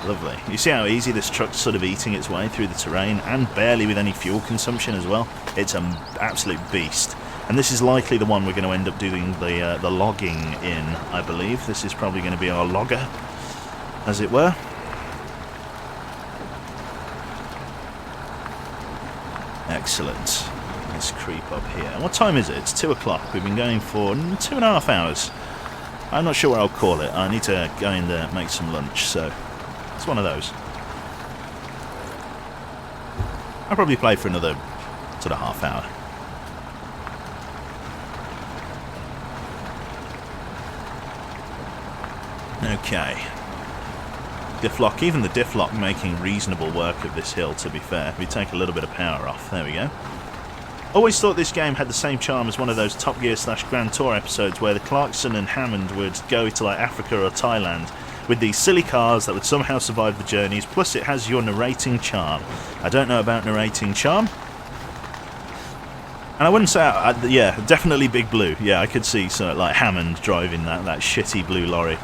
Lovely. You see how easy this truck's sort of eating its way through the terrain, and barely with any fuel consumption as well. It's an absolute beast. And this is likely the one we're going to end up doing the logging in, I believe. This is probably going to be our logger, as it were. Excellent. Let's creep up here. What time is it? It's 2 o'clock. We've been going for 2.5 hours. I'm not sure what I'll call it. I need to go in there and make some lunch, so it's one of those. I'll probably play for another sort of half hour. Okay. Difflock, even the difflock making reasonable work of this hill, to be fair. We take a little bit of power off. There we go. Always thought this game had the same charm as one of those Top Gear / Grand Tour episodes where the Clarkson and Hammond would go to like Africa or Thailand with these silly cars that would somehow survive the journeys, plus it has your narrating charm. I don't know about narrating charm. And I wouldn't say, yeah, definitely Big Blue. Yeah, I could see so like Hammond driving that shitty blue lorry.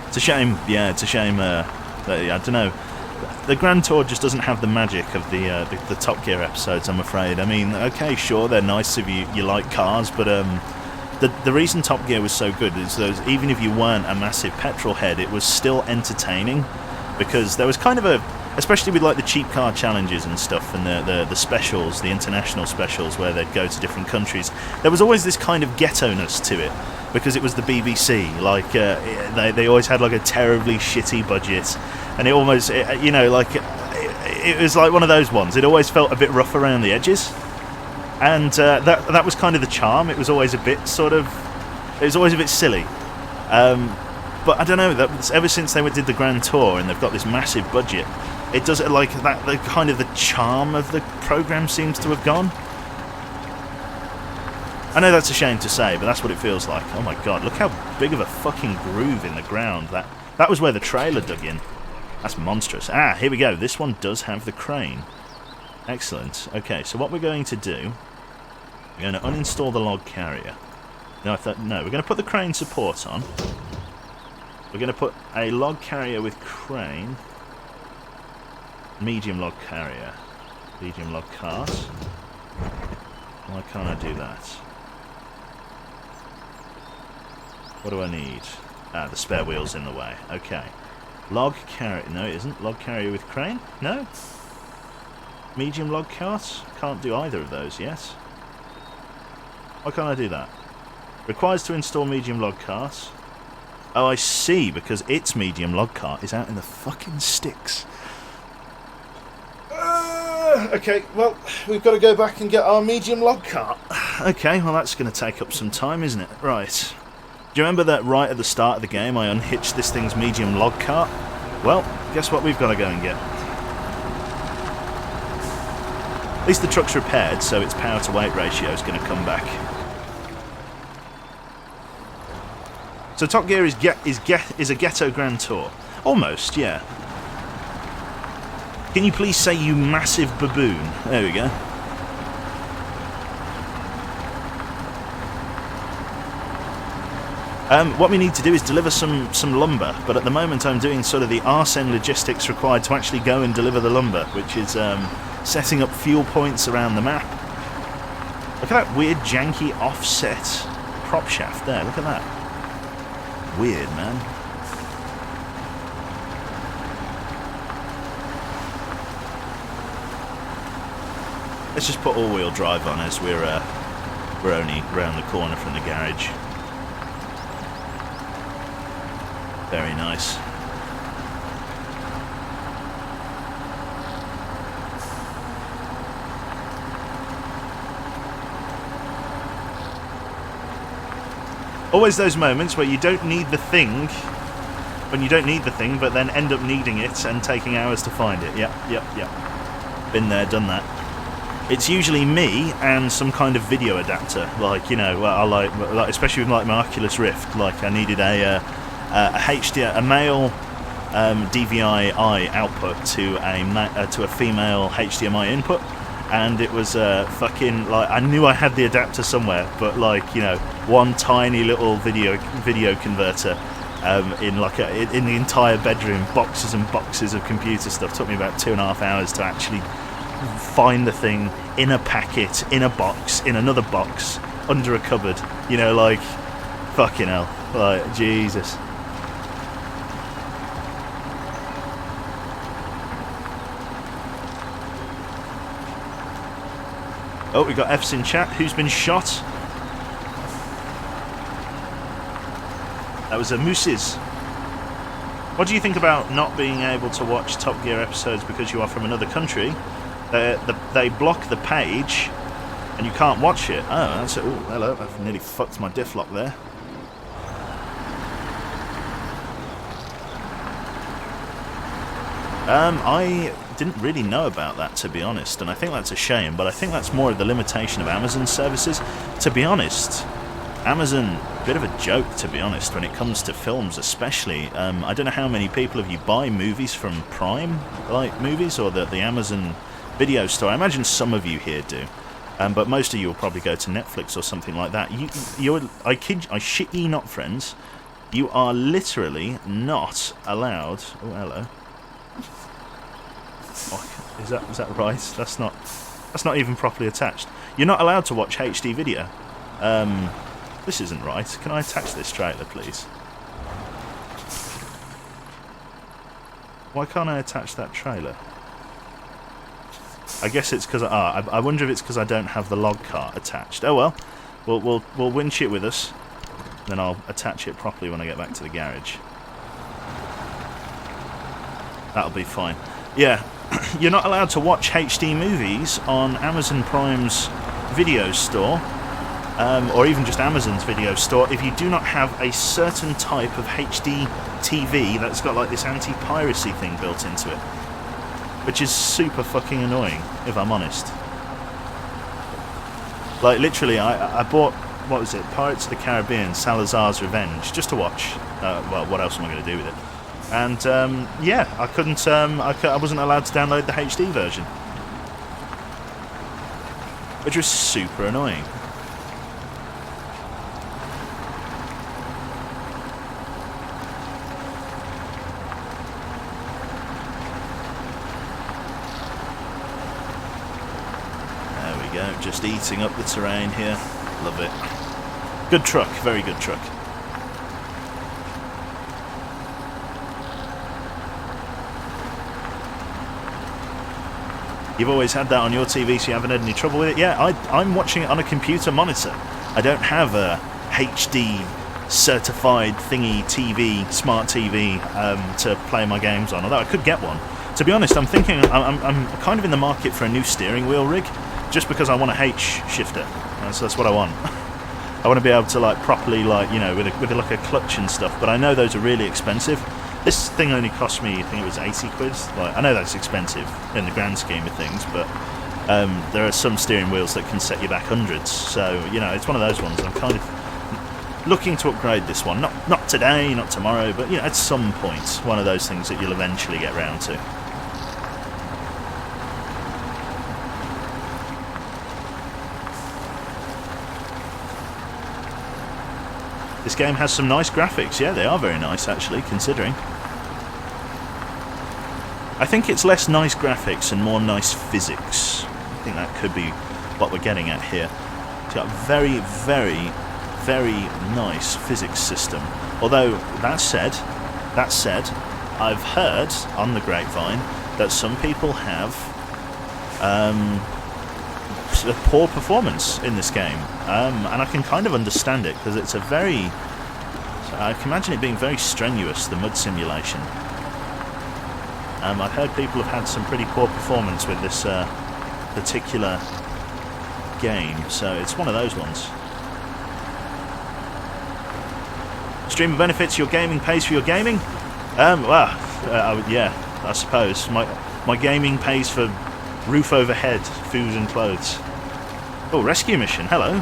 It's a shame, yeah, it's a shame that, I don't know, the Grand Tour just doesn't have the magic of the Top Gear episodes, I'm afraid. I mean, okay, sure, they're nice if you like cars, but the reason Top Gear was so good is that even if you weren't a massive petrol head, it was still entertaining, because there was kind of especially with like the cheap car challenges and stuff, and the specials, the international specials where they'd go to different countries, there was always this kind of ghetto-ness to it. Because it was the BBC, like they always had like a terribly shitty budget, and it almost, you know, like it was like one of those ones. It always felt a bit rough around the edges, and that was kind of the charm. It was always a bit it was always a bit silly. But I don't know. Ever since they did the Grand Tour and they've got this massive budget, it does like that. The kind of the charm of the program seems to have gone. I know that's a shame to say, but that's what it feels like. Oh my god, look how big of a fucking groove in the ground. That was where the trailer dug in. That's monstrous. Ah, here we go. This one does have the crane. Excellent. Okay, so what we're going to do, we're going to uninstall the log carrier. No, we're going to put the crane support on. We're going to put a log carrier with crane. Medium log carrier. Medium log cart. Why can't I do that? What do I need? Ah, the spare wheel's in the way. Okay. Log carrier. No, it isn't. Log carrier with crane? No? Medium log cart? Can't do either of those yet. Why can't I do that? Requires to install medium log cart. Oh, I see, because its medium log cart is out in the fucking sticks. Okay, well, we've got to go back and get our medium log cart. Okay, well, that's going to take up some time, isn't it? Right. Do you remember that right at the start of the game I unhitched this thing's medium log cart? Well, guess what we've got to go and get. At least the truck's repaired, so its power to weight ratio is going to come back. So Top Gear is a ghetto Grand Tour. Almost, yeah. Can you please say you massive baboon? There we go. What we need to do is deliver some lumber, but at the moment I'm doing sort of the arse-end logistics required to actually go and deliver the lumber, which is setting up fuel points around the map, Look at that weird, janky, offset prop shaft there. Look at that. Weird, man. Let's just put all-wheel drive on as we're only round the corner from the garage. Very nice. Always those moments where you don't need the thing, but then end up needing it and taking hours to find it. Yep. Been there, done that. It's usually me and some kind of video adapter, like, you know, I like especially with like my Oculus Rift. Like, I needed a male DVI-I output to a female HDMI input, and it was fucking like, I knew I had the adapter somewhere, but like, you know, one tiny little video converter in the entire bedroom, boxes and boxes of computer stuff. Took me about 2.5 hours to actually find the thing in a packet, in a box, in another box, under a cupboard. You know, like, fucking hell, like, Jesus. Oh, we got F's in chat. Who's been shot? That was a Moose's. What do you think about not being able to watch Top Gear episodes because you are from another country? They block the page and you can't watch it. Oh, that's it. Oh, hello. I've nearly fucked my diff lock there. I didn't really know about that, to be honest, and I think that's a shame, but I think that's more of the limitation of Amazon services. To be honest, Amazon, bit of a joke, to be honest, when it comes to films especially. I don't know how many people of you buy movies from Prime, like movies, or the Amazon video store. I imagine some of you here do, but most of you will probably go to Netflix or something like that. I shit ye not, friends, you are literally not allowed... Oh, hello. Oh, is that right? That's not even properly attached. You're not allowed to watch HD video. This isn't right. Can I attach this trailer, please? Why can't I attach that trailer? I guess it's because I wonder if it's because I don't have the log cart attached. Oh well, we'll winch it with us, then I'll attach it properly when I get back to the garage. That'll be fine. Yeah, you're not allowed to watch HD movies on Amazon Prime's video store, or even just Amazon's video store, if you do not have a certain type of HD TV that's got like this anti-piracy thing built into it. Which is super fucking annoying, if I'm honest. Like, literally, I bought, what was it, Pirates of the Caribbean, Salazar's Revenge, just to watch. Well, what else am I going to do with it? And, yeah, I couldn't, I wasn't allowed to download the HD version. Which was super annoying. Just eating up the terrain here. Love it. Good truck, very good truck. You've always had that on your TV, so you haven't had any trouble with it? Yeah, I'm watching it on a computer monitor. I don't have a HD certified thingy TV, smart TV, to play my games on, although I could get one. To be honest, I'm thinking, I'm kind of in the market for a new steering wheel rig. Just because I want a H shifter, that's what I want. I want to be able to like properly, like, you know, with like a clutch and stuff. But I know those are really expensive. This thing only cost me, I think it was 80 quid. Like, I know that's expensive in the grand scheme of things, but there are some steering wheels that can set you back hundreds. So, you know, it's one of those ones. I'm kind of looking to upgrade this one. Not today, not tomorrow, but, you know, at some point, one of those things that you'll eventually get round to. This game has some nice graphics. Yeah, they are very nice, actually, considering. I think it's less nice graphics and more nice physics. I think that could be what we're getting at here. It's got a very, very, very nice physics system. Although, that said, I've heard on the grapevine that some people have a poor performance in this game, and I can kind of understand it, because it's a very... I can imagine it being very strenuous, the mud simulation. I've heard people have had some pretty poor performance with this particular game, so it's one of those ones. Streamer benefits your gaming, pays for your gaming? Yeah, I suppose. My gaming pays for roof overhead, food and clothes. Oh, rescue mission, hello.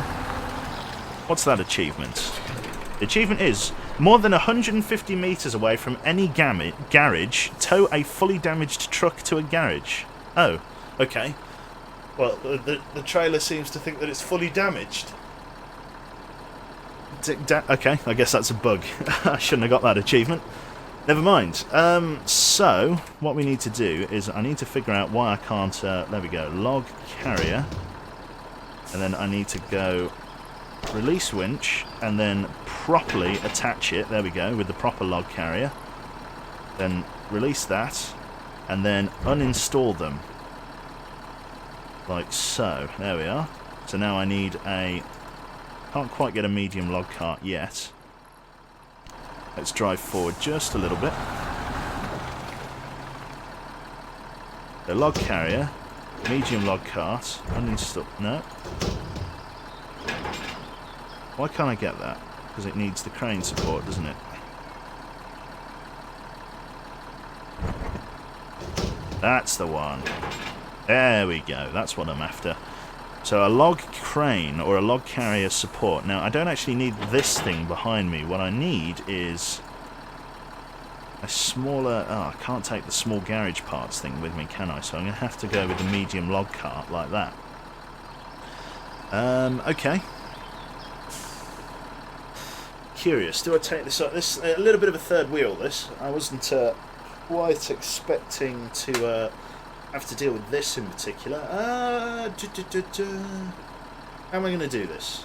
What's that achievement? The achievement is, more than 150 metres away from any garage, tow a fully damaged truck to a garage. Oh, okay. Well, the trailer seems to think that it's fully damaged. Okay, I guess that's a bug. I shouldn't have got that achievement. Never mind. So, what we need to do is I need to figure out why I can't... there we go. Log carrier. And then I need to go release winch and then properly attach it. There we go, with the proper log carrier. Then release that and then uninstall them. Like so. There we are. So now I need a... Can't quite get a medium log cart yet. Let's drive forward just a little bit. The log carrier, medium log cart, uninstall... No. Why can't I get that? Because it needs the crane support, doesn't it? That's the one. There we go. That's what I'm after. So a log crane or a log carrier support. Now I don't actually need this thing behind me. What I need is a smaller... Oh, I can't take the small garage parts thing with me, can I? So I'm going to have to go with the medium log cart like that. Okay. Curious. Do I take this up? This a little bit of a third wheel. This I wasn't quite expecting to have to deal with this in particular. How am I going to do this?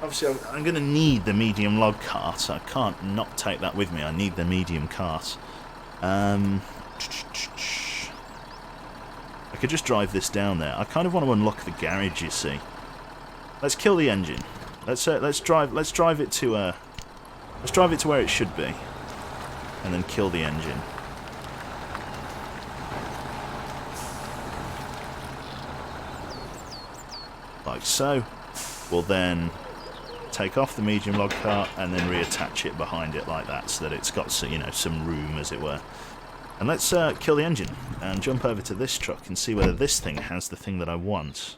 Obviously, I'm going to need the medium log cart, so I can't not take that with me. I need the medium cart. I could just drive this down there. I kind of want to unlock the garage, you see. Let's kill the engine. Let's drive it to where it should be, and then kill the engine. Like so. We'll then take off the medium log cart and then reattach it behind it like that, so that it's got some room, as it were. And let's kill the engine and jump over to this truck and see whether this thing has the thing that I want.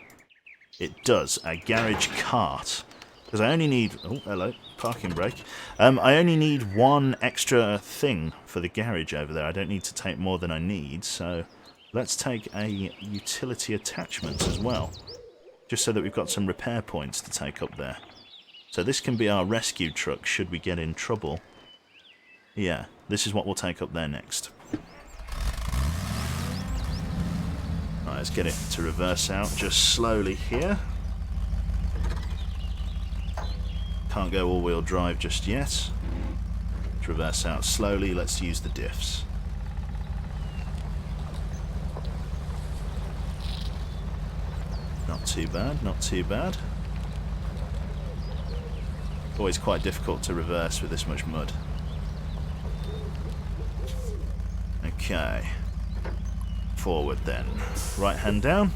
It does, a garage cart. Because I only need... Oh, hello, parking brake. I only need one extra thing for the garage over there. I don't need to take more than I need, so let's take a utility attachment as well. Just so that we've got some repair points to take up there. So this can be our rescue truck should we get in trouble. Yeah, this is what we'll take up there next. Right, let's get it to reverse out just slowly here. Can't go all-wheel drive just yet. Let's reverse out slowly. Let's use the diffs. Not too bad, not too bad. Always quite difficult to reverse with this much mud. Okay. Forward then. Right hand down.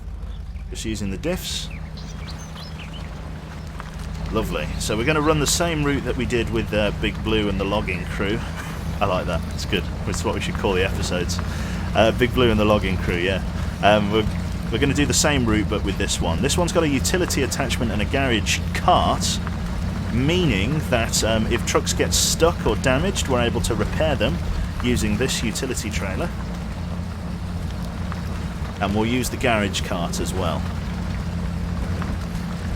Just using the diffs. Lovely. So we're going to run the same route that we did with Big Blue and the logging crew. I like that. It's good. It's what we should call the episodes. Big Blue and the logging crew, yeah. We're going to do the same route, but with this one. This one's got a utility attachment and a garage cart, meaning that if trucks get stuck or damaged, we're able to repair them using this utility trailer. And we'll use the garage cart as well.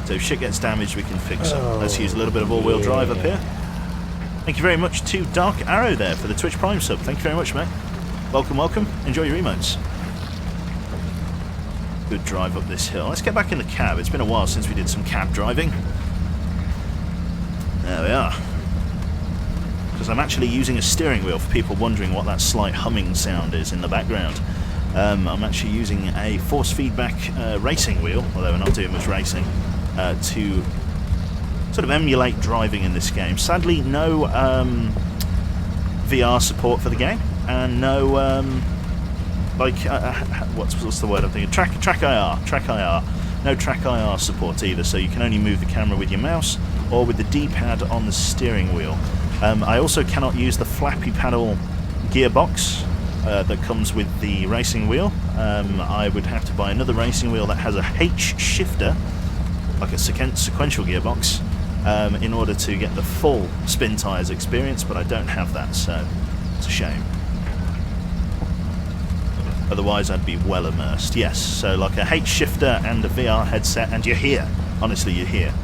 So if shit gets damaged, we can fix it. Let's use a little bit of all-wheel drive up here. Thank you very much to Dark Arrow there for the Twitch Prime sub. Thank you very much, mate. Welcome, welcome. Enjoy your emotes. Good drive up this hill. Let's get back in the cab. It's been a while since we did some cab driving. There we are. Because I'm actually using a steering wheel, for people wondering what that slight humming sound is in the background. I'm actually using a force feedback racing wheel, although we're not doing much racing, to sort of emulate driving in this game. Sadly, no VR support for the game, and no what's the word I'm thinking? Track IR. No track IR support either, so you can only move the camera with your mouse or with the D-pad on the steering wheel. I also cannot use the flappy paddle gearbox that comes with the racing wheel. I would have to buy another racing wheel that has a H shifter, like a sequential gearbox, in order to get the full Spintires experience, but I don't have that, so it's a shame. Otherwise I'd be well immersed. Yes, so like a H shifter and a VR headset, and you're here. Honestly, you're here.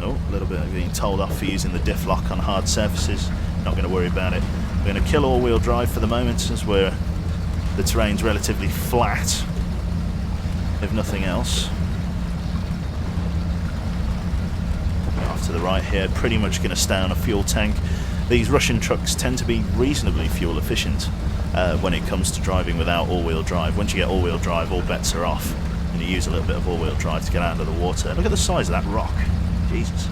Oh, a little bit of being told off for using the diff lock on hard surfaces. Not going to worry about it. We're going to kill all-wheel drive for the moment, since the terrain's relatively flat, if nothing else. Off to the right here, pretty much going to stay on a fuel tank. These Russian trucks tend to be reasonably fuel efficient when it comes to driving without all-wheel drive. Once you get all-wheel drive, all bets are off, and you use a little bit of all-wheel drive to get out of the water. Look at the size of that rock. Jesus.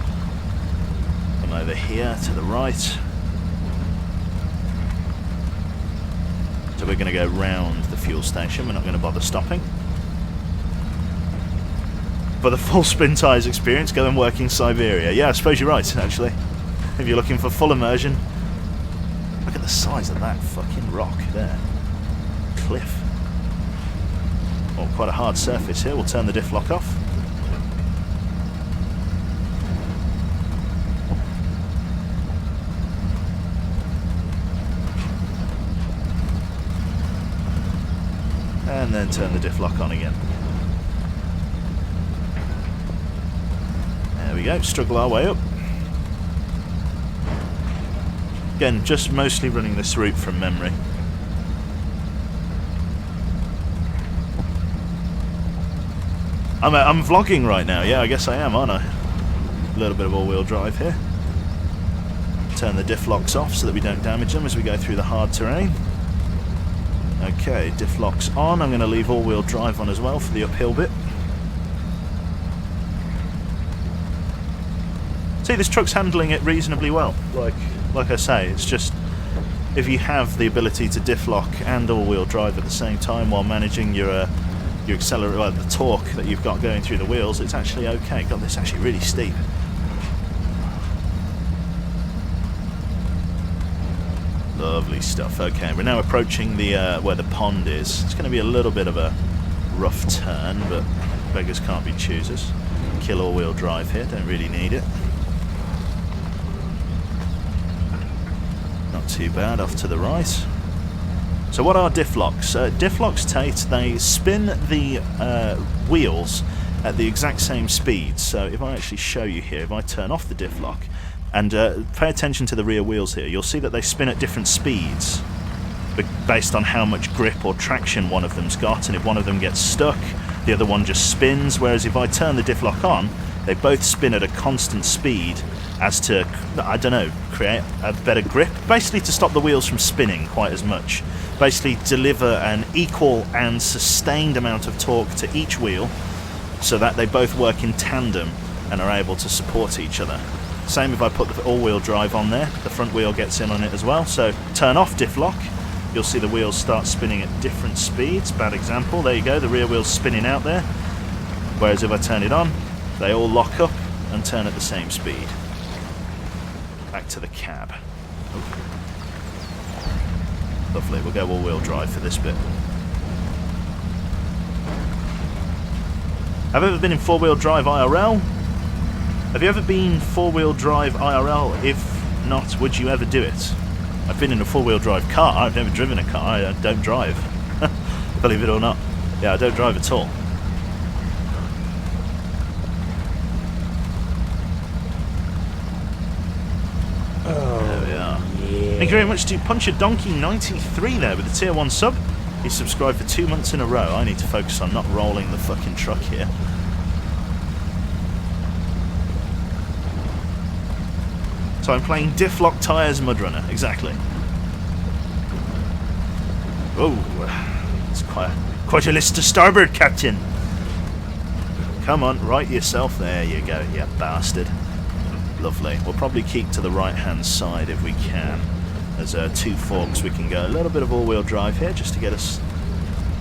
Come over here to the right. So we're going to go round the fuel station. We're not going to bother stopping. For the full Spintires experience, go and work in Siberia. Yeah, I suppose you're right, actually. If you're looking for full immersion. Look at the size of that fucking rock there. Cliff. Oh, quite a hard surface here. We'll turn the diff lock off. And then turn the diff lock on again. There we go, struggle our way up. Again, just mostly running this route from memory. I'm vlogging right now, yeah, I guess I am, aren't I? A little bit of all-wheel drive here. Turn the diff locks off so that we don't damage them as we go through the hard terrain. Okay, diff locks on. I'm going to leave all-wheel drive on as well for the uphill bit. See, this truck's handling it reasonably well. Like I say, it's just if you have the ability to diff lock and all-wheel drive at the same time while managing your accelerator, the torque that you've got going through the wheels, it's actually okay. God, this is actually really steep. Lovely stuff. Okay, we're now approaching the where the pond is. It's going to be a little bit of a rough turn, but beggars can't be choosers. Kill all-wheel drive here, don't really need it. Not too bad, off to the right. So what are diff locks? Diff locks, Tate, they spin the wheels at the exact same speed. So if I actually show you here, if I turn off the diff lock, and pay attention to the rear wheels here, you'll see that they spin at different speeds based on how much grip or traction one of them's got, and if one of them gets stuck, the other one just spins, whereas if I turn the diff lock on, they both spin at a constant speed as to, I don't know, create a better grip, basically to stop the wheels from spinning quite as much. Basically deliver an equal and sustained amount of torque to each wheel so that they both work in tandem and are able to support each other. Same if I put the all-wheel drive on there, the front wheel gets in on it as well. So turn off diff lock, you'll see the wheels start spinning at different speeds. Bad example, there you go, the rear wheel's spinning out there. Whereas if I turn it on, they all lock up and turn at the same speed. Back to the cab. Ooh. Lovely, we'll go all-wheel drive for this bit. Have you ever been in four-wheel drive IRL? Have you ever been four-wheel drive IRL? If not, would you ever do it? I've been in a four-wheel drive car. I've never driven a car. I don't drive. Believe it or not. Yeah, I don't drive at all. Oh, there we are. Yeah. Thank you very much to Puncher Donkey 93 there with the tier 1 sub. He's subscribed for 2 months in a row. I need to focus on not rolling the fucking truck here. So I'm playing Diff-Lock Tyres MudRunner, exactly. Oh, it's quite a list to starboard, Captain. Come on, right yourself. There you go, you bastard. Lovely. We'll probably keep to the right-hand side if we can. There's 2 forks we can go. A little bit of all-wheel drive here just to get us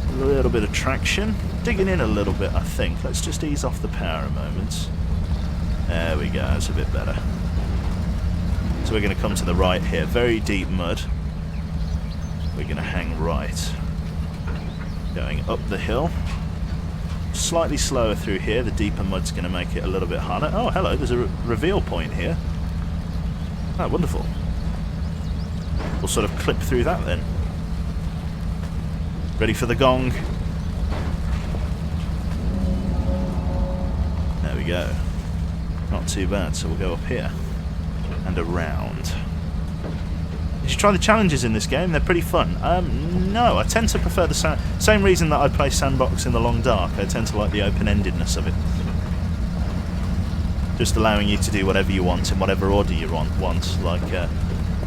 a little bit of traction. Digging in a little bit, I think. Let's just ease off the power a moment. There we go, that's a bit better. So we're going to come to the right here. Very deep mud. We're going to hang right. Going up the hill. Slightly slower through here. The deeper mud's going to make it a little bit harder. Oh, hello, there's a reveal point here. Oh, wonderful. We'll sort of clip through that then. Ready for the gong. There we go. Not too bad, so we'll go up here. And around. Did you try the challenges in this game? They're pretty fun. No, I tend to prefer the same reason that I play Sandbox in the Long Dark. I tend to like the open-endedness of it. Just allowing you to do whatever you want in whatever order you want. Like,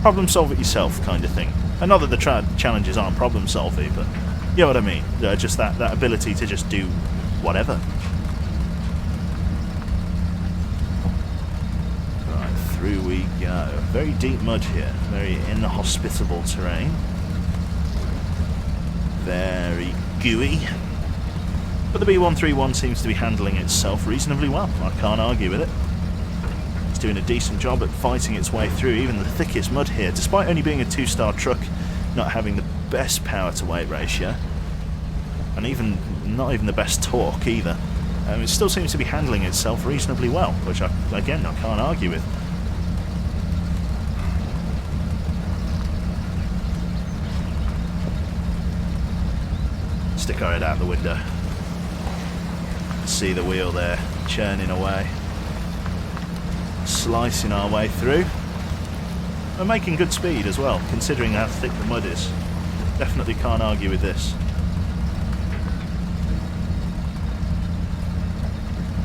problem solve it yourself kind of thing. And not that the challenges aren't problem solving, but you know what I mean. Just that ability to just do whatever. Through we go. Very deep mud here. Very inhospitable terrain. Very gooey. But the B131 seems to be handling itself reasonably well. I can't argue with it. It's doing a decent job at fighting its way through even the thickest mud here, despite only being a 2-star truck, not having the best power to weight ratio, and not even the best torque either. It still seems to be handling itself reasonably well, which I can't argue with. Stick our head out the window. See the wheel there, churning away. Slicing our way through. We're making good speed as well, considering how thick the mud is. Definitely can't argue with this.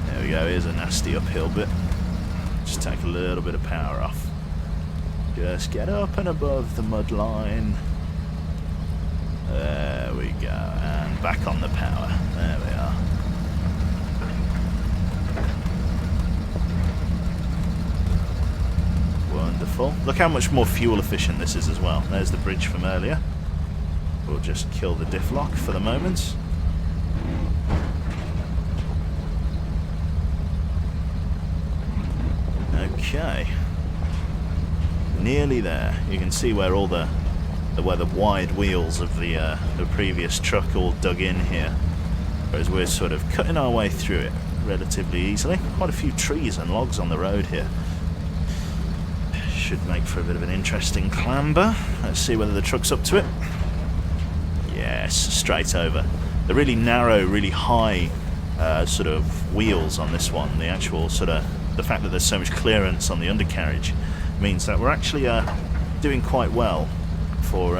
There we go, here's a nasty uphill bit. Just take a little bit of power off. Just get up and above the mud line. There we go, and back on the power. There we are. Wonderful. Look how much more fuel efficient this is as well. There's the bridge from earlier. We'll just kill the diff lock for the moment. Okay. Nearly there. You can see where all the wide wheels of the previous truck all dug in here, whereas we're sort of cutting our way through it relatively easily. Quite a few trees and logs on the road here. Should make for a bit of an interesting clamber. Let's see whether the truck's up to it. Yes, straight over. The really narrow, really high sort of wheels on this one, the actual sort of, the fact that there's so much clearance on the undercarriage means that we're actually doing quite well for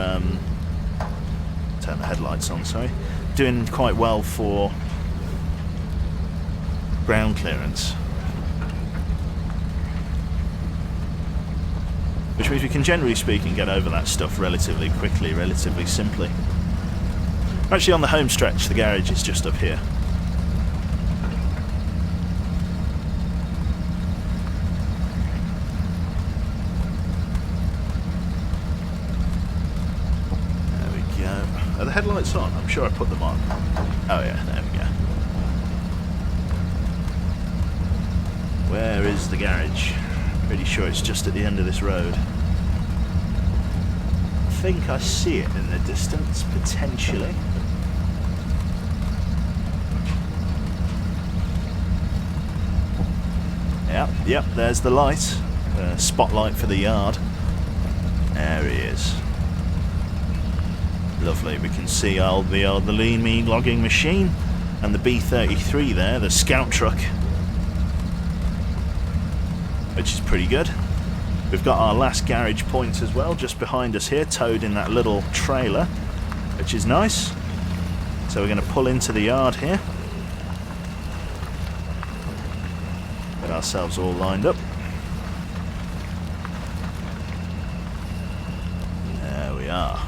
turn the headlights on, sorry. Doing quite well for ground clearance. Which means we can, generally speaking, get over that stuff relatively quickly, relatively simply. Actually, on the home stretch, the garage is just up here. Are the headlights on? I'm sure I put them on. Oh yeah, there we go. Where is the garage? Pretty sure it's just at the end of this road. I think I see it in the distance, potentially. Yep, there's the light. Spotlight for the yard. There he is. Lovely, we can see the lean mean logging machine and the B33 there, the scout truck, which is pretty good. We've got our last garage point as well, just behind us here, towed in that little trailer, which is nice. So we're going to pull into the yard here. Get ourselves all lined up. There we are.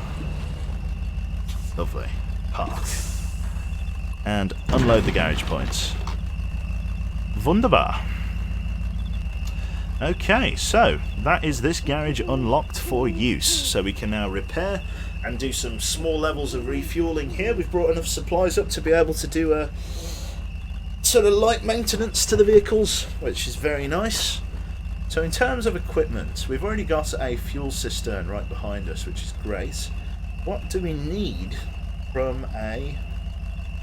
Lovely. Park. And unload the garage points. Wunderbar. Okay, so that is this garage unlocked for use. So we can now repair and do some small levels of refueling here. We've brought enough supplies up to be able to do a sort of light maintenance to the vehicles, which is very nice. So in terms of equipment, we've already got a fuel cistern right behind us, which is great. What do we need from a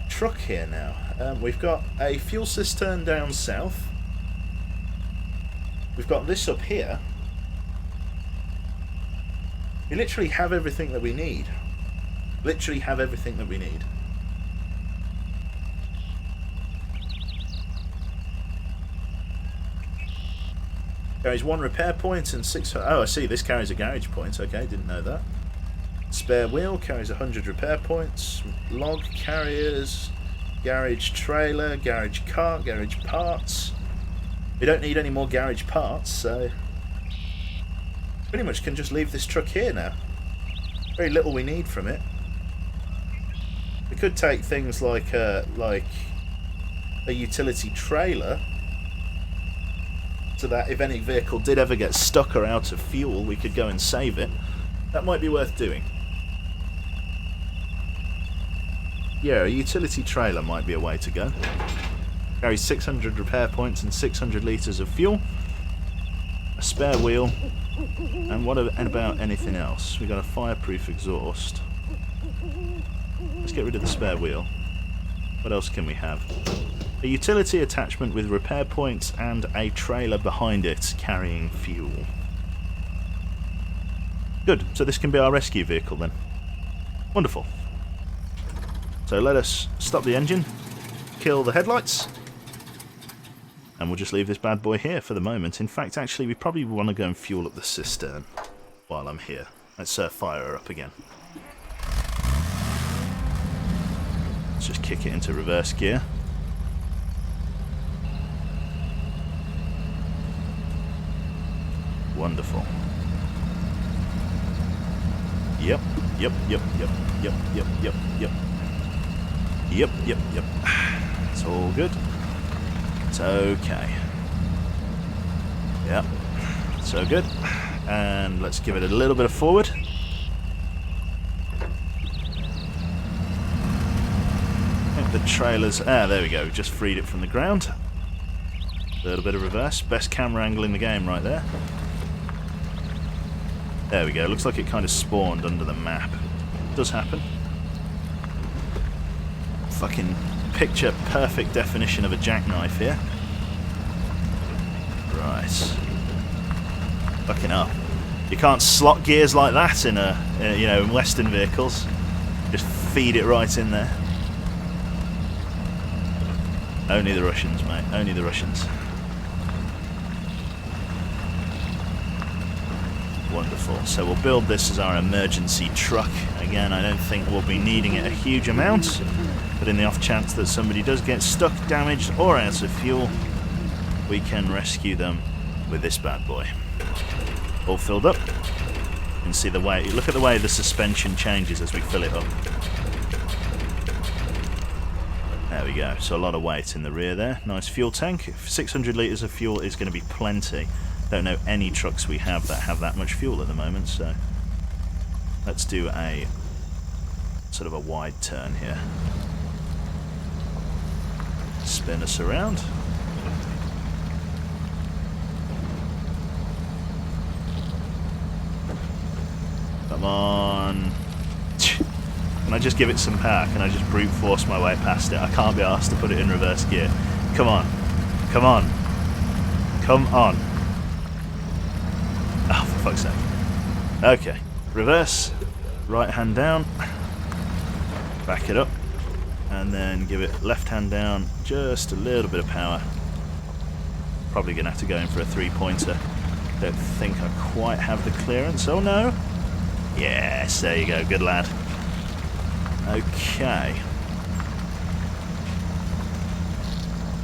truck here now? We've got a fuel cistern down south. We've got this up here. We literally have everything that we need. Literally have everything that we need. Carries 1 repair point and 6... Oh, I see, this carries a garage point. Okay, didn't know that. Spare wheel carries 100 repair points. Log carriers, garage trailer, garage cart, garage parts. We don't need any more garage parts, so pretty much can just leave this truck here now. Very little we need from it. We could take things like a utility trailer, so that if any vehicle did ever get stuck or out of fuel, we could go and save it. That might be worth doing. Yeah, a utility trailer might be a way to go. Carries 600 repair points and 600 litres of fuel. A spare wheel. And what about anything else? We've got a fireproof exhaust. Let's get rid of the spare wheel. What else can we have? A utility attachment with repair points and a trailer behind it carrying fuel. Good, so this can be our rescue vehicle then. Wonderful. So let us stop the engine, kill the headlights, and we'll just leave this bad boy here for the moment. In fact, actually, we probably want to go and fuel up the cistern while I'm here. Let's fire her up again. Let's just kick it into reverse gear. Wonderful. Yep. It's all good. It's okay. Yep. So good. And let's give it a little bit of forward. I think the trailer's... there we go. We've just freed it from the ground. A little bit of reverse. Best camera angle in the game right there. There we go. Looks like it kind of spawned under the map. Does happen. Fucking picture perfect definition of a jackknife here. Right. Fucking up. You can't slot gears like that in in Western vehicles. Just feed it right in there. Only the Russians, mate. Only the Russians. Wonderful. So we'll build this as our emergency truck. Again, I don't think we'll be needing it a huge amount, but in the off chance that somebody does get stuck, damaged, or out of fuel, we can rescue them with this bad boy. All filled up. You can see the way, look at the way the suspension changes as we fill it up. There we go. So a lot of weight in the rear there. Nice fuel tank. 600 litres of fuel is going to be plenty. Don't know any trucks we have that much fuel at the moment, so let's do a sort of a wide turn here. Spin us around. Come on. Can I just give it some power? Can I just brute force my way past it? I can't be asked to put it in reverse gear. Come on. Come on. Come on. Oh, for fuck's sake. Okay. Reverse. Right hand down. Back it up. And then give it left hand down. Just a little bit of power. Probably going to have to go in for a 3-pointer. Don't think I quite have the clearance. Oh no. Yes, there you go. Good lad. Okay.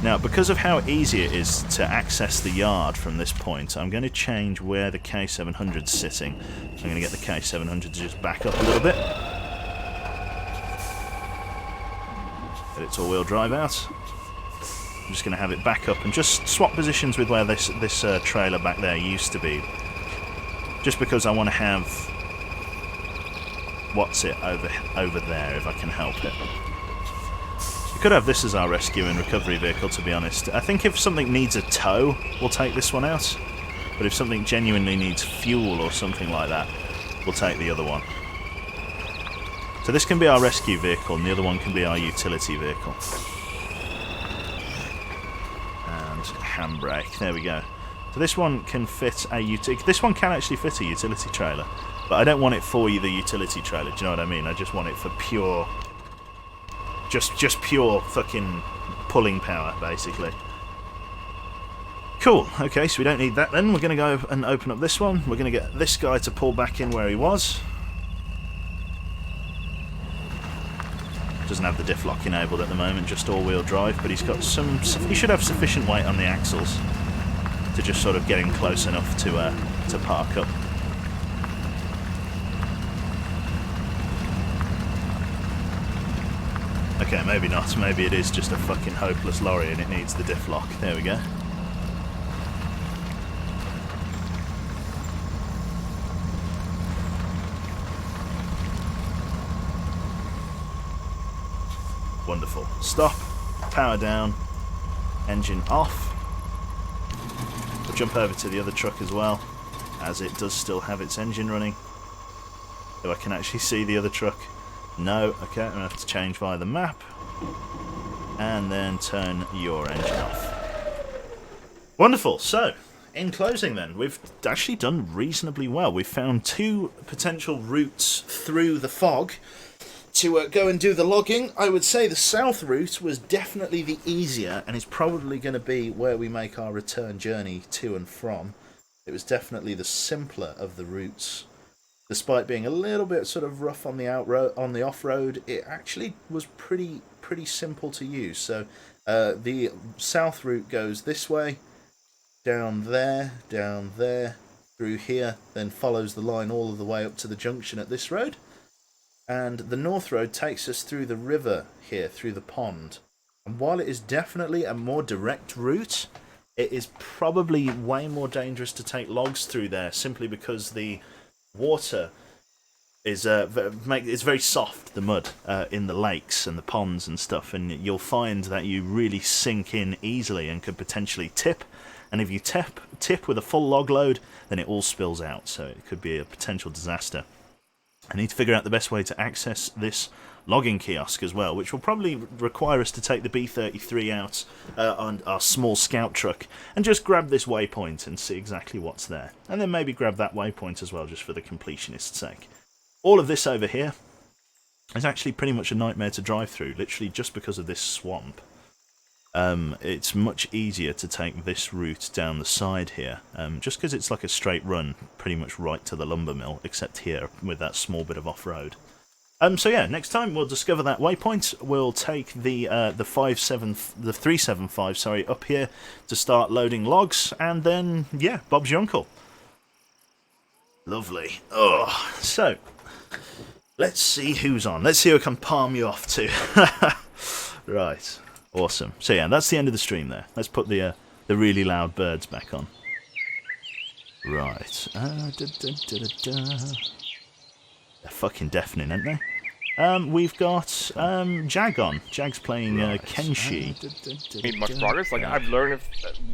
Now, because of how easy it is to access the yard from this point, I'm going to change where the K700's sitting. So I'm going to get the K700 to just back up a little bit. Get its all-wheel drive out. I'm just going to have it back up and just swap positions with where this trailer back there used to be. Just because I want to have... what's it over there, if I can help it. We could have this as our rescue and recovery vehicle, to be honest. I think if something needs a tow, we'll take this one out. But if something genuinely needs fuel or something like that, we'll take the other one. So this can be our rescue vehicle, and the other one can be our utility vehicle. And handbrake, there we go. So this one can fit a this one can actually fit a utility trailer, but I don't want it for the utility trailer. Do you know what I mean? I just want it for pure, just pure fucking pulling power, basically. Cool. Okay, so we don't need that then. We're going to go and open up this one. We're going to get this guy to pull back in where he was. Doesn't have the diff lock enabled at the moment, just all-wheel drive, but he's got some. He should have sufficient weight on the axles to just sort of get him close enough to park up. Okay, maybe not. Maybe it is just a fucking hopeless lorry and it needs the diff lock. There we go. Wonderful. Stop. Power down. Engine off. We'll jump over to the other truck as well, as it does still have its engine running. So I can actually see the other truck. No, okay, I'm going to have to change via the map. And then turn your engine off. Wonderful. So, in closing then, we've actually done reasonably well. We've found 2 potential routes through the fog to go and do the logging. I would say the south route was definitely the easier, and it's probably going to be where we make our return journey to and from. It was definitely the simpler of the routes. Despite being a little bit sort of rough on the off-road, it actually was pretty simple to use. So the south route goes this way, down there, through here, then follows the line all of the way up to the junction at this road. And the north road takes us through the river here, through the pond. And while it is definitely a more direct route, it is probably way more dangerous to take logs through there, simply because the water is it's very soft, the mud in the lakes and the ponds and stuff, and you'll find that you really sink in easily and could potentially tip. And if you tip with a full log load, then it all spills out, so it could be a potential disaster. I need to figure out the best way to access this logging kiosk as well, which will probably require us to take the B-33 out on our small scout truck and just grab this waypoint and see exactly what's there. And then maybe grab that waypoint as well, just for the completionist's sake. All of this over here is actually pretty much a nightmare to drive through, literally just because of this swamp. It's much easier to take this route down the side here, just because it's like a straight run pretty much right to the lumber mill, except here with that small bit of off-road. So yeah, next time we'll discover that waypoint. We'll take the 375, sorry, up here to start loading logs, and then yeah, Bob's your uncle. Lovely. Oh, so let's see who's on. Let's see who I can palm you off to. Right. Awesome. So yeah, that's the end of the stream there. Let's put the really loud birds back on. Right. They're fucking deafening, aren't they? We've got Jag on. Jag's playing Kenshi. Made much progress. Like I've learned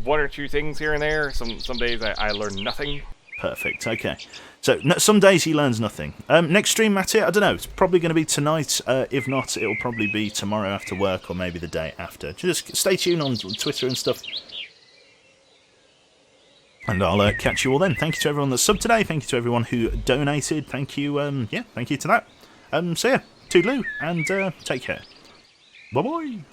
1 or 2 things here and there. Some days I learn nothing. Perfect. Okay. So some days he learns nothing. Next stream, Matty, I don't know. It's probably going to be tonight. If not, it'll probably be tomorrow after work or maybe the day after. Just stay tuned on Twitter and stuff. And I'll catch you all then. Thank you to everyone that subbed today. Thank you to everyone who donated. Thank you. Yeah, thank you to that. So yeah, toodaloo and take care. Bye bye.